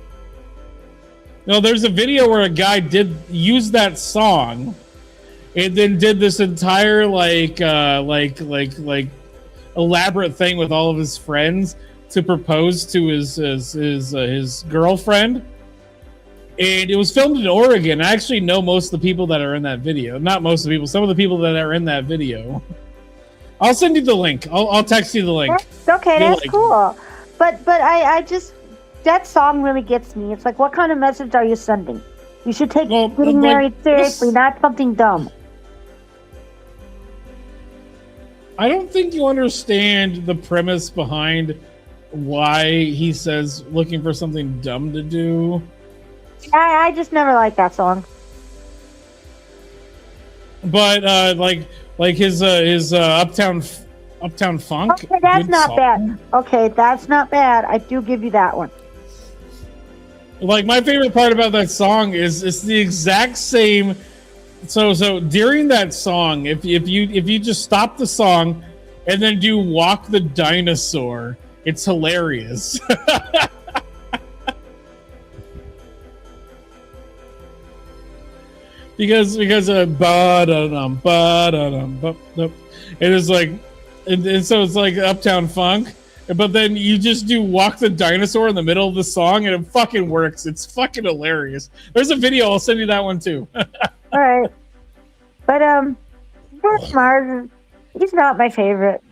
No, there's a video where a guy did use that song, and then did this entire elaborate thing with all of his friends to propose to his girlfriend. And it was filmed in Oregon. I actually know most of the people that are in that video. Not most of the people, some of the people that are in that video. I'll send you the link. I'll text you the link. Okay, that's cool. But I just, that song really gets me. It's like, what kind of message are you sending? You should take getting married seriously, not something dumb. I don't think you understand the premise behind why he says looking for something dumb to do. I just never liked that song. But like his Uptown Funk. Okay, that's not bad. Okay, that's not bad. I do give you that one. Like, my favorite part about that song is it's the exact same. So during that song, if you just stop the song and then do Walk the Dinosaur, it's hilarious. because it is like, and so it's like Uptown Funk, but then you just do Walk the Dinosaur in the middle of the song and it fucking works. It's fucking hilarious. There's a video. I'll send you that one too. All right. But Bruno Mars, he's not my favorite.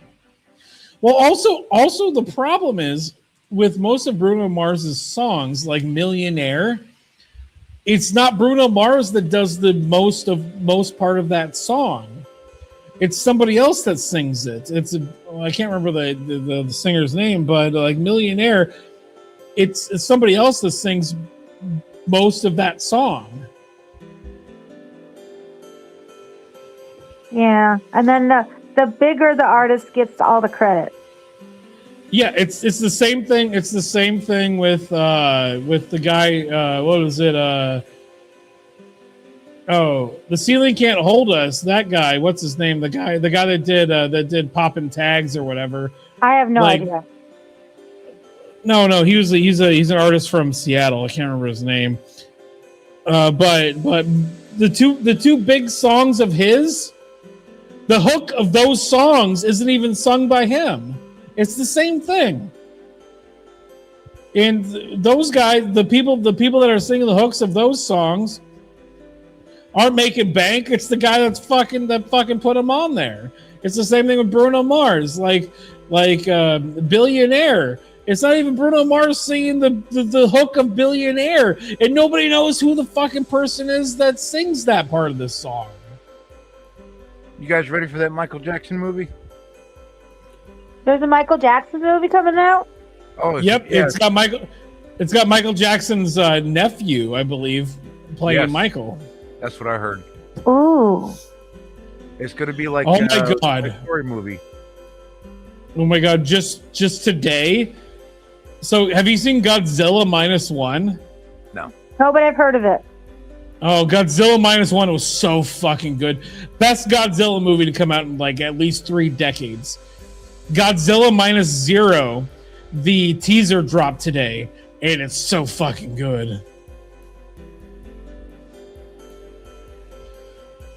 Well, also the problem is with most of Bruno Mars's songs, like Millionaire, it's not Bruno Mars that does the most part of that song. It's somebody else that sings it. I can't remember the singer's name, but like Millionaire, it's somebody else that sings most of that song. Yeah, and then the bigger the artist gets all the credit. Yeah, it's the same thing. It's the same thing with the guy. What was it? The Ceiling Can't Hold Us. That guy. What's his name? The guy that did Poppin' Tags or whatever. I have no idea. No. He's an artist from Seattle. I can't remember his name. But the two big songs of his, the hook of those songs isn't even sung by him. It's the same thing. And those guys, the people that are singing the hooks of those songs aren't making bank. It's the guy that fucking put them on there. It's the same thing with Bruno Mars, like Billionaire. It's not even Bruno Mars singing the hook of Billionaire, and nobody knows who the fucking person is that sings that part of this song. You guys ready for that Michael Jackson movie? There's a Michael Jackson movie coming out? Oh, yep. Yeah. It's got Michael Jackson's nephew, I believe, playing Michael. That's what I heard. Ooh. It's going to be like my God. a story movie. Oh my God. Just today. So have you seen Godzilla -1? No. No, but I've heard of it. Oh, Godzilla -1 was so fucking good. Best Godzilla movie to come out in like at least 3 decades. Godzilla -0, the teaser dropped today, and it's so fucking good.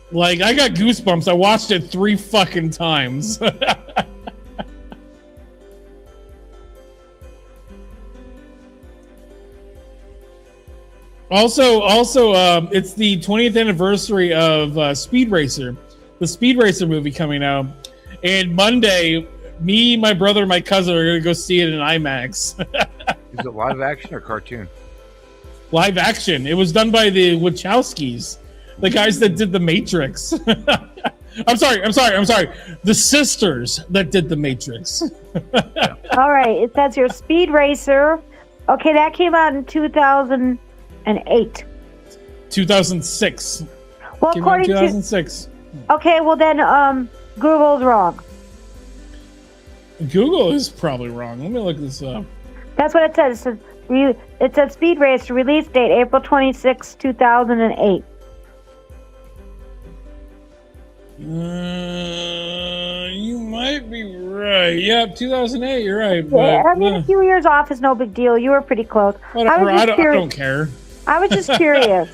Like, I got goosebumps. I watched it 3 fucking times. Also, it's the 20th anniversary of Speed Racer, the Speed Racer movie coming out, and Monday, me, my brother, and my cousin are going to go see it in IMAX. Is it live action or cartoon? Live action. It was done by the Wachowskis, the guys that did The Matrix. I'm sorry. The sisters that did The Matrix. All right. It says here Speed Racer. Okay, that came out in 2008. 2006. Well, Came out according in 2006. to... Okay, well then Google's wrong. Google is probably wrong. Let me look this up. That's what it says. It says Speed Racer release date April 26, 2008. You might be right. Yep, 2008. You're right. Yeah, But, I mean, a few years off is no big deal. You were pretty close. whatever. I don't care. I was just curious.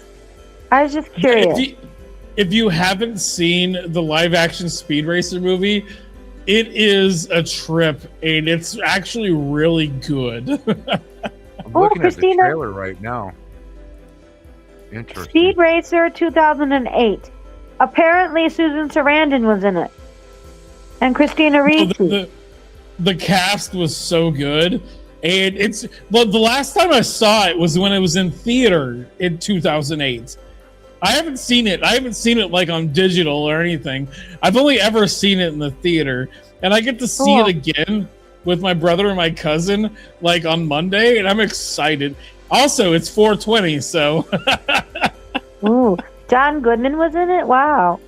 If you haven't seen the live action Speed Racer movie, it is a trip, and it's actually really good. I'm looking Christina, at the trailer right now. Interesting. Speed Racer 2008. Apparently, Susan Sarandon was in it, and Christina Ricci. The cast was so good, and the last time I saw it was when it was in theater in 2008. I haven't seen it like on digital or anything. I've only ever seen it in the theater, and I get to see it again with my brother and my cousin like on Monday, and I'm excited. Also, it's 420, so Ooh, John Goodman was in it? Wow.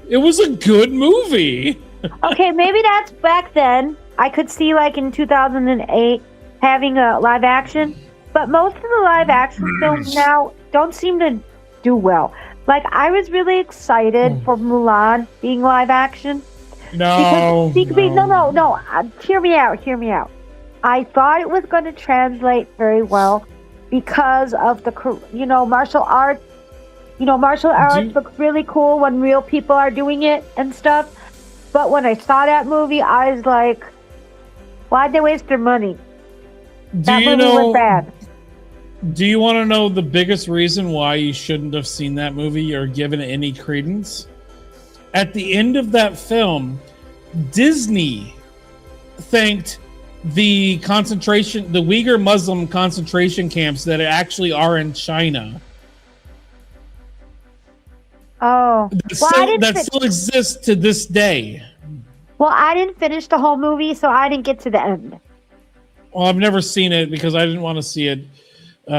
It was a good movie. Okay, maybe that's back then. I could see like in 2008 having a live action, but most of the live action films now don't seem to do well. Like, I was really excited for Mulan being live action. No. No. Hear me out. I thought it was going to translate very well because of the, martial arts. Martial arts looks really cool when real people are doing it and stuff. But when I saw that movie, I was like, Why'd they waste their money? Do That you movie know? was bad. Do you want to know the biggest reason why you shouldn't have seen that movie or given it any credence? At the end of that film, Disney thanked the Uyghur Muslim concentration camps that actually are in China. Oh, That still exists to this day. Well, I didn't finish the whole movie, so I didn't get to the end. Well, I've never seen it because I didn't want to see it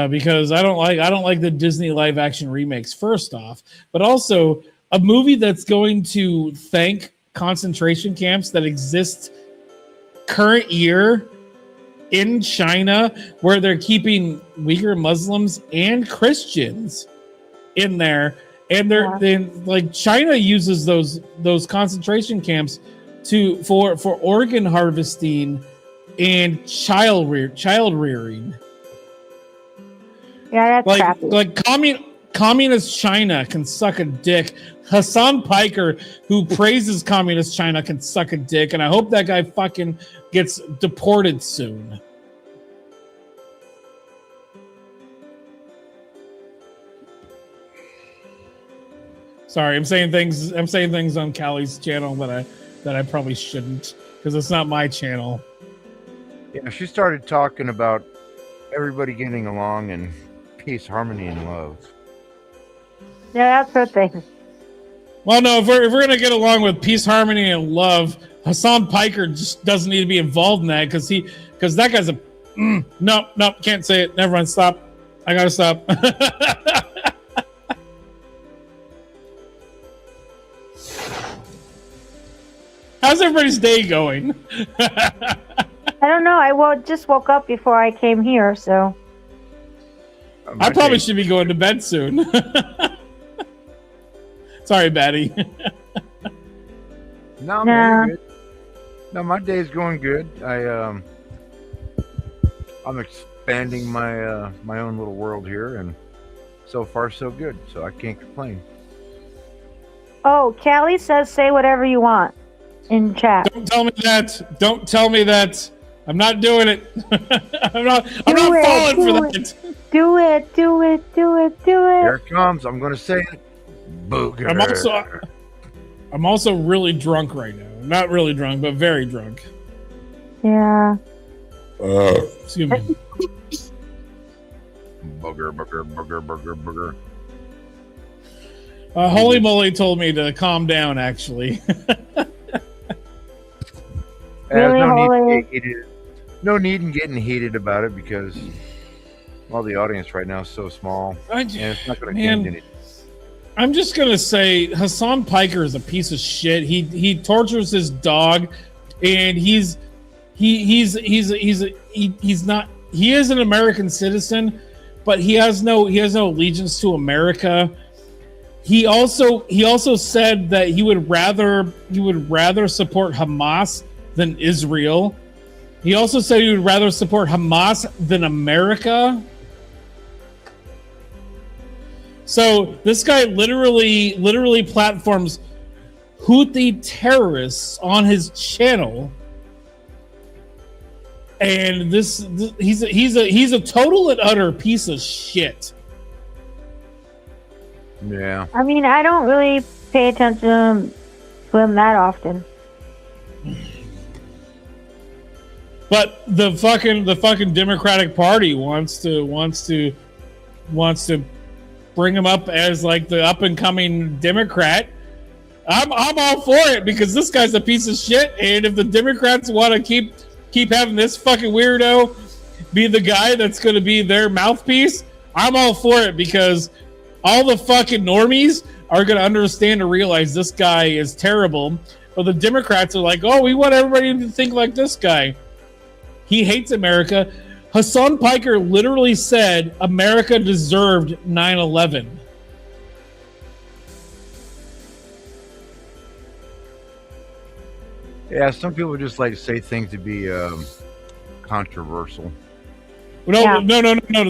because I don't like the Disney live action remakes. First off, but also a movie that's going to thank concentration camps that exist current year in China, where they're keeping Uyghur Muslims and Christians in there, and like China uses those concentration camps for organ harvesting and child rearing. Yeah, that's crappy. Like communist China can suck a dick. Hassan Piker, who praises communist China, can suck a dick, and I hope that guy fucking gets deported soon. Sorry, I'm saying things on Callie's channel that I probably shouldn't, because it's not my channel. Yeah, she started talking about everybody getting along and peace, harmony, and love. Yeah, that's her thing. Well, no, if we're gonna get along with peace, harmony, and love, Hassan Piker just doesn't need to be involved in that because that guy's a no, can't say it. Never mind, stop. I gotta stop. How's everybody's day going? I don't know. I just woke up before I came here, so. I probably should be going to bed soon. Sorry, Batty. No, man, you're good. No, my day's going good. I'm expanding my my own little world here, and so far so good. So I can't complain. Oh, Callie says say whatever you want in chat. Don't tell me that. Don't tell me that. I'm not doing it. I'm not falling for that. Do it. Here it comes. I'm going to say it. Booger. I'm also really drunk right now. Not really drunk, but very drunk. Yeah. Excuse me. Booger. Holy moly told me to calm down, actually. Really, no need in getting heated about it because the audience right now is so small. And it's not going to change anything. I'm just gonna say Hassan Piker is a piece of shit. He tortures his dog, and he is an American citizen, but he has no allegiance to America. He also said that he would rather support Hamas than Israel. He also said he would rather support Hamas than America. So this guy literally platforms Houthi terrorists on his channel, and he's a total and utter piece of shit. Yeah. I mean, I don't really pay attention to him that often. But the fucking Democratic Party wants to bring him up as like the up and coming Democrat. I'm all for it because this guy's a piece of shit. And if the Democrats want to keep having this fucking weirdo be the guy that's going to be their mouthpiece, I'm all for it because all the fucking normies are going to understand and realize this guy is terrible. But the Democrats are like, oh, we want everybody to think like this guy. He hates America. Hassan Piker literally said America deserved 9/11. Yeah, some people just like to say things to be controversial. No.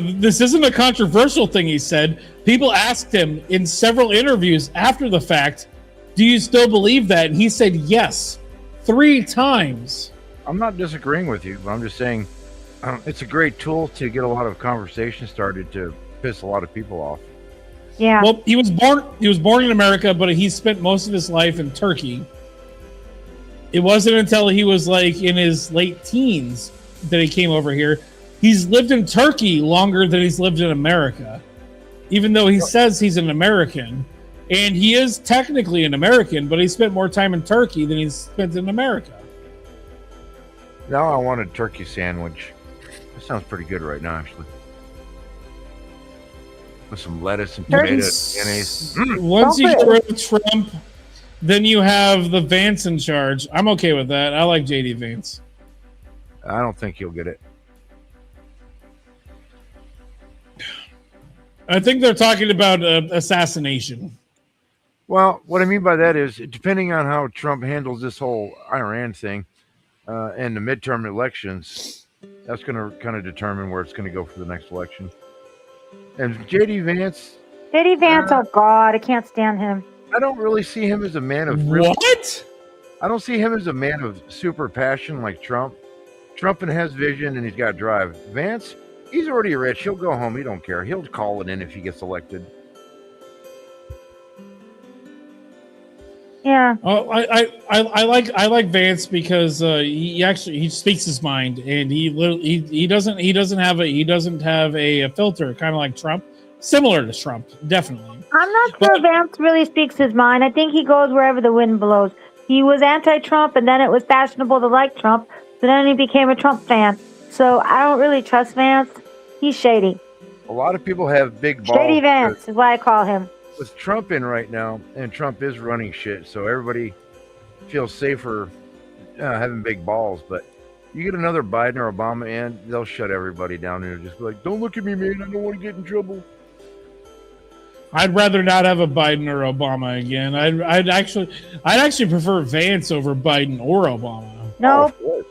This isn't a controversial thing he said. People asked him in several interviews after the fact, do you still believe that? And he said yes, 3 times. I'm not disagreeing with you, but I'm just saying it's a great tool to get a lot of conversation started to piss a lot of people off. Yeah. Well, he was born in America, but he spent most of his life in Turkey. It wasn't until he was like in his late teens that he came over here. He's lived in Turkey longer than he's lived in America, even though he says he's an American. And he is technically an American, but he spent more time in Turkey than he's spent in America. Now I want a turkey sandwich. That sounds pretty good right now, actually. With some lettuce and tomatoes and mayonnaise. Once you get rid of Trump, then you have the Vance in charge. I'm okay with that. I like JD Vance. I don't think he'll get it. I think they're talking about assassination. Well, what I mean by that is, depending on how Trump handles this whole Iran thing and the midterm elections, that's going to kind of determine where it's going to go for the next election. And JD Vance, oh God, I can't stand him. I don't really see him as a man of what? I don't see him as a man of super passion like Trump. Trump has vision and he's got drive. Vance, he's already rich. He'll go home. He don't care. He'll call it in if he gets elected. Yeah. Oh, I like Vance because he speaks his mind, and he doesn't have a filter, kind of like Trump, similar to Trump, definitely. I'm not sure Vance really speaks his mind. I think he goes wherever the wind blows. He was anti-Trump, and then it was fashionable to like Trump, so then he became a Trump fan. So I don't really trust Vance. He's shady. A lot of people have big balls. Shady Vance is what I call him. With Trump in right now, and Trump is running shit, so everybody feels safer having big balls. But you get another Biden or Obama in, they'll shut everybody down and just be like, "Don't look at me, man. I don't want to get in trouble." I'd rather not have a Biden or Obama again. I'd actually prefer Vance over Biden or Obama. No. Oh,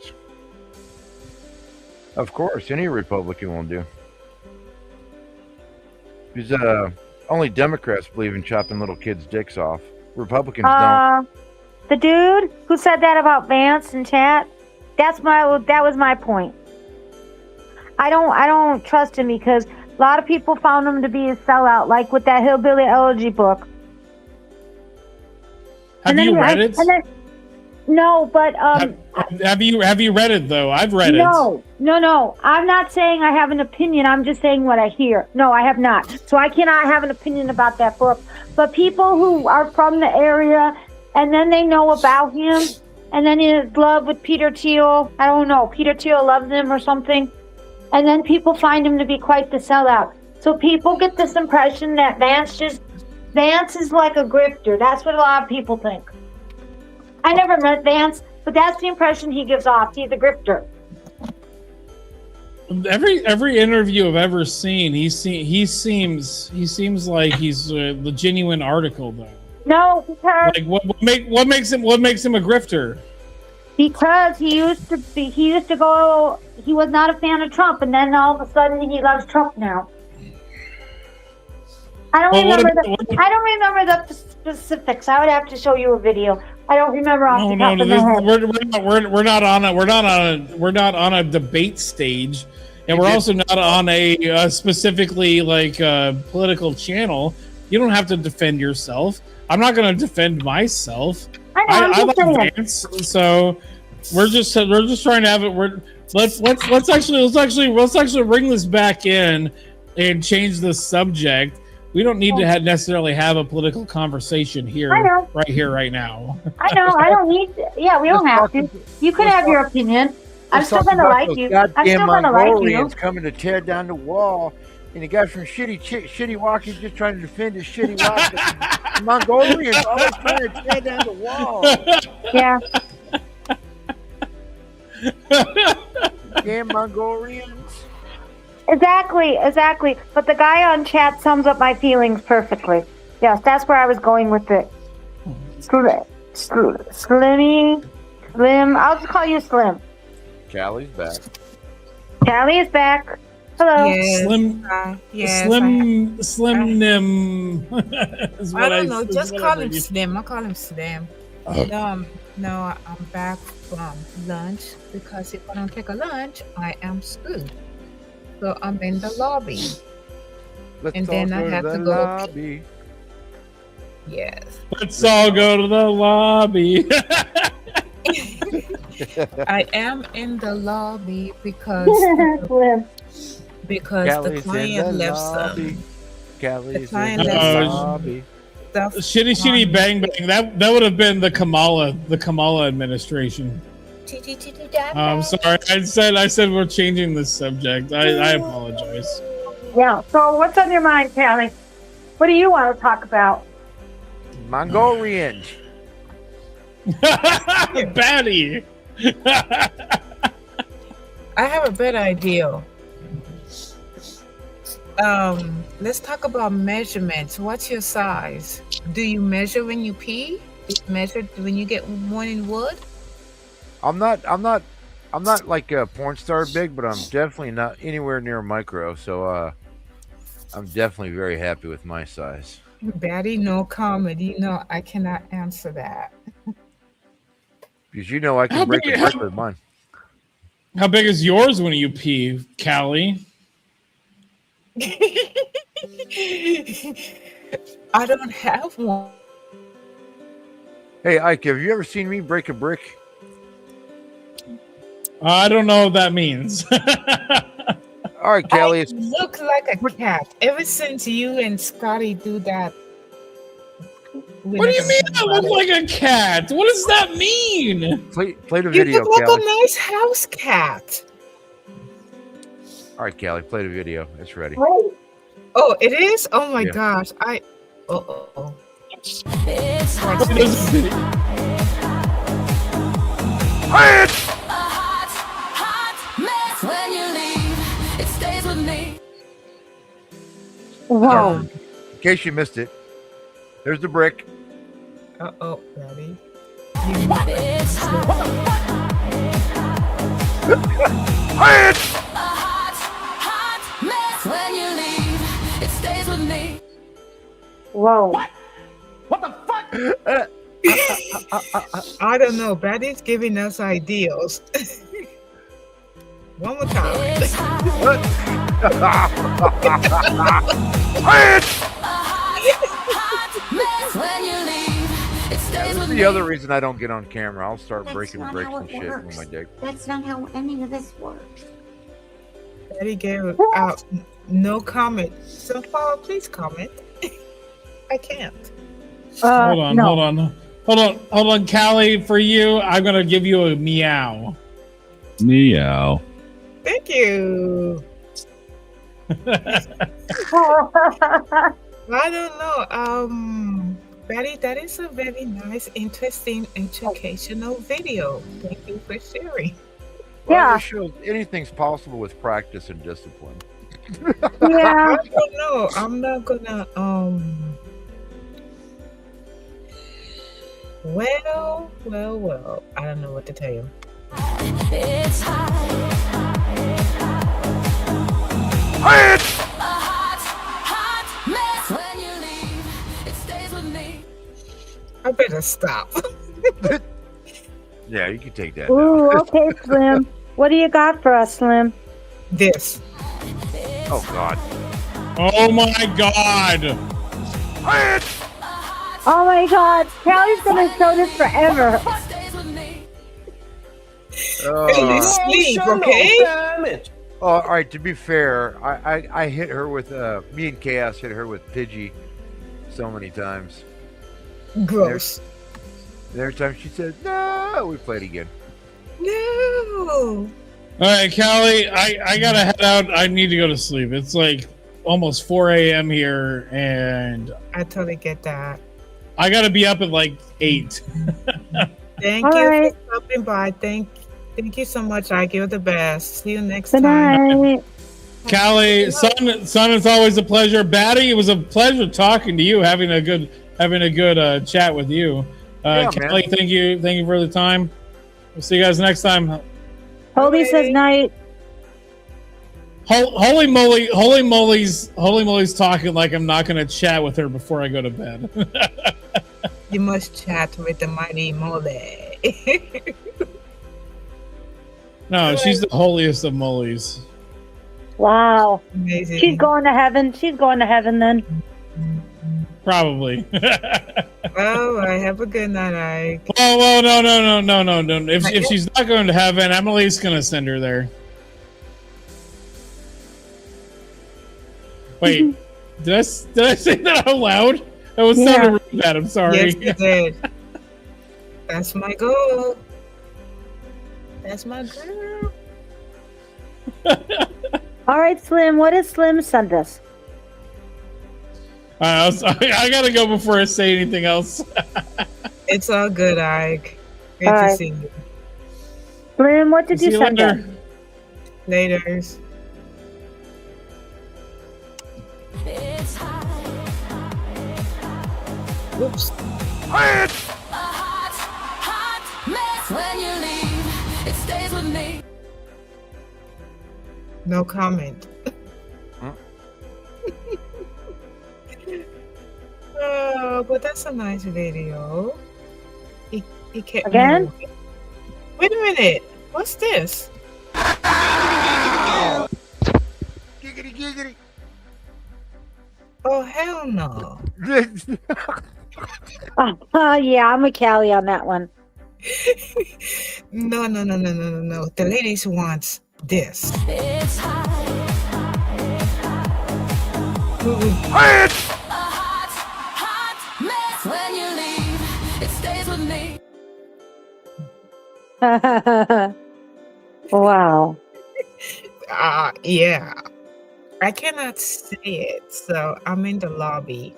of course, any Republican will do. Because only Democrats believe in chopping little kids' dicks off. Republicans don't. The dude who said that about Vance in chat, that was my point. I don't trust him because a lot of people found him to be a sellout, like with that Hillbilly Elegy book. Have you read it? No, but have you read it though? I've read it. No. I'm not saying I have an opinion. I'm just saying what I hear. No, I have not. So I cannot have an opinion about that book. But people who are from the area and then they know about him and then his love with Peter Thiel. I don't know. Peter Thiel loves him or something. And then people find him to be quite the sellout. So people get this impression that Vance is like a grifter. That's what a lot of people think. I never met Vance, but that's the impression he gives off. He's a grifter. Every interview I've ever seen, he seems like he's the genuine article though. No, because like what makes him a grifter? Because he used to go. He was not a fan of Trump, and then all of a sudden he loves Trump now. I don't remember the specifics. I would have to show you a video. I don't remember off the top of my head. We're not on a debate stage, and we're also not on a specifically like political channel. You don't have to defend yourself. I'm not going to defend myself. I like Vance, so we're just trying to have it. Let's actually bring this back in and change the subject. We don't need to necessarily have a political conversation here, right now. I know. I don't need. Yeah, we don't have to. You could have your opinion. I'm still gonna like you. I'm still gonna like you. Coming to tear down the wall, and the guy from Shitty Walker's just trying to defend his Shitty Walker. Mongolians always trying to tear down the wall. Yeah. Damn Mongolians. Exactly. But the guy on chat sums up my feelings perfectly. Yes, that's where I was going with it. Slim. I'll just call you Slim. Callie's back. Callie is back. Hello. Yes, Slim Nim. I don't know. Just call him Slim. I call him Slim. No, I'm back from lunch because if I don't take a lunch, I am screwed. So I'm in the lobby. Let's And all then I go to have the to go- lobby. Yes. Let's all go to the lobby. I am in the lobby because Slim. the Callie's in client the left lobby. some Callie's in client the left some- lobby. stuff. Shitty, shitty, on- bang, bang. That would have been the Kamala administration. I'm sorry. I said we're changing the subject. I apologize. Yeah. So what's on your mind, Callie? What do you want to talk about? Mongolians. Batty. I have a better idea. Let's talk about measurements. What's your size? Do you measure when you pee? Do you measure when you get morning wood? I'm not like a porn star big, but I'm definitely not anywhere near micro. So I'm definitely very happy with my size. Batty, no comment. You know I cannot answer that. Because you know I How can break big- a brick with mine. How big is yours when you pee, Callie? I don't have one. Hey Ike, have you ever seen me break a brick? I don't know what that means. All right, Callie. I look like a cat ever since you and Scotty do that. What do you mean I look like a cat? What does that mean? Play the You video, look like Callie. a nice house cat. All right, Callie, play the video. It's ready. Wait. Oh, it is? Oh my Yeah. gosh. Oh. It's What is it? a hot mess when you leave. It stays with me. Whoa. In case you missed it, there's the brick. Uh-oh, Daddy. It's hot. A hot mess when you leave. It stays with me. Whoa. I don't know. Daddy's giving us ideas. One more time. It's hot. Hot mess when you leave. It stays This with is me. the other reason I don't get on camera. I'll start That's breaking not bricks how and it shit with works. my dick. That's not how any of this works. Daddy gave out no comment. So far, please comment. I can't. Hold No. on, Callie. For you, I'm gonna give you a meow. Meow. Thank you. I don't know. Betty, that is a very nice, interesting, educational video. Thank you for sharing. Well, Yeah. it shows anything's possible with practice and discipline. Yeah. I don't know. I'm not gonna Well. I don't know what to tell you. It's hot. A hot mess when you leave. It stays with me. I better stop. Yeah, you can take that. Now. Ooh, okay, Slim. What do you got for us, Slim? This. Oh God. Oh my god! Oh my God. Callie's going to show this forever. It stays with me. Hey, sleep, okay? Oh, all right. To be fair, I hit her with me and Chaos hit her with Pidgey so many times. Gross. And every time she said no, we played again. No. All right, Callie, I gotta head out. I need to go to sleep. It's like almost 4 a.m. here, and I totally get that. I gotta be up at like 8. Thank All you right. for stopping by. Thank you so much. I give the best. See you next Good time. night. Callie, son, it's always a pleasure. Batty, it was a pleasure talking to you, having a good chat with you. Yeah, Callie, man. thank you for the time. We'll see you guys next time. Holy says Alrighty. night. Holy moly's talking like I'm not gonna chat with her before I go to bed. You must chat with the mighty Mole. No, she's the holiest of mollies. Wow. Amazing. She's going to heaven. She's going to heaven then. Probably. All right. Have a good night, Ike. Well, no. If she's not going to heaven, Emily's going to send her there. Wait, did I say that out loud? That was sounding really bad. I'm sorry. Yes, you did. That's my goal. That's my girl. All right, Slim. What did Slim send us? I gotta go before I say anything else. It's all good, Ike. Good All to right. see you. Slim, what did you send later. us? Laters. It's hot. Oops. A hot, hot mess when you leave. It stays with me. No comment. Oh, but that's a nice video. He kept me Again? moving. Wait a minute. What's this? Giggity, giggity. Oh, hell no. Yeah, I'm with Callie on that one. No. The ladies wants this. It's hot. Ooh. A hot, hot mess when you leave. It stays with me. Wow. Yeah. I cannot say it, so I'm in the lobby.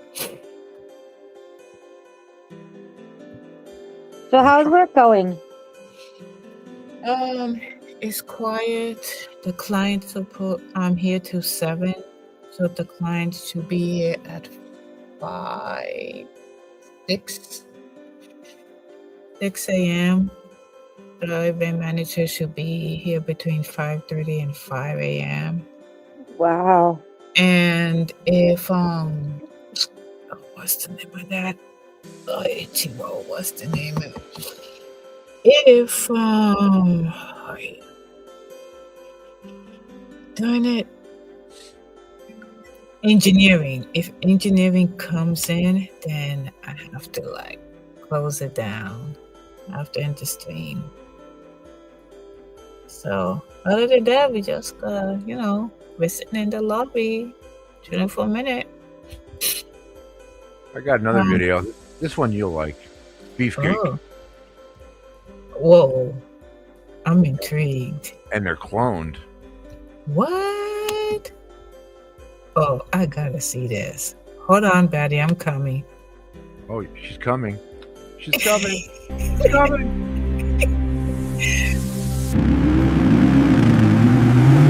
So how's work going? It's quiet. The client support. I'm here till 7, so the client should be here at 6 a.m. The event manager should be here between 5:30 and 5 a.m. Wow. And if what's the name of that? Ichigo, what's the name of it? If darn it, engineering. If engineering comes in, then I have to like close it down after end the stream. So other than that, we just we're sitting in the lobby, chilling for a minute. I got another video. This one you'll like. Beefcake. Oh. Whoa, I'm intrigued. And they're cloned. What? Oh, I gotta see this. Hold on, Betty, I'm coming. Oh, she's coming. She's coming. She's coming.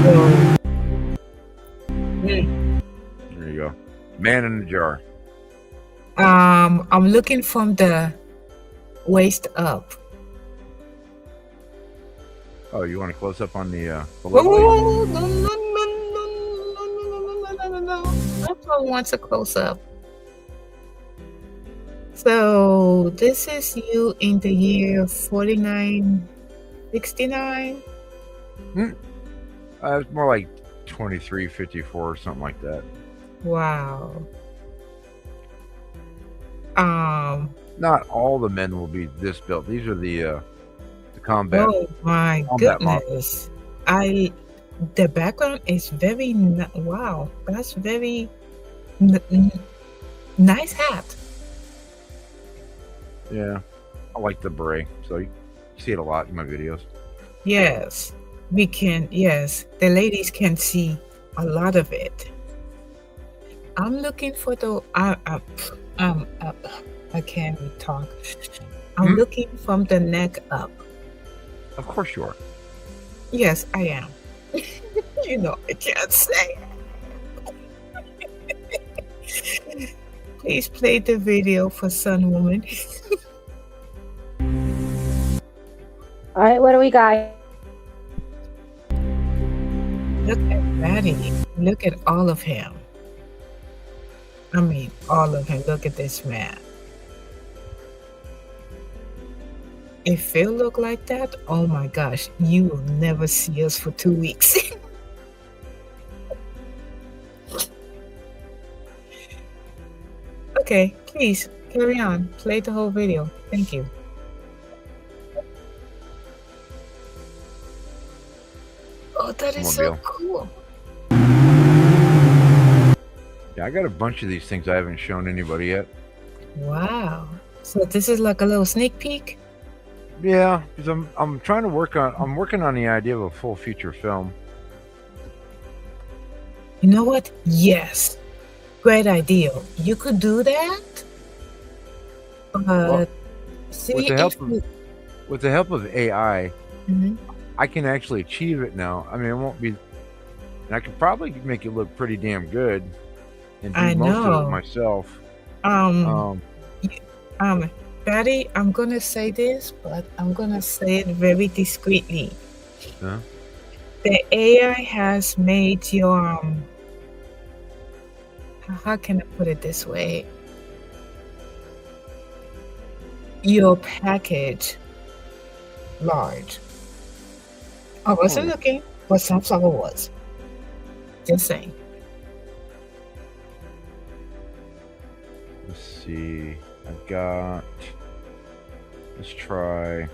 Whoa. There you go. Man in the jar. I'm looking from the waist up. Oh, you want to close up on the Whoa, lovely? whoa, whoa, no. That's what wants a close up. So this is you in the year 4969. It's more like 2354 or something like that. Wow. Not all the men will be this built. These are the combat. Oh my combat goodness. The background is very wow. That's very nice hat. Yeah, I like the beret, so you see it a lot in my videos. Yes, we can. Yes, the ladies can see a lot of it. I'm looking for the. I can't even talk. I'm looking from the neck up. Of course you are. Yes, I am. You know, I can't say it. Please play the video for Sun Woman. All right, what do we got? Look at Maddie. Look at all of him. I mean, all of him. Look at this man. If Phil look like that, oh my gosh, you will never see us for 2 weeks. Okay, please carry on. Play the whole video. Thank you. Oh, that is so Mobile. cool. Yeah, I got a bunch of these things I haven't shown anybody yet. Wow. So this is like a little sneak peek? Yeah, because I'm trying to working on the idea of a full feature film. You know what? Yes. Great idea. You could do that. Well, See with the help if of you- with the help of AI, Mhm. I can actually achieve it now. I mean, it won't be, and I could probably make it look pretty damn good and do I most of know. it myself. Um, Patty, I'm gonna say this, but I'm gonna say it very discreetly. Huh? The AI has made your how can I put it this way? Your package large. I wasn't Oh. looking, but sunflower was. Just saying. Let's see. I've got. Let's try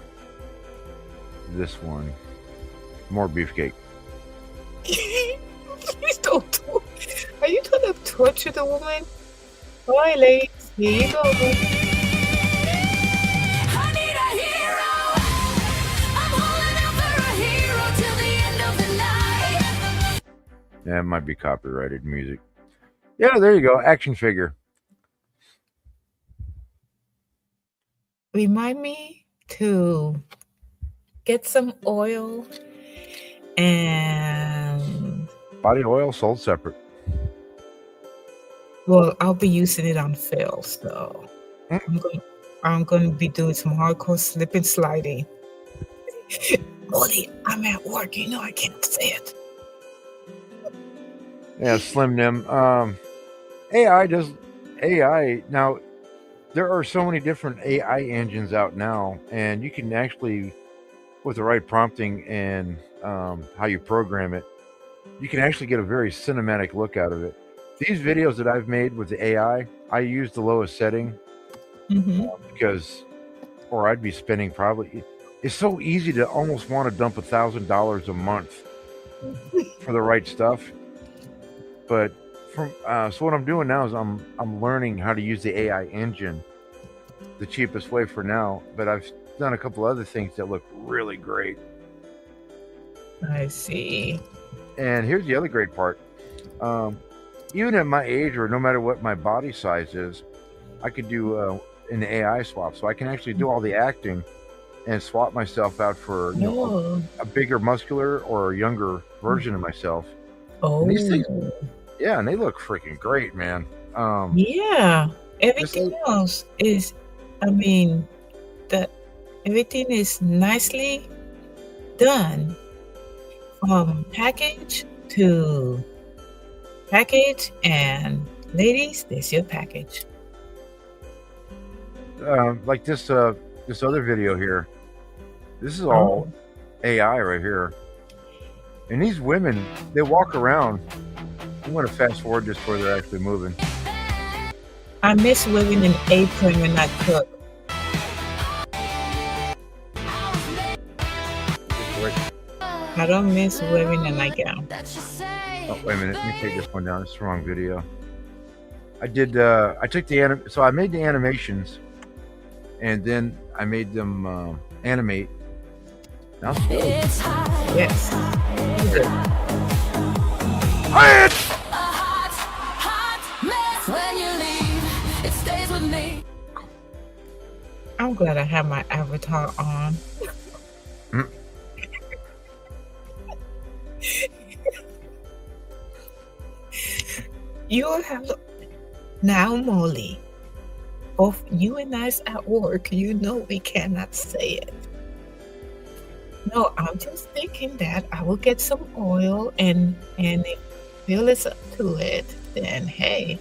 this one. More beefcake. Please don't do. Are you trying to torture the woman? All right, ladies, here you go. I need a hero. I'm holding out for a hero till the end of the night. Yeah, it might be copyrighted music. Yeah, there you go. Action figure. Remind me to get some oil and Body oil sold separate. well, I'll be using it on Phil, so I'm going to be doing some hardcore slip and sliding. Molly, I'm at work. You know I can't say it. Yeah, Slim Nim. AI now. There are so many different AI engines out now, and you can actually, with the right prompting and how you program it, you can actually get a very cinematic look out of it. These videos that I've made with the AI, I use the lowest setting because, or I'd be spending probably. It's so easy to almost want to dump $1,000 a month for the right stuff, but so what I'm doing now is I'm learning how to use the AI engine the cheapest way for now, but I've done a couple other things that look really great. I see. And here's the other great part. Even at my age, or no matter what my body size is, I could do an AI swap. So I can actually do all the acting and swap myself out for a bigger muscular or a younger version of myself. Oh, And these things, yeah, and they look freaking great, man. yeah. Everything like- else is, I mean, everything is nicely done from package to package, and ladies, this your package. Like this other video here. This is all AI right here. And these women, they walk around. I'm going to fast forward this where they're actually moving. I miss wearing an apron when I cook. I don't miss wearing a nightgown. Oh, wait a minute. Let me take this one down. It's the wrong video. I took the so I made the animations, and then I made them animate. Now, It's hot. Yes. A hot, hot mess when you leave. It stays with me. I'm glad I have my avatar on. You have now, Molly. Both you and I's at work. You know we cannot say it. No, I'm just thinking that I will get some oil and if Bill is up to it, then hey.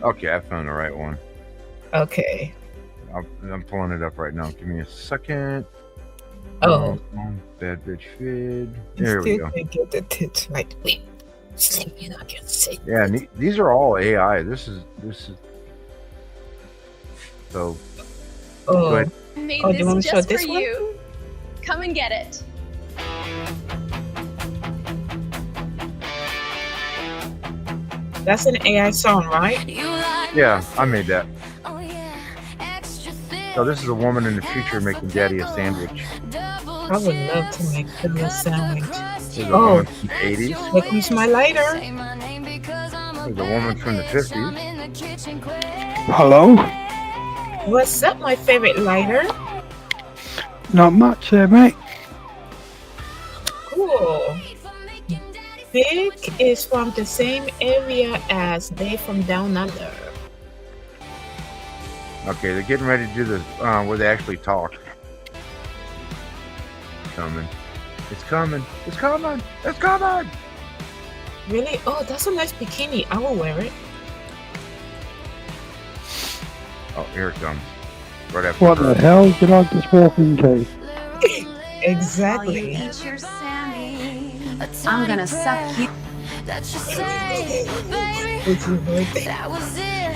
okay, I found the right one. Okay. I'm pulling it up right now. Give me a second. Oh, Bad bitch vid. I There we still go. can't get the tits right. Wait, sleeping I can say. Yeah, these are all AI. This is so. Go Oh, ahead. I made Oh, do you wanna this show just for this one? you. Come and get it. that's an AI song, right? Yeah, I made that. So this is a woman in the future making Daddy a sandwich. I would love to make a sandwich. There's a Oh, woman from the 80s. here comes my lighter. There's a woman from the 50s. Hello? What's up, my favorite lighter? Not much there, mate. Cool. Big is from the same area as they from Down Under. Okay, they're getting ready to do this where they actually talk. Coming. It's coming. It's coming. It's coming. Really? Oh, that's a nice bikini. I will wear it. Oh, here it comes. Right after What her. the hell did I just walk into? Exactly. I'm gonna suck you. It's your birthday.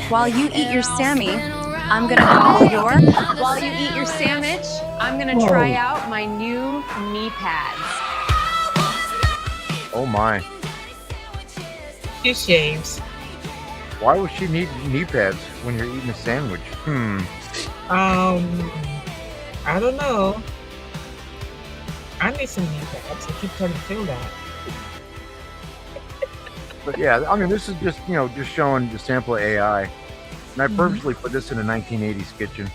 While you eat your Sammy, I'm gonna gobble your. While you eat your sandwich, I'm gonna try out my new knee pads. Oh my. She shaves. Why would she need knee pads when you're eating a sandwich? I don't know. I need some knee pads. I keep trying to feel that. But yeah, I mean, this is just, just showing the sample of AI. And I purposely put this in a 1980s kitchen.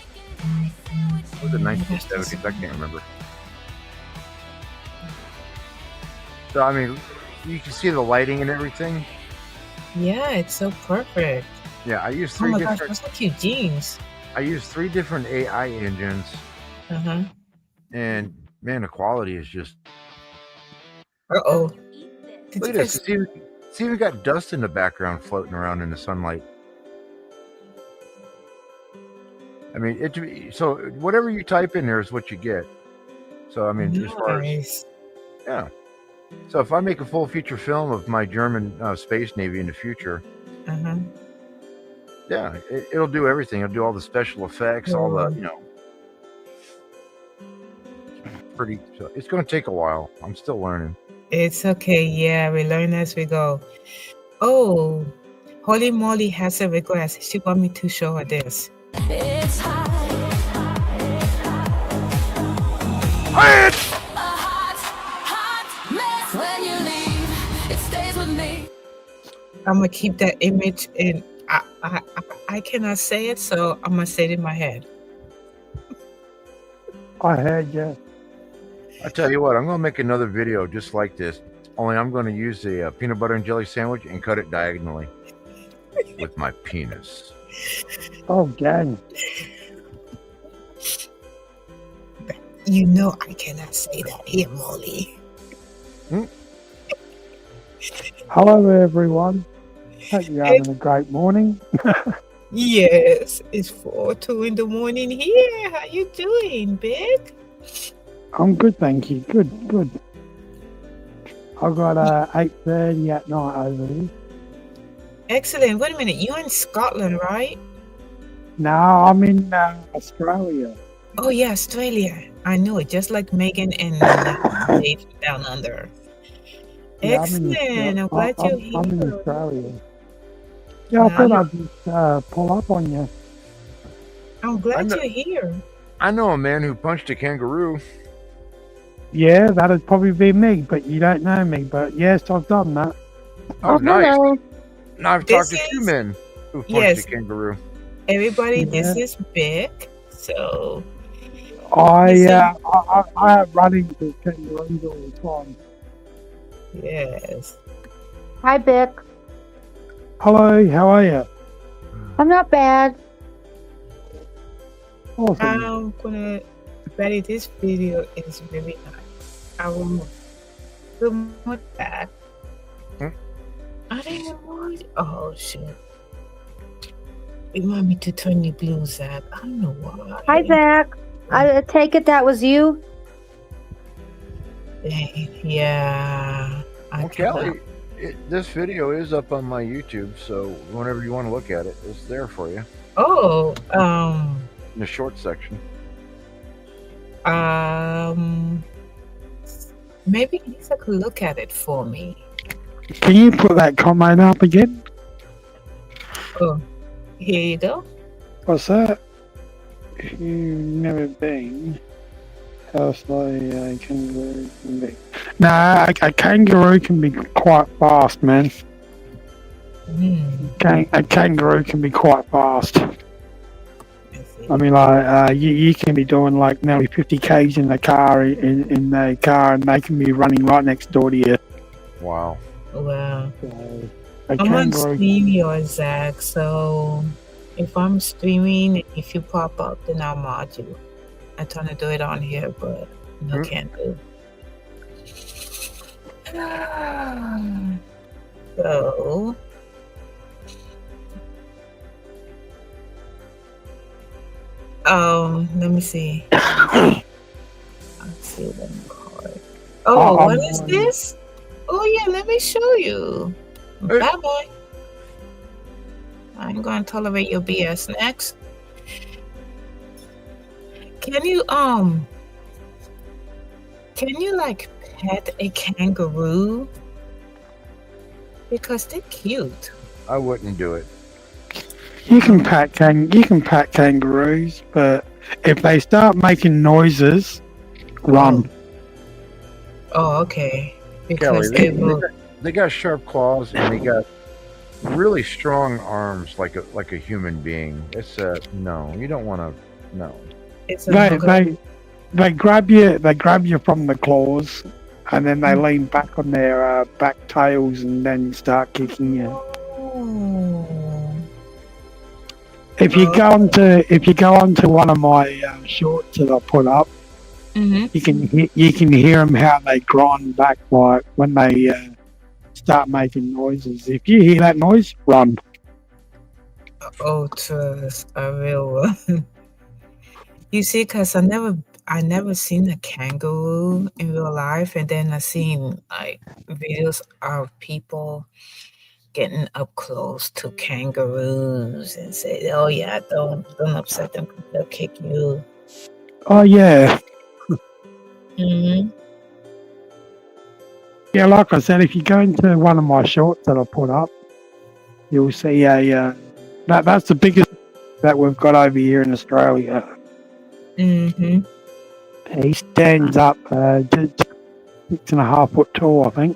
Or was it 1970s? I can't remember. So, I mean, you can see the lighting and everything. Yeah, it's so perfect. Yeah, I used Oh three my gosh, different. those are cute jeans. I used 3 different AI engines, Uh-huh. and man, the quality is just. Uh-oh. Did Look you at this. guys... It's even got dust in the background floating around in the sunlight. I mean, so whatever you type in there is what you get. So I mean, as far as Nice. yeah. So if I make a full feature film of my German space navy in the future, Uh-huh. yeah, it'll do everything. It'll do all the special effects, all the pretty. So it's going to take a while. I'm still learning. It's okay. Yeah, we learn as we go. Oh, Holy Molly has a request. She want me to show her this. It's hot. Hot mess when you leave. It stays with me. I'm gonna keep that image in. I cannot say it, so I'm gonna say it in my head. I heard you. I tell you what, I'm going to make another video just like this. Only I'm going to use the peanut butter and jelly sandwich and cut it diagonally with my penis. Oh, gang. You know I cannot say that here, Molly. Hello, everyone. Hope you're having a great morning. Yes, it's 4:02 in the morning here. How you doing, Big? I'm good, thank you. Good. I've got 8:30 at night over here. Excellent. Wait a minute. You're in Scotland, right? No, I'm in Australia. Oh yeah, Australia. I know it. Just like Megan and Dave down under. Yeah, Excellent. I'm glad you're here. I'm in Australia. Yeah, I thought I'd just pull up on you. I'm glad know- you're here. I know a man who punched a kangaroo. Yeah, that'd probably be me, but you don't know me. But yes, I've done that. Oh, nice. hello. Now I've This talked to 2 is- men who punched Yes. a kangaroo. Everybody, this Yeah. is Big. So I Listen. I run into kangaroos all the time. yes. Hi, Bick. Hello, how are you? I'm not bad. Awesome. I'm gonna Betty, this video is really nice. I will promote that. Hmm? I didn't want. Oh shit! You want me to turn you blue, Zach? I don't know why. Hi, Zach. I take it that was you. Yeah. Well, Kelly, this video is up on my YouTube, so whenever you want to look at it, it's there for you Oh, in the short section. maybe Lisa could look at it for me. Can you put that comment up again? Oh, here you go. What's that? If you've never been, how slow a kangaroo can be. Nah, a kangaroo can be quite fast, man. A kangaroo can be quite fast. I mean, like, you can be doing like nearly 50 k's in the car, in the car, and they can be running right next door to you. Wow. Wow. So, I'm on StreamYard, Zach, so if I'm streaming, if you pop up, then I'll mod you. I'm trying to do it on here, but no, can't do. So, let me see. Let's see one card. Oh, what is this? Oh yeah, let me show you. Bye bye. I'm going to tolerate your BS next. Can you like pet a kangaroo? Because they're cute. I wouldn't do it. You can pat kangaroos, but if they start making noises, run. Oh, okay. Kelly, Because they got sharp claws and they got really strong arms, like a human being. It's no, you don't want to. No. They grab you from the claws, and then they lean back on their back tails, and then start kicking you. If you go onto one of my shorts that I put up, you can hear them how they grind back, like when they start making noises. If you hear that noise, run. Oh, trust, I will. You see, because I never seen a kangaroo in real life, and then I seen like videos of people getting up close to kangaroos and say, "Oh yeah, don't upset them, 'cause they'll kick you." Oh yeah. Mm-hmm. Yeah, like I said, if you go into one of my shorts that I put up, you'll see that's the biggest that we've got over here in Australia. Mm-hmm. He stands up just 6.5 foot tall, I think.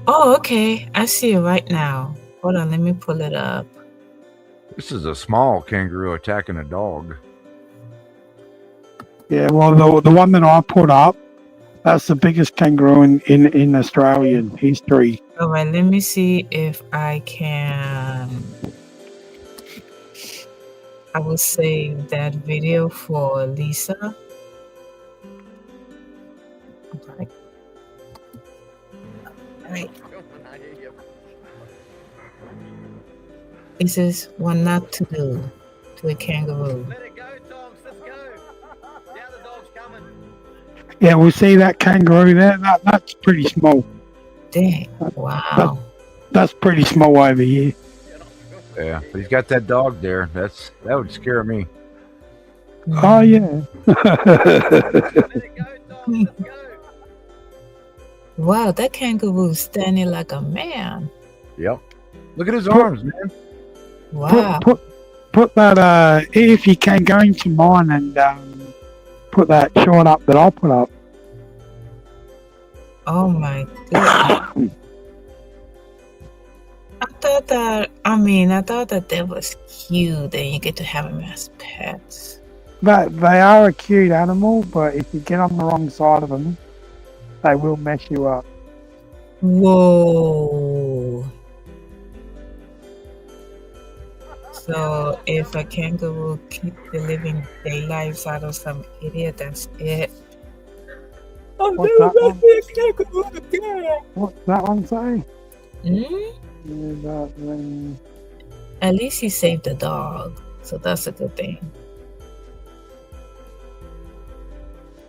Oh, okay. I see it right now. Hold on, let me pull it up. This is a small kangaroo attacking a dog. Yeah, well, the one that I put up, that's the biggest kangaroo in Australian history. All right, let me see if I can. I will save that video for Lisa. Okay. All right. This is what not to do to a kangaroo. Let it go, Tom. Let's go. The other dog's coming. Yeah, we'll see that kangaroo there. That's pretty small. Dang! Wow. That's pretty small over here. Yeah, but he's got that dog there. That would scare me. Oh yeah. Wow, that kangaroo's standing like a man. Yep. Look at his arms, man. Wow. Put that if you can go into mine and put that short up that I'll put up. Oh my goodness. I thought that they was cute and you get to have them as pets. But they are a cute animal, but if you get on the wrong side of them, they will mess you up. Whoa. So if a kangaroo keeps the living daylights out of some idiot, that's it. I'm What's never that gonna see a kangaroo again. What's that one say? Hmm? At least he saved the dog. So that's a good thing.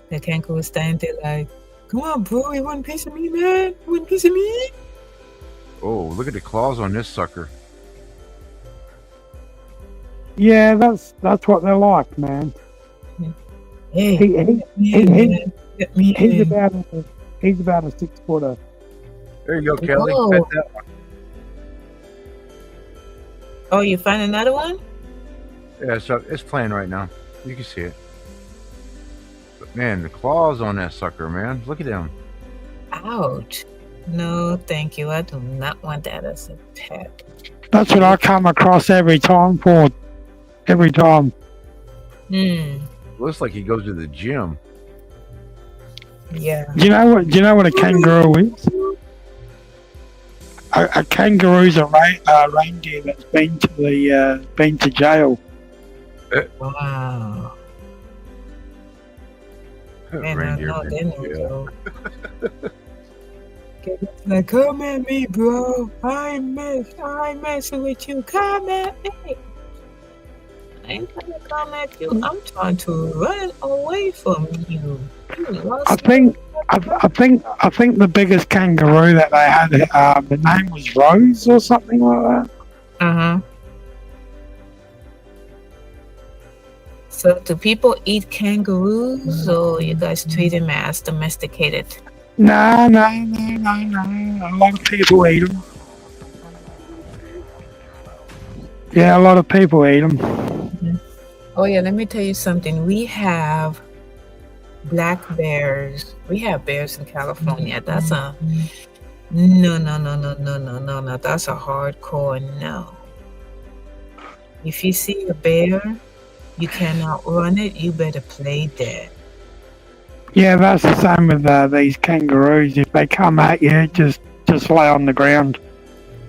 The kangaroo was standing there like, come on, bro, you want a piece of me, man? You want a piece of me? Oh, look at the claws on this sucker. Yeah, that's what they're like, man. Hey, He, get me in, man. Get me he's in. about a 6-footer. There you go, Kelly. Whoa. Pet that one. Oh, you find another one? Yeah, so it's playing right now. You can see it. But man, the claws on that sucker, man. Look at them. Ouch. No, thank you. I do not want that as a pet. That's what I come across every time, Ford. Every time. Looks like he goes to the gym. Yeah. Do you know what a kangaroo is? A kangaroo's a reindeer that's been to jail. Wow. Man, I Reindeer know they been know to Joe. Like, come at me, bro. I'm messing with you. Come at me. I ain't gonna come at you. I'm trying to run away from you. You lost I think the biggest kangaroo that they had, the name was Rose or something like that. Uh-huh. So do people eat kangaroos, or you guys treat them as domesticated? No. A lot of people eat them. Yeah, a lot of people eat them. Oh yeah, let me tell you something. We have black bears. We have bears in California. That's a no. That's a hardcore no. If you see a bear, you cannot run it. You better play dead. Yeah, that's the same with these kangaroos. If they come at you, just lay on the ground.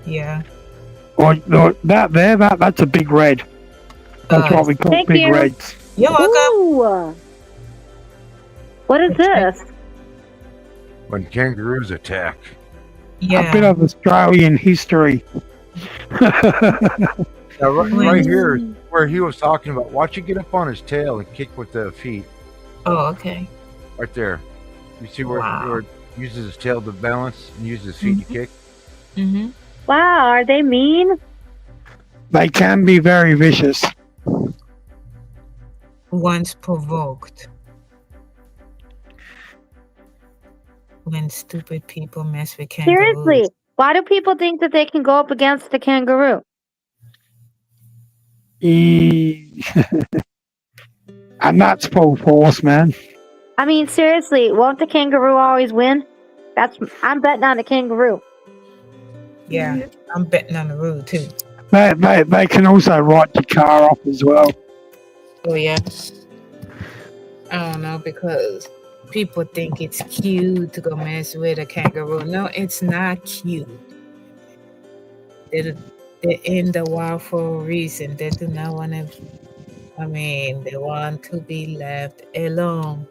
Yeah. Or that's a big red. That's what we call Thank big you. reds. You're welcome. Ooh. What is this? When kangaroos attack. A bit Yeah. of Australian history. Now, right here is where he was talking about. Watch it get up on his tail and kick with the feet. Oh, okay. Right there. You see where, Wow. where it uses his tail to balance and uses his feet to kick? Mm-hmm. Wow, are they mean? They can be very vicious. Once provoked. When stupid people mess with kangaroos. Seriously, why do people think that they can go up against the kangaroo? And that's full force, man. I mean, seriously, won't the kangaroo always win? I'm betting on the kangaroo. Yeah, I'm betting on the road too. They can also write your car off as well. Oh yeah. I don't know, because people think it's cute to go mess with a kangaroo. No, it's not cute. They're in the wild for a reason. They do not want to. They want to be left alone.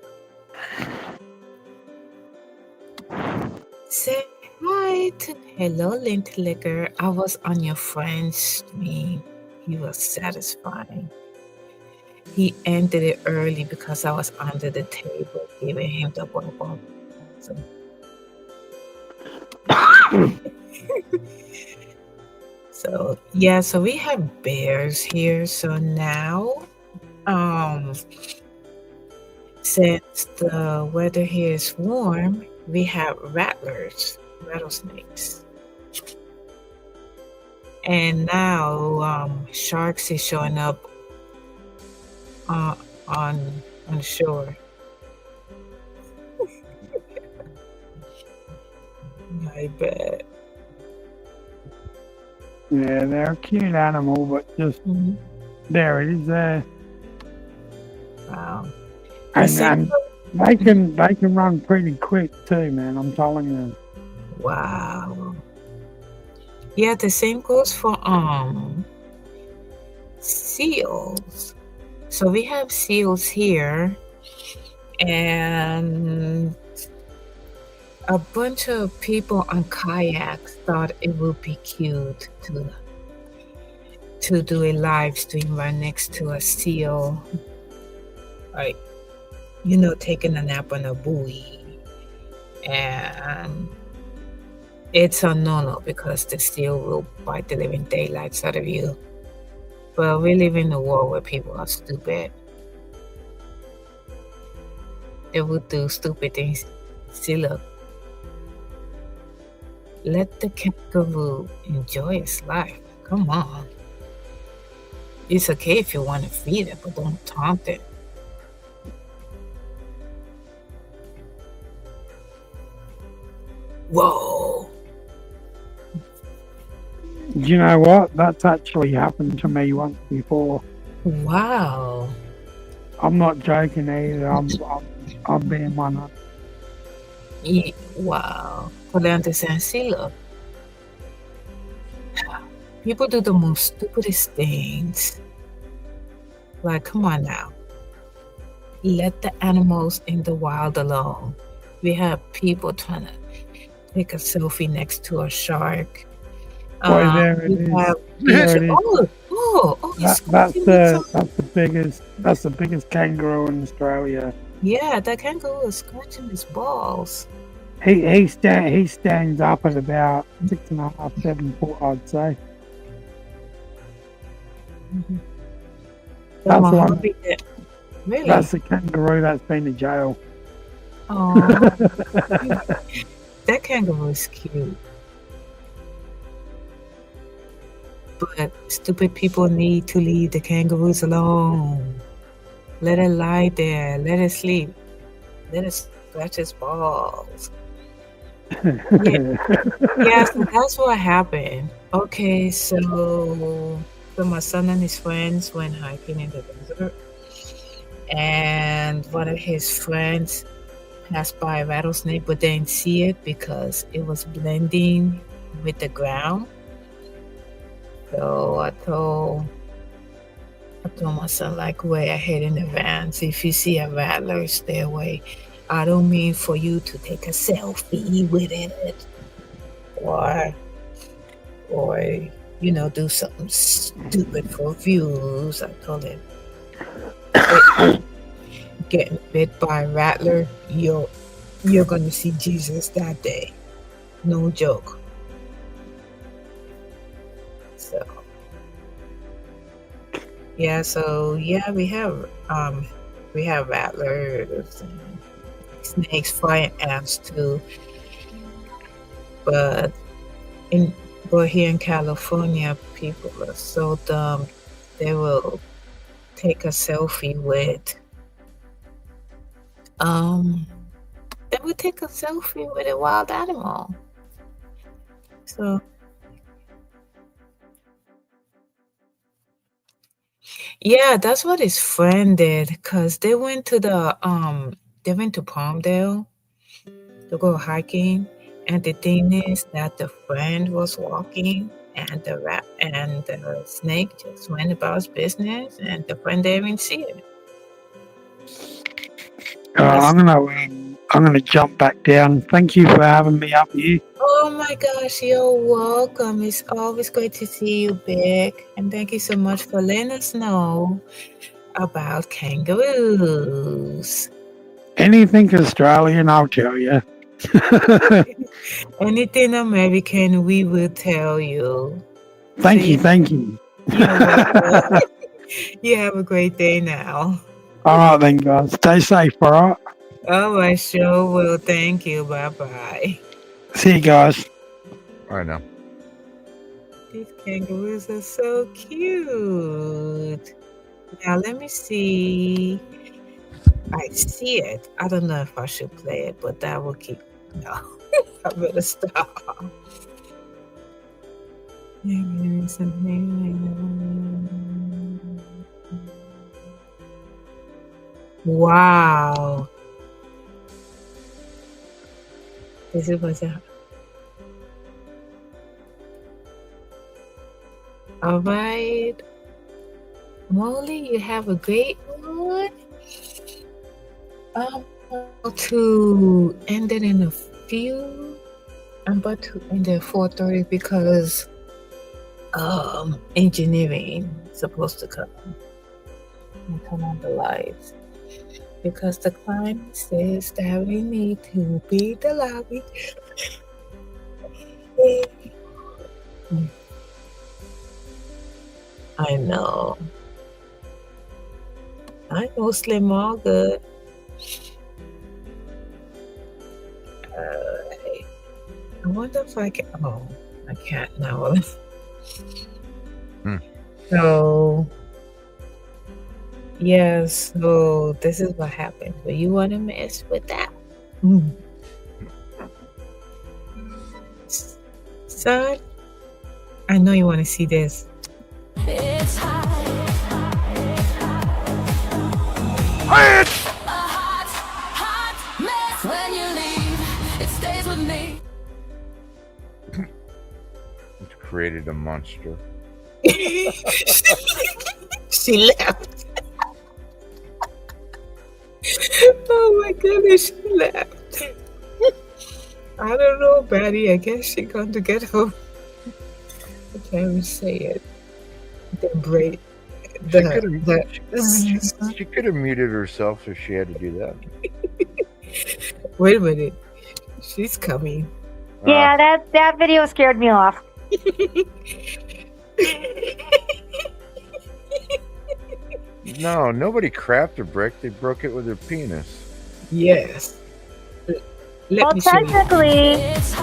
Say hi to Hello Lint Liquor. I was on your friend's stream. He was satisfying. He ended it early because I was under the table giving him the bubble. So. So we have bears here. So now, since the weather here is warm, we have rattlesnakes. And now sharks is showing up on the shore. I bet. Yeah, they're a cute animal, but just there it is there. Wow. And they can run pretty quick too, man. I'm telling you. Wow. Yeah, the same goes for seals. So we have seals here, and a bunch of people on kayaks thought it would be cute to do a live stream right next to a seal, like, taking a nap on a buoy. And it's a no-no because the seal will bite the living daylights out of you. But we live in a world where people are stupid. They would do stupid things. See, look. Let the kangaroo enjoy its life. Come on. It's okay if you want to feed it, but don't taunt it. Whoa. You know what? That's actually happened to me once before. Wow. I'm not joking either. I'm being 100. Wow. But I understand. See, look. People do the most stupidest things. Like, come on now. Let the animals in the wild alone. We have people trying to take a selfie next to a shark. Boy, there it is. There it is. That's the biggest kangaroo in Australia. Yeah, that kangaroo is scratching his balls. He stands up at about 6.5, 7 foot, I'd say. Mm-hmm. That's the one. Really? That's the kangaroo that's been to jail. Oh, that kangaroo is cute. But stupid people need to leave the kangaroos alone. Let it lie there. Let it sleep. Let it scratch its balls. Yeah, so that's what happened. Okay, so my son and his friends went hiking in the desert. And one of his friends passed by a rattlesnake, but they didn't see it because it was blending with the ground. So I told my son, like, way ahead in advance, if you see a rattler, stay away. I don't mean for you to take a selfie with it or do something stupid for views. I told him, getting bit by a rattler, you're gonna see Jesus that day. No joke. So we have rattlers and snakes, flying ants too. But here in California, people are so dumb. They will take a selfie with a wild animal. So yeah, that's what his friend did, because they went to Palmdale to go hiking, and the thing is that the friend was walking and the snake just went about his business and the friend didn't even see it. I'm gonna jump back down. Thank you for having me up here. Oh my gosh, you're welcome. It's always great to see you, Big. And thank you so much for letting us know about kangaroos. Anything Australian, I'll tell you. Anything American, we will tell you. Thank you. You're welcome. You have a great day now. All right then, guys. Stay safe, all right? Oh, I sure will. Thank you. Bye-bye. See you guys. All right now. These kangaroos are so cute. Now, let me see. I see it. I don't know if I should play it, but that will keep... No, I better stop. Wow. This is what's up. All right. Molly, you have a great one. I'm about to end it in a few. I'm about to end at 4:30 because engineering supposed to come and turn on the lights because the client says that we need to be the lobby. I know, Slim, all good. I wonder if I can. Oh, I can't now. So, yeah, so this is what happens when you want to mess with that. Son, I know you want to see this. It's hot. Hot mess when you leave. It stays with me. It's created a monster. She left. Oh my goodness, she left. I don't know, Betty. I guess she's going to get home. I can't even say it. The break. She could have muted herself if she had to do that. Wait a minute. She's coming. Yeah, that video scared me off. No, nobody cracked a brick. They broke it with their penis. Yes. Well, technically, it's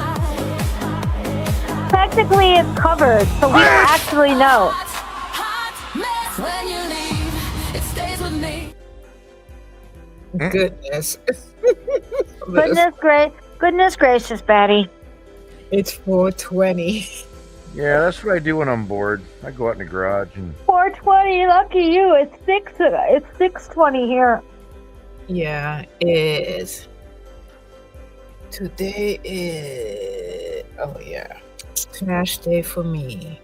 covered, so we don't actually know. When you leave, it stays with me. Goodness. Goodness gracious, Betty. It's 4:20. Yeah, that's what I do when I'm bored. I go out in the garage and 4:20. Lucky you. It's 6:20 here. Yeah, it is. Today is trash day for me.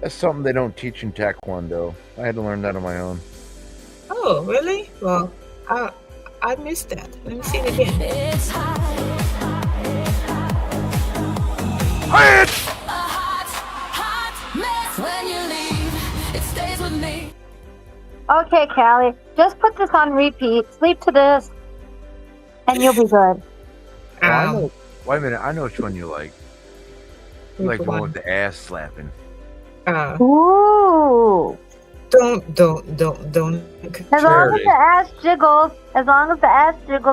that's something they don't teach in Taekwondo. I had to learn that on my own. Oh, really? Well, I missed that. Let me see it again. It's hot. Hot mess when you leave. It stays with me. Okay, Callie, just put this on repeat. Sleep to this, and you'll be good. Wait a minute. I know which one you like. You like the one with the ass slapping. Ooh. Don't. As long as the ass jiggles,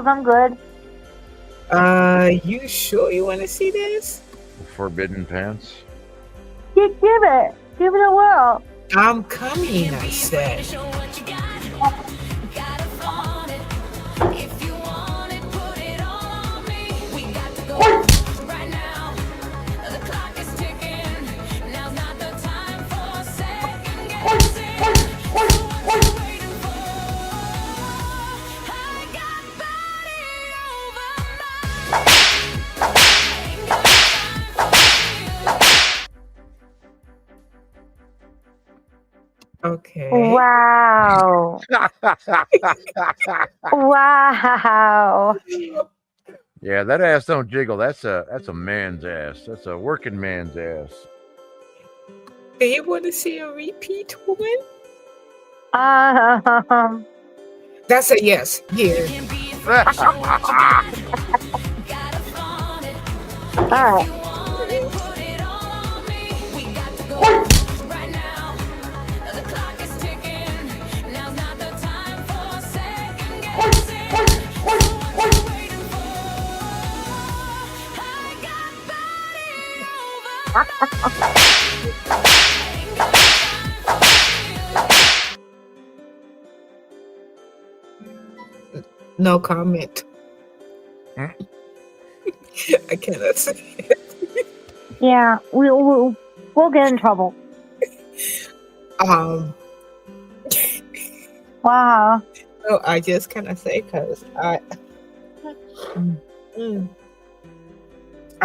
I'm good. You sure you want to see this? Forbidden pants. Give it a whirl. I'm coming, I said. Okay. Wow. Wow. Yeah, that ass don't jiggle. That's a man's ass. That's a working man's ass. Do you want to see a repeat, woman? That's a yes. Here. All right. No comment. I cannot say it. Yeah, we'll get in trouble. Wow. No, I just cannot say because I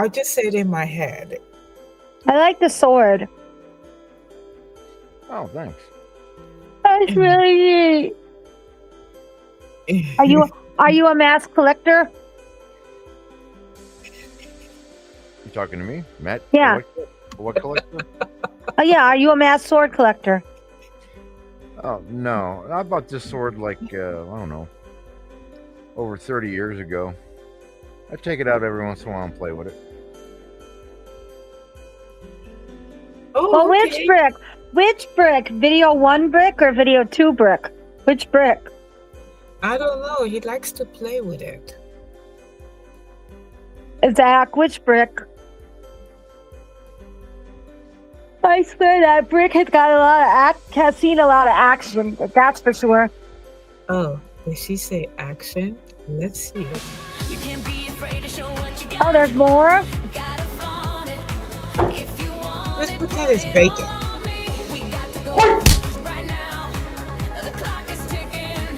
just say it in my head. I like the sword. Oh, thanks. That's really neat. Are you a mask collector? You talking to me, Matt? Yeah. What collector? Oh yeah, are you a mass sword collector? Oh no, I bought this sword like I don't know, over 30 years ago. I take it out every once in a while and play with it. Oh, Well, okay. which brick? Which brick? Video 1 brick or video 2 brick? Which brick? I don't know. He likes to play with it. Zach, which brick? I swear that brick has got a lot of has seen a lot of action. That's for sure. Oh, did she say action? Let's see. You can't be afraid to show what you Oh, there's more. gotta flaunt it. If you want Let's it, pretend it's bacon. we got to go right now. The clock is ticking.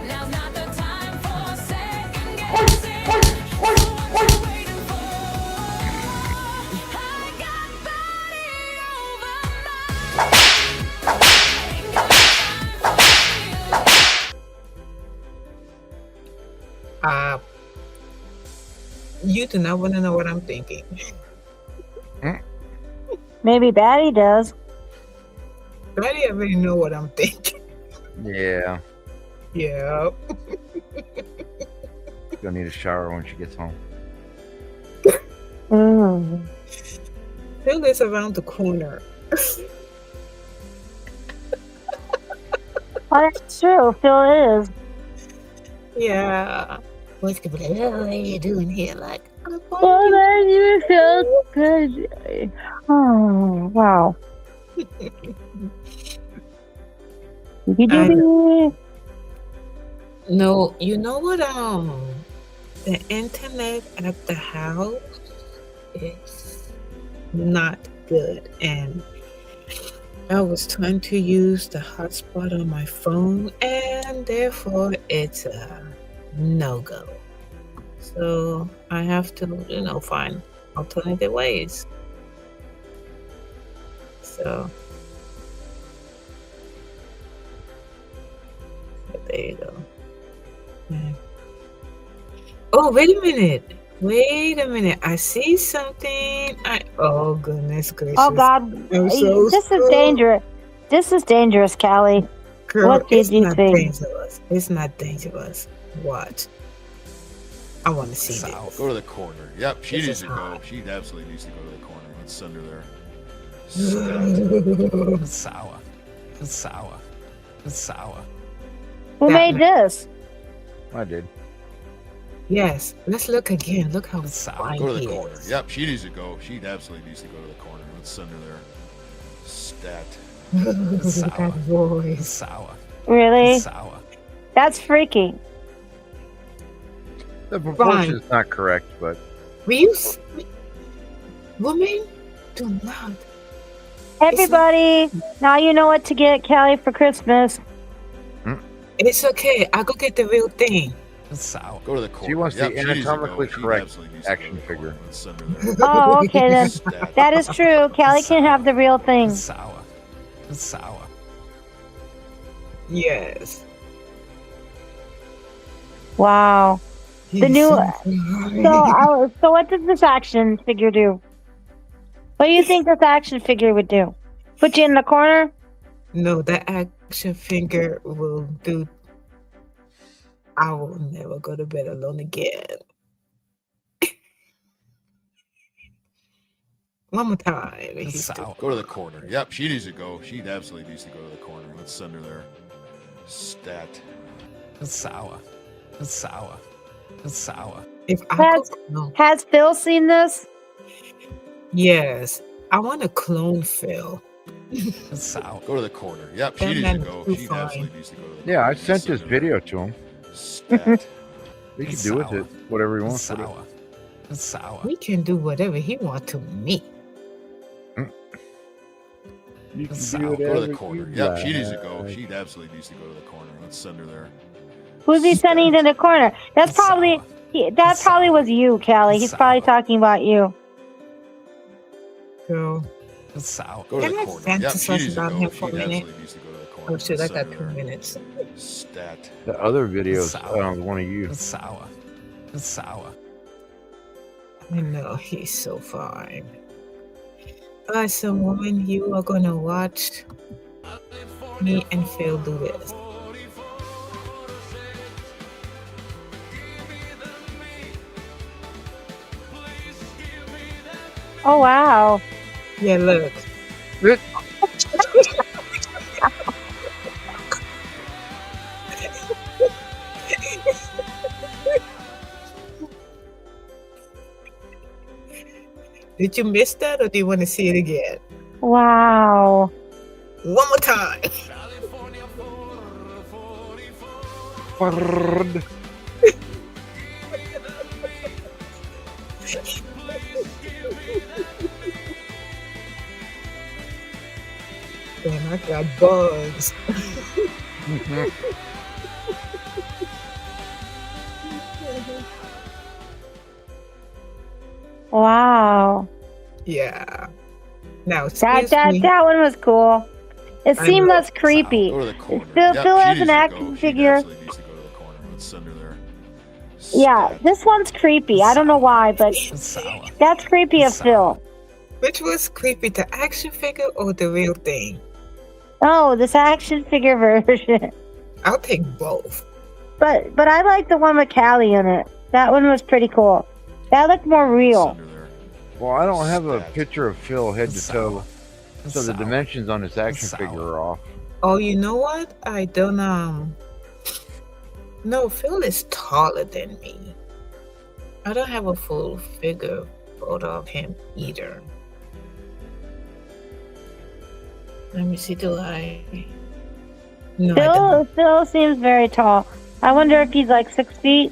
Now's not the time for second guessing. What you waiting for? I got body over You do not want to know what I'm thinking. Maybe Batty does. Betty already know what I'm thinking. Yeah, Yeah. gonna need a shower when she gets home. Mm. Phil is around the corner. Oh, that's true. Phil is. Yeah. What's gonna be like, oh, what are you doing here? Like, I'm Oh, that you feel good. Oh, wow. No, you know what? The internet at the house is not good, and I was trying to use the hotspot on my phone, and therefore it's a no-go. So I have to, find alternative ways. So there you go. Yeah. Oh, wait a minute. I see something. Oh, goodness gracious. Oh, God. I'm so This is sorry. dangerous. This is dangerous, Callie. Girl, What did it's you not think? dangerous. It's not dangerous. What? I want to see Sour. this. Go to the corner. Yep, she This needs is to go. hot. She absolutely needs to go to the corner. Let's send her there. It's sour. It's sour. It's sour. Who That made this? I did. Yes, let's look again. Look how It's sour. fine Go to the he corner. is. Yep, she needs to go. She absolutely needs to go to the corner. Let's send her there. Stat. It's That sour. It's voice. sour. Really? It's sour. That's freaky. The proportion is not correct, but Women do not. Everybody, now you know what to get Callie for Christmas. It's okay. I'll go get the real thing. It's sour. Go to the corner. she wants Yep, the she needs to go. anatomically She correct absolutely needs to go to action the figure. corner. Let's send her there. Oh, okay then. Stat. That is true. Callie can have the real thing. It's sour. It's sour. Yes. Wow. The new. So, So what does this action figure do? What do you think this action figure would do? Put you in the corner? no, that action finger will do. I will never go to bed alone again. One more time. It's He's sour. Go to the corner. Yep, she needs to go. She absolutely needs to go to the corner. Let's send her there. Stat. It's sour. It's sour. It's sour. If I Has, could clone, has Phil seen this? yes, I want to clone Phil. It's sour. Go to the corner. Yep, she That needs to man is go. too She fine. absolutely needs to go to the corner. yeah, I Let's sent send this her there. video to him. Stat. He can It's do with sour. it whatever he It's wants with it. sour. It's sour. He can do whatever he wants to me. You It's can sour. do Go to whatever the corner. you Yep, she needs to go. like. She absolutely needs to go to the corner. Let's send her there. Who's he sending to the corner? That's It's probably sour. that It's probably sour. was you, Callie. It's He's probably sour. talking about you. Girl, It's sour. Go to Can the I corner. Yep, she fantasize needs to about go. him She for a minute? absolutely needs to go to the corner. oh shit, I Let's got send 2 her there. minutes. Stat. The other videos, sour. one of you. It's sour. It's sour. I know he's so fine. So, woman, you are gonna watch me and Phil do this. Oh wow. Yeah, look. Did you miss that, or do you want to see it again? Wow. One more time. Damn, I got bugs. Wow. Yeah. Now, excuse That me. one was cool. It I seemed know. less creepy. Go to the corner. Phil Yep, Phil she has needs an to action go. She figure. absolutely needs to go to the corner. Let's send her there. Yeah, this one's creepy. I don't know why, but It's sour. that's creepy of It's sour. Phil. Which was creepy, the action figure or the real thing? Oh, this action figure version. I'll take both. But I like the one with Callie in it. That one was pretty cool. That looked more real. Well, I don't have a picture of Phil head to toe, It's so the sour. dimensions on this action sour. figure are off. Oh, you know what? I don't No, Phil is taller than me. I don't have a full figure photo of him either. Let me see, do I? No, I don't. Phil seems very tall. I wonder if he's like 6 feet.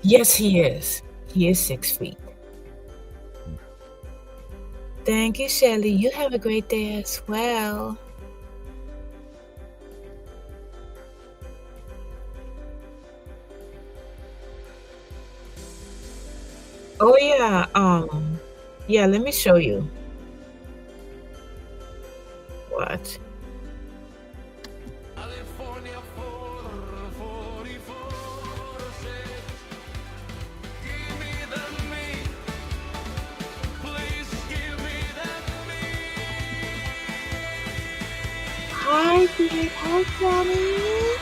Yes, he is. He is 6 feet. Thank you, Shelly. You have a great day as well. Oh yeah, yeah, let me show you. What? Hi, dear. Hi, Johnny.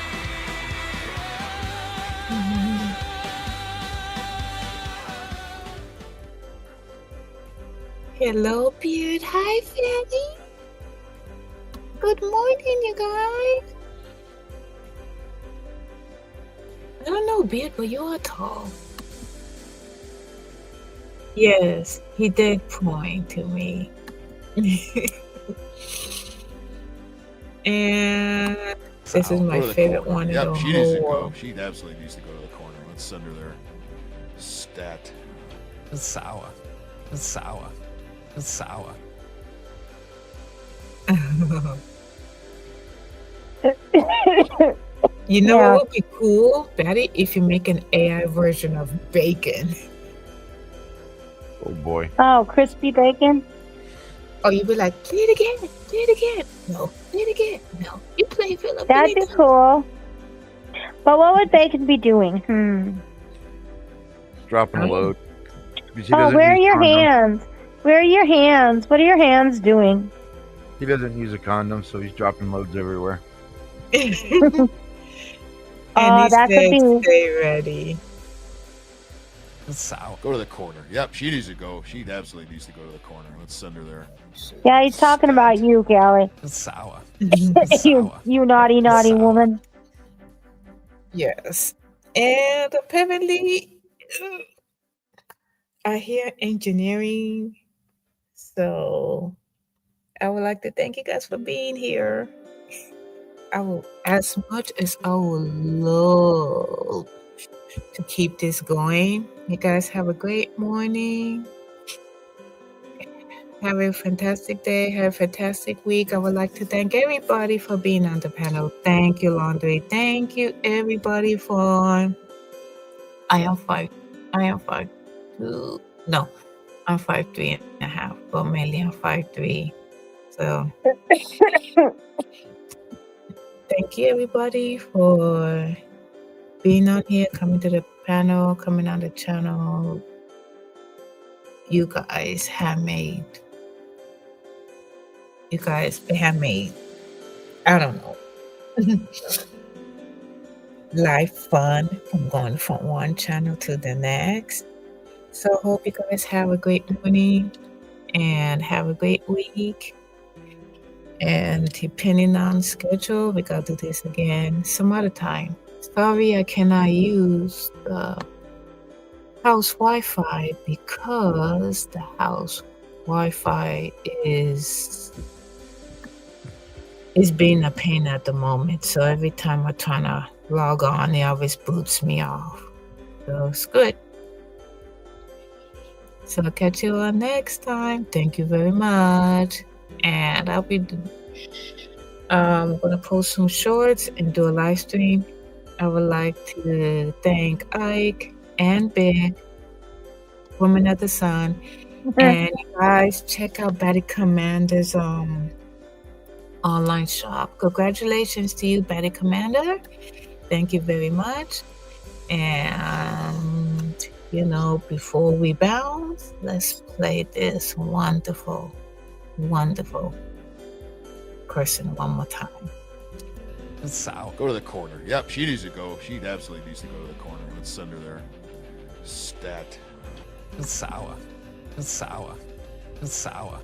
Hello, Beard. Hi, Fanny. Good morning, you guys. I don't know, Beard, but you are tall. Yes, he did point to me. And this is Go my to the favorite corner. one in Yep, the she needs to whole go. world. She absolutely needs to go to the corner. Let's send her there. Stat. It's sour. It's sour. It's sour. You know Yeah. what would be cool, Betty, if you make an AI version of bacon. Oh boy. Oh, crispy bacon? Oh, you'd be like, play it again, play it again. No, play it again. No, you play Philip. That'd be cool. But what would bacon be doing? Dropping a load. Because he Oh, doesn't where are use your condom. hands? Where are your hands? What are your hands doing? He doesn't use a condom, so he's dropping loads everywhere. And Oh, he that could said, be. stay ready. It's sour. Go to the corner. Yep, she needs to go. She absolutely needs to go to the corner. Let's send her there. Yeah, he's talking about you, Callie. It's sour. you naughty sour. woman. Yes. And apparently, I hear engineering. So I would like to thank you guys for being here. As much as I would love to keep this going, you guys have a great morning. Have a fantastic day. Have a fantastic week. I would like to thank everybody for being on the panel. Thank you, Laundry. Thank you, everybody, for. I am 5'2". No, I'm 5'3.5", but mainly I'm 5'3". So thank you, everybody, for being on here, coming to the panel, coming on the channel. You guys have made. I don't know. Life fun from going from one channel to the next. So hope you guys have a great morning and have a great week. And depending on schedule, we gotta do this again some other time. Sorry, I cannot use the house Wi-Fi because the house Wi-Fi is being a pain at the moment. So every time I try to log on, it always boots me off. So it's good. So I'll catch you all next time. Thank you very much. And I'll be gonna post some shorts and do a live stream. I would like to thank Ike and Big, Woman of the Sun. And you guys check out Betty Commander's online shop. Congratulations to you, Betty Commander. Thank you very much. And before we bounce, let's play this wonderful, wonderful person one more time. It's sour. Go to the corner. Yep, she needs to go. She absolutely needs to go to the corner. Let's send her there. Stat. It's sour. It's sour. It's sour.